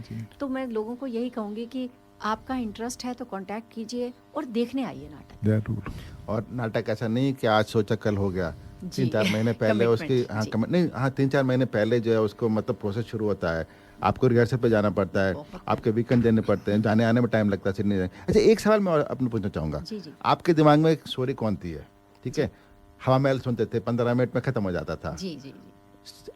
तो मैं लोगों को यही कहूंगी कि आपका इंटरेस्ट है तो कांटेक्ट कीजिए और देखने आइए नाटक जरूर। और नाटक ऐसा नहीं कि आज सोचा कल हो गया, 3-4 महीने पहले उसकी नहीं 3-4 महीने पहले जो है उसको मतलब प्रोसेस शुरू होता है, आपको रिहर्सल पे जाना पड़ता है, आपके वीकेंड देने पड़ते हैं, जाने आने में टाइम लगता है सिडनी। अच्छा एक सवाल मैं अपने पूछना चाहूँगा, आपके दिमाग में एक स्टोरी कौन थी है, ठीक है, हवा महल सुनते थे 15 मिनट में खत्म हो जाता था,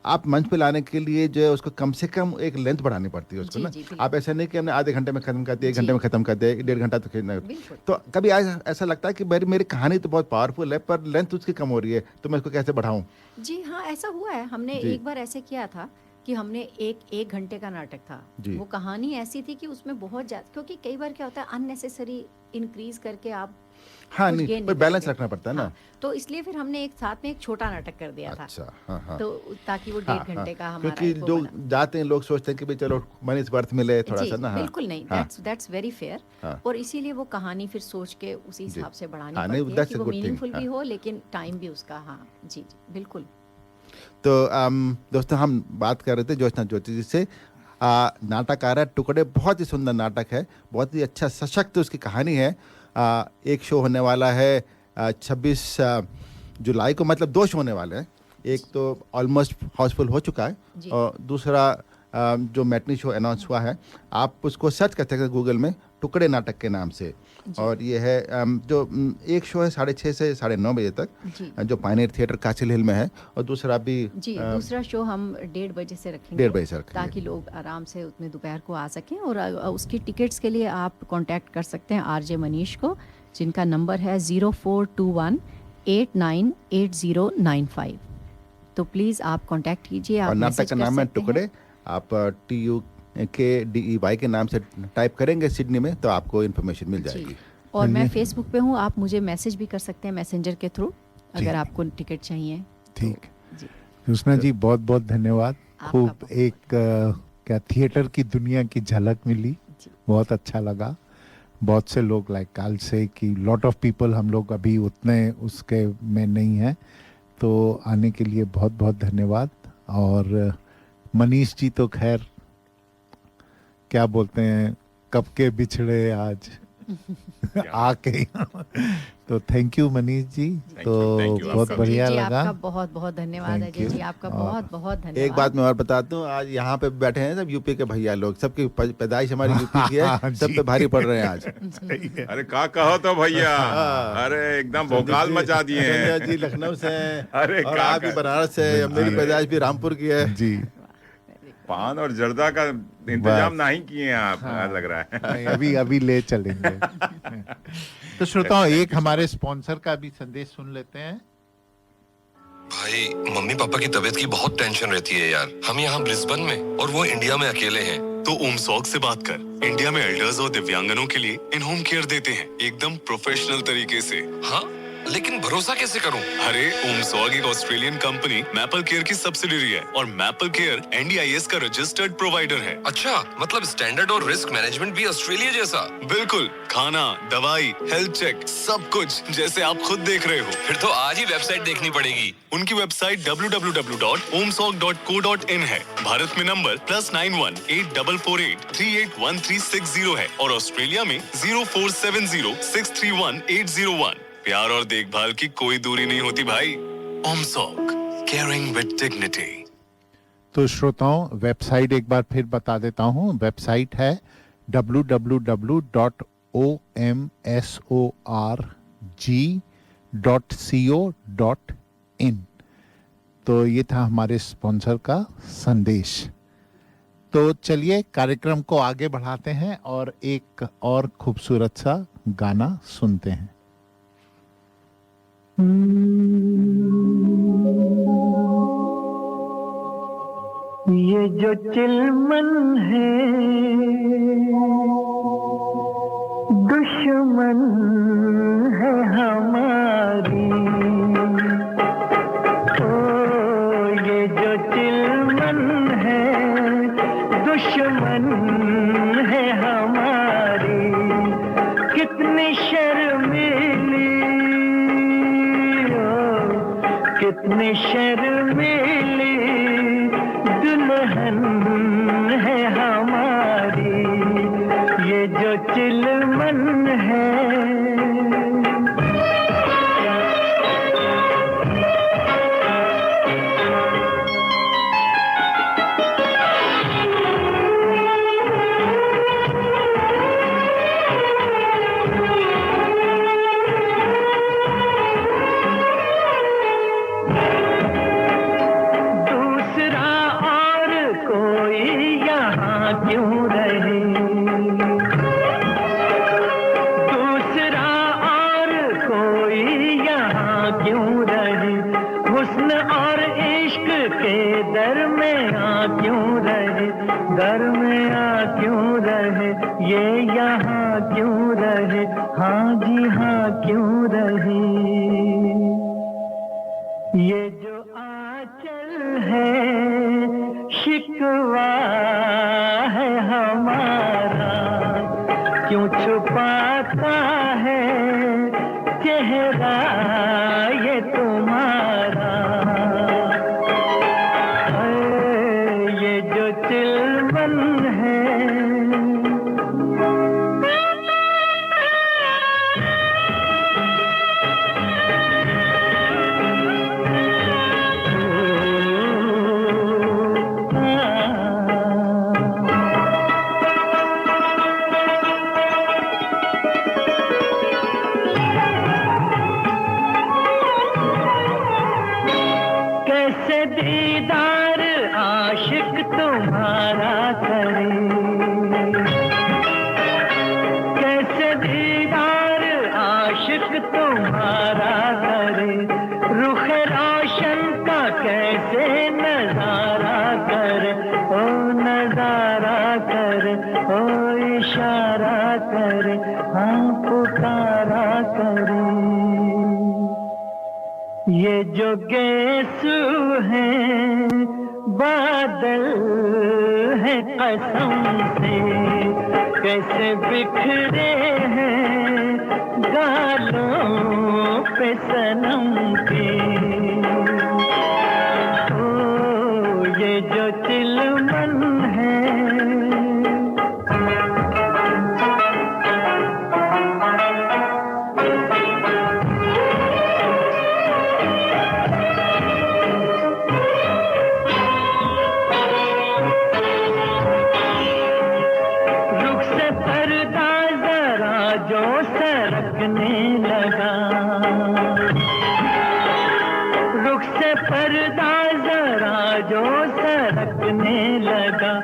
आप मंच पे लाने के लिए जो है उसको कम से कम एक लेंथ बढ़ानी पड़ती है उसको ना, आप ऐसा नहीं कि हमने आधे घंटे में खत्म कर दिया, 1 घंटे में खत्म कर दिया, 1.5 घंटा तो खरीदना। तो कभी ऐसा लगता है कि मेरी कहानी तो बहुत पावरफुल है पर लेंथ उसकी कम हो रही है, तो मैं इसको कैसे बढ़ाऊं? जी हाँ, ऐसा हुआ है। हमने एक बार ऐसे किया था कि हमने एक घंटे का नाटक था, वो कहानी ऐसी थी कि उसमें बहुत ज्यादा, क्योंकि कई बार क्या होता है अननेसेसरी इंक्रीज करके आप नहीं पर बैलेंस रखना पड़ता है ना, तो इसलिए फिर हमने एक साथ में एक छोटा नाटक कर दिया था। अच्छा, तो ताकि वो 1.5 घंटे का हमारा, क्योंकि जो जाते हैं लोग सोचते हैं कि भाई चलो मनी इस बर्थ मिले थोड़ा सा ना, बिल्कुल नहीं, दैट्स वेरी फेयर, और इसीलिए वो कहानी फिर सोच के उसी हिसाब से बढ़ानी पड़ती है कि वो मीनिंगफुल भी हो लेकिन टाइम भी उसका, हाँ जी बिल्कुल। तो दोस्तों हम बात कर रहे थे ज्योत्सना ज्योति जी से, नाटक आ रहा है टुकड़े, बहुत ही सुंदर नाटक है, बहुत ही अच्छा सशक्त उसकी कहानी है। एक शो होने वाला है 26 जुलाई को, मतलब 2 शो होने वाले हैं, एक तो ऑलमोस्ट हाउसफुल हो चुका है और दूसरा जो मैटनी शो अनाउंस हुआ है, आप उसको सर्च कर सकते हैं गूगल में टुकड़े नाटक के नाम से, और ये है जो एक शो है 6:30 से 9:30 बजे तक जो पायनियर थिएटर काचिल हिल में है, और दूसरा भी दूसरा शो हम 1:30 बजे से रखेंगे, 1:30 बजे से रखेंगे ताकि लोग आराम से उतने दोपहर को आ सकें। और उसकी टिकट्स के लिए आप कांटेक्ट कर सकते हैं आरजे मनीष को, जिनका नंबर है 0421898095। तो प्लीज़ आप कांटेक्ट कीजिए। और नाटक का नाम है टुकड़े, आप TUKDEY के नाम से टाइप करेंगे सिडनी में तो आपको इन्फॉर्मेशन मिल जाएगी। और मैं फेसबुक पे हूँ, आप मुझे मैसेज भी कर सकते हैं मैसेंजर के थ्रू अगर आपको टिकट चाहिए। ठीक, ज्योत्सना जी बहुत बहुत धन्यवाद। खूब एक क्या थिएटर की दुनिया की झलक मिली, बहुत अच्छा लगा। बहुत से लोग लाइक काल से कि लॉट ऑफ पीपल, हम लोग अभी उतने उसके में नहीं हैं, तो आने के लिए बहुत बहुत धन्यवाद। और मनीष जी तो खैर क्या बोलते हैं, कब के बिछड़े आज आके। तो थैंक यू मनीष जी, तो बहुत बढ़िया लगा। आपका बहुत बहुत धन्यवाद अजय जी, आपका बहुत बहुत धन्यवाद। एक बात मैं और बताता हूँ, आज यहाँ पे बैठे हैं सब यूपी के भैया लोग, सबकी पैदाइश हमारी यूपी की है, सब पे भारी पड़ रहे हैं आज। अरे का कहो तो भैया, अरे एकदम भोकाल मचा दिए हैं। जी लखनऊ से हैं, अरे और आप भी बनारस से, मेरी पैदाइश भी रामपुर की है जी। पान और जर्दा का इंतजाम नहीं किए हैं आप, लग रहा है। अभी ले चलेंगे। तो श्रोताओं, एक हमारे स्पॉन्सर का भी संदेश सुन लेते हैं। भाई, मम्मी पापा की तबीयत की बहुत टेंशन रहती है यार। हम यहाँ ब्रिस्बेन में और वो इंडिया में अकेले हैं। तो ओमसॉग से बात कर। इंडिया में एल्डर्स और दिव्यांगनों के लिए इन होम केयर देते हैं, एकदम प्रोफेशनल तरीके से। हाँ, लेकिन भरोसा कैसे करूं? अरे ओमसॉग एक ऑस्ट्रेलियन कंपनी मैपल केयर की सब्सिडियरी है और मैपल केयर NDIS का रजिस्टर्ड प्रोवाइडर है। अच्छा, मतलब स्टैंडर्ड और रिस्क मैनेजमेंट भी ऑस्ट्रेलिया जैसा? बिल्कुल, खाना, दवाई, हेल्थ चेक, सब कुछ जैसे आप खुद देख रहे हो। फिर तो आज ही वेबसाइट देखनी पड़ेगी। उनकी वेबसाइट www.omsog.co.in है। भारत में नंबर +91 8448 381360 है और ऑस्ट्रेलिया में 0470 631 801। प्यार और देखभाल की कोई दूरी नहीं होती भाई। ओमसॉग, केयरिंग विद डिग्निटी। तो श्रोताओं, वेबसाइट एक बार फिर बता देता हूँ। वेबसाइट है www.omsorg.co.in। तो ये था हमारे स्पॉन्सर का संदेश। तो चलिए कार्यक्रम को आगे बढ़ाते हैं और एक और खूबसूरत सा गाना सुनते हैं। ये जो चिलमन है दुश्मन है हमारी, ओ ये जो चिलमन है दुश्मन है हमारी, कितनी शर्मीली, कितनी शर्मीली दुल्हन है हमारी, ये जो चिलमन है। घर में आ क्यों रहे, ये यहाँ क्यों रहे, हाँ जी हाँ क्यों रहे। ये जो आंचल है शिकवा है हमारा, क्यों छुपाता है चेहरा ये तुम्हारा। ये जो चिलमन है, कैसे दीदार आशिक तुम्हारा करे, कैसे दीदार आशिक तुम्हारा करे, रुख रोशन का कैसे नजारा करे, ओ नजारा करे, ओ इशारा करे, हाँ पुकारा करे। ये जो गेसू है बादल है कसम से, कैसे बिखरे हैं गालों पे सनम के। ओ ये जो चिलमन है, लगा, रुख से पर्दा जरा जो सरकने लगा,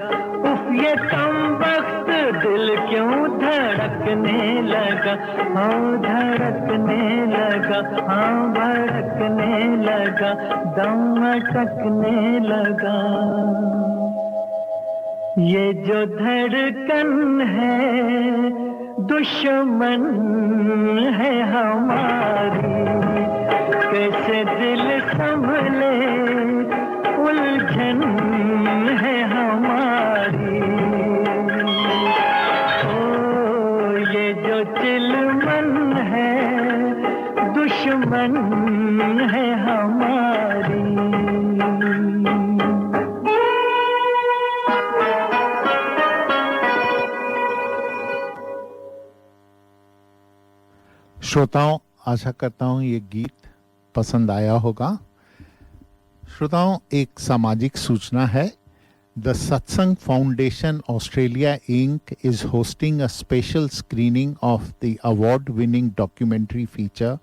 उफ ये कम वक्त दिल क्यों धड़कने लगा, हाँ धड़कने लगा, हाँ भड़कने लगा, दम अटकने लगा। ये जो धड़कन है दुश्मन है हमारी, कैसे दिल संभले उलझन है हमारी। ओ ये जो चिलमन है दुश्मन है हमारी। श्रोताओं, आशा करता हूं ये गीत पसंद आया होगा। श्रोताओं, एक सामाजिक सूचना है। The Satsang foundation Australia Inc is hosting a special screening of the award winning documentary feature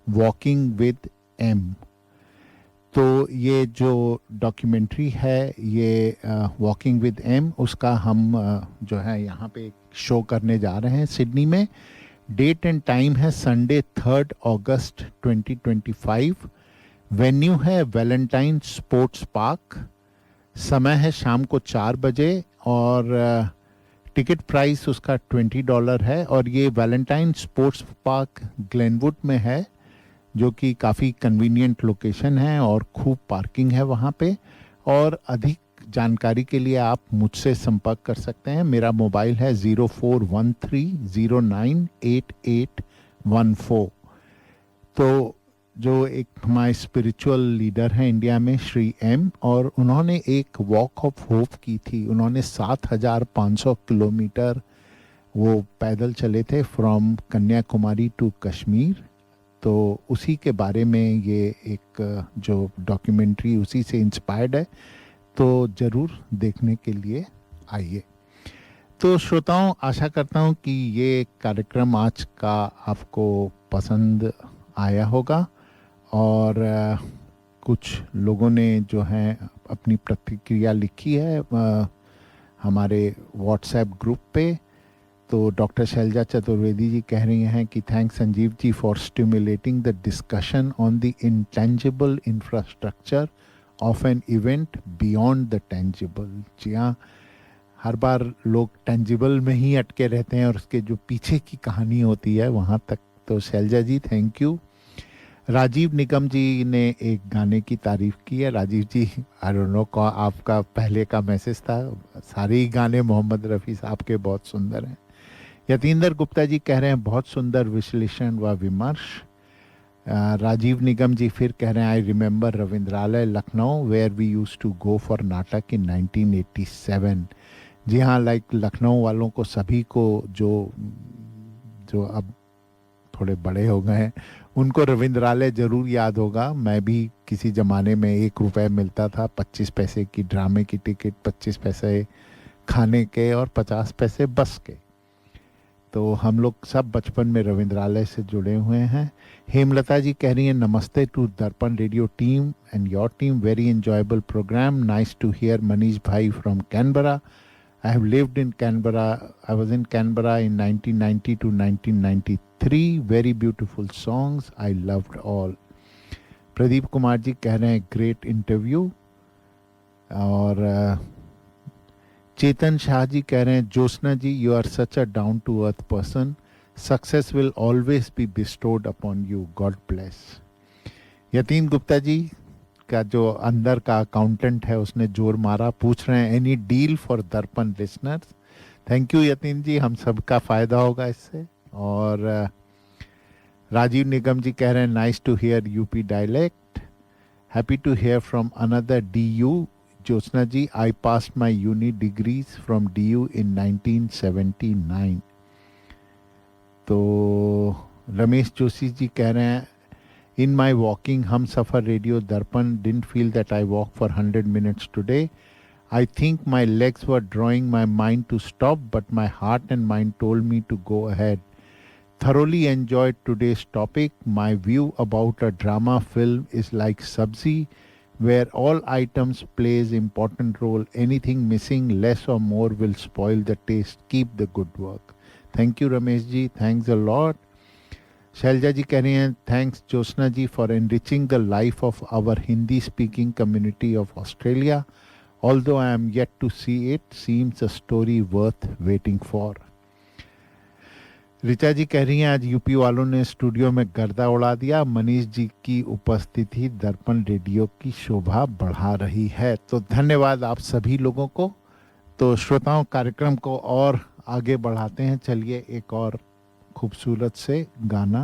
walking with M. तो ये जो डॉक्यूमेंट्री है, ये वॉकिंग विद एम, उसका हम जो है यहाँ पे शो करने जा रहे हैं सिडनी में। डेट एंड टाइम है संडे 3 अगस्त 2025। वेन्यू है वैलेंटाइन स्पोर्ट्स पार्क। समय है शाम को 4 बजे और टिकट प्राइस उसका $20 है। और ये वैलेंटाइन स्पोर्ट्स पार्क ग्लेनवुड में है, जो कि काफ़ी कन्वीनियंट लोकेशन है और खूब पार्किंग है वहाँ पे। और अधिक जानकारी के लिए आप मुझसे संपर्क कर सकते हैं। मेरा मोबाइल है 0413098814। तो जो एक हमारे स्पिरिचुअल लीडर हैं इंडिया में, श्री एम, और उन्होंने एक वॉक ऑफ होप की थी। उन्होंने 7500 किलोमीटर वो पैदल चले थे फ्रॉम कन्याकुमारी टू कश्मीर। तो उसी के बारे में ये एक जो डॉक्यूमेंट्री उसी से इंस्पायर्ड है, तो ज़रूर देखने के लिए आइए। तो श्रोताओं, आशा करता हूँ कि ये कार्यक्रम आज का आपको पसंद आया होगा। और कुछ लोगों ने जो है अपनी प्रतिक्रिया लिखी है हमारे व्हाट्सएप ग्रुप पे। तो डॉक्टर शैलजा चतुर्वेदी जी कह रही हैं कि thanks Sanjeev ji for stimulating the discussion on the intangible infrastructure of an event beyond the tangible. जी हाँ, हर बार लोग टेंजिबल में ही अटके रहते हैं और उसके जो पीछे की कहानी होती है वहाँ तक। तो शैलजा जी थैंक यू। राजीव निगम जी ने एक गाने की तारीफ़ की है। राजीव जी, आई डोंट नो कौन आपका पहले का मैसेज था। सारे ही गाने मोहम्मद रफ़ी साहब के बहुत सुंदर हैं। यतींदर गुप्ता जी कह रहे हैं बहुत सुंदर विश्लेषण व विमर्श। राजीव निगम जी फिर कह रहे हैं I remember Ravindralaya Lucknow where we used to go for natak in 1987। जी हाँ, लाइक लखनऊ वालों को सभी को जो अब थोड़े बड़े हो गए हैं उनको रविंद्रालय ज़रूर याद होगा। मैं भी किसी ज़माने में 1 रुपये मिलता था, 25 पैसे की ड्रामे की टिकट, 25 पैसे खाने के और 50 पैसे बस के। तो हम लोग सब बचपन में रविंद्रालय से जुड़े हुए हैं। हेमलता जी कह रही हैं नमस्ते to Darpan radio team and your team, very enjoyable programme, nice to hear Manish भाई from Canberra. I have lived in Canberra. I was in Canberra in 1990 to 1993. Very beautiful songs. I loved all. Pradeep Kumar ji कह रहे हैं ग्रेट इंटरव्यू। और चेतन शाह जी कह रहे हैं Jyotsna ji you are such a down to earth person, success will always be bestowed upon you, God bless. Yatin Gupta ji का जो अंदर का अकाउंटेंट है उसने जोर मारा, पूछ रहे हैं एनी डील फॉर दर्पण लिसनर्स। थैंक यू यतीन जी, हम सबका फ़ायदा होगा इससे। और राजीव निगम जी कह रहे हैं nice to hear UP dialect, happy to hear from another DU। Jyotsna ji I passed my uni degrees from DU in 1979। तो रमेश जोशी जी कह रहे हैं In my walking Humsafar Radio Darpan didn't feel that I walked for 100 minutes today. I think my legs were drawing my mind to stop, but my heart and mind told me to go ahead. thoroughly enjoyed today's topic. My view about a drama film is like Sabzi, where all items plays important role. Anything missing, less or more, will spoil the taste. Keep the good work. Thank you Ramesh ji, thanks a lot. Selja जी कह रही हैं thanks Jyotsna ji for enriching the life of our Hindi speaking community of Australia. Although I am yet to see it, seems a story worth waiting for. Richa ji कह रही हैं आज यूपी वालों ने स्टूडियो में गर्दा उड़ा दिया. मनीष जी की उपस्थिति दर्पण रेडियो की शोभा बढ़ा रही है. तो धन्यवाद आप सभी लोगों को. तो श्रोताओं, कार्यक्रम को और आगे बढ़ाते हैं. चलिए एक और खूबसूरत से गाना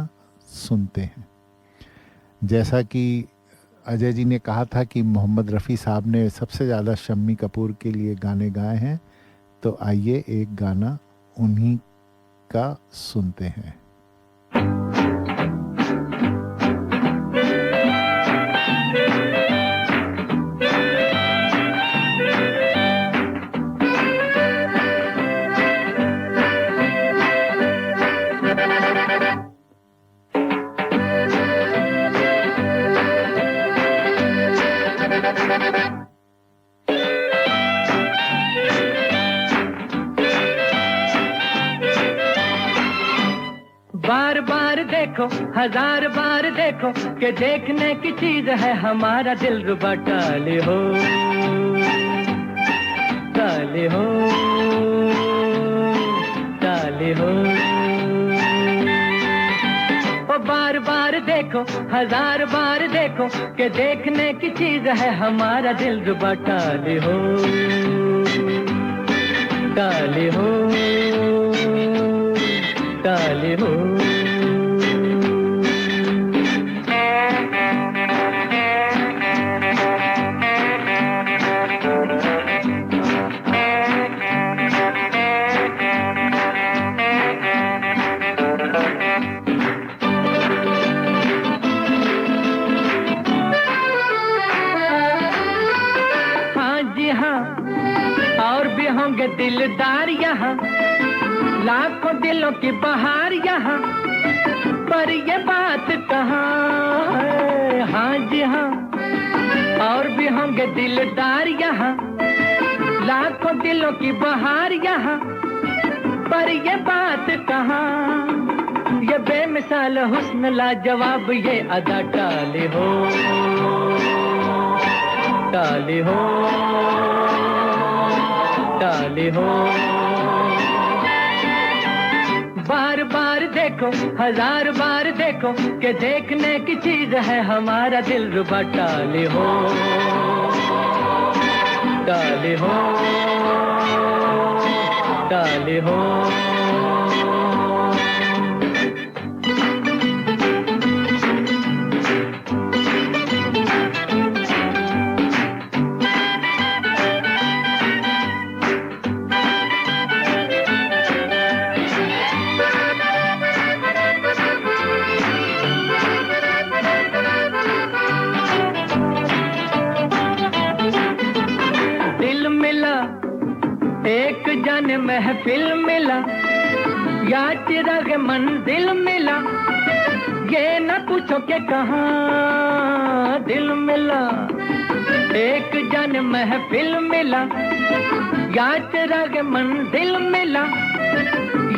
सुनते हैं. जैसा कि अजय जी ने कहा था कि मोहम्मद रफ़ी साहब ने सबसे ज़्यादा शम्मी कपूर के लिए गाने गाए हैं, तो आइए एक गाना उन्हीं का सुनते हैं. बार बार देखो, हजार बार देखो कि देखने की चीज है हमारा दिल रुबा. टाले हो, टाले हो, टाले हो. ओ बार बार देखो, हजार बार देखो कि देखने की चीज है हमारा दिल रुबा. टाले हो, टाले हो, टाले हो. होंगे दिलदार यहाँ, लाखों दिलों की बहार यहाँ, पर ये बात कहाँ है. हाँ जी हाँ, और भी होंगे दिलदार यहाँ, लाखों दिलों की बहार यहाँ, पर ये बात कहाँ. ये बेमिसाल हुस्न लाजवाब ये अदा. टाले हो, टाले हो, टाले हो. बार बार देखो, हजार बार देखो कि देखने की चीज है हमारा दिल रुबा. टाले हो, टाले हो, टाले हो. महफिल मिला या चिराग मंजिल मिला, ये न पूछो कि कहाँ दिल मिला. एक जन महफिल मिला या चिराग मंजिल मिला,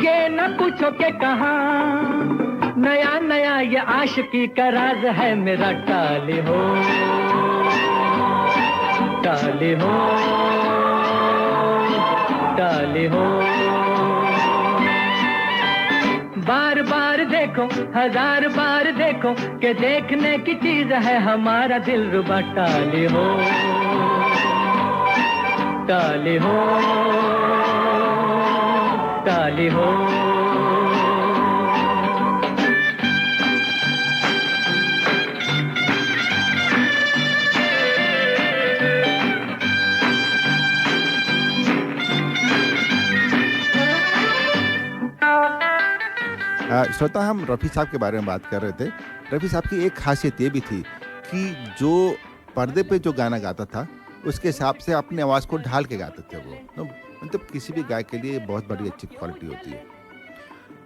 ये न पूछो कि कहाँ. नया नया ये आशिकी का राज है मेरा. टाले हो, टाले हो, टाले हो. बार बार देखो, हजार बार देखो कि देखने की चीज है हमारा दिल रुबा. टाले हो, टाले हो, टाले हो. श्रोता, हम रफ़ी साहब के बारे में बात कर रहे थे. रफ़ी साहब की एक खासियत ये भी थी कि जो पर्दे पे जो गाना गाता था उसके हिसाब से अपनी आवाज़ को ढाल के गाते थे वो. मतलब किसी भी गायक के लिए बहुत बड़ी अच्छी क्वालिटी होती है.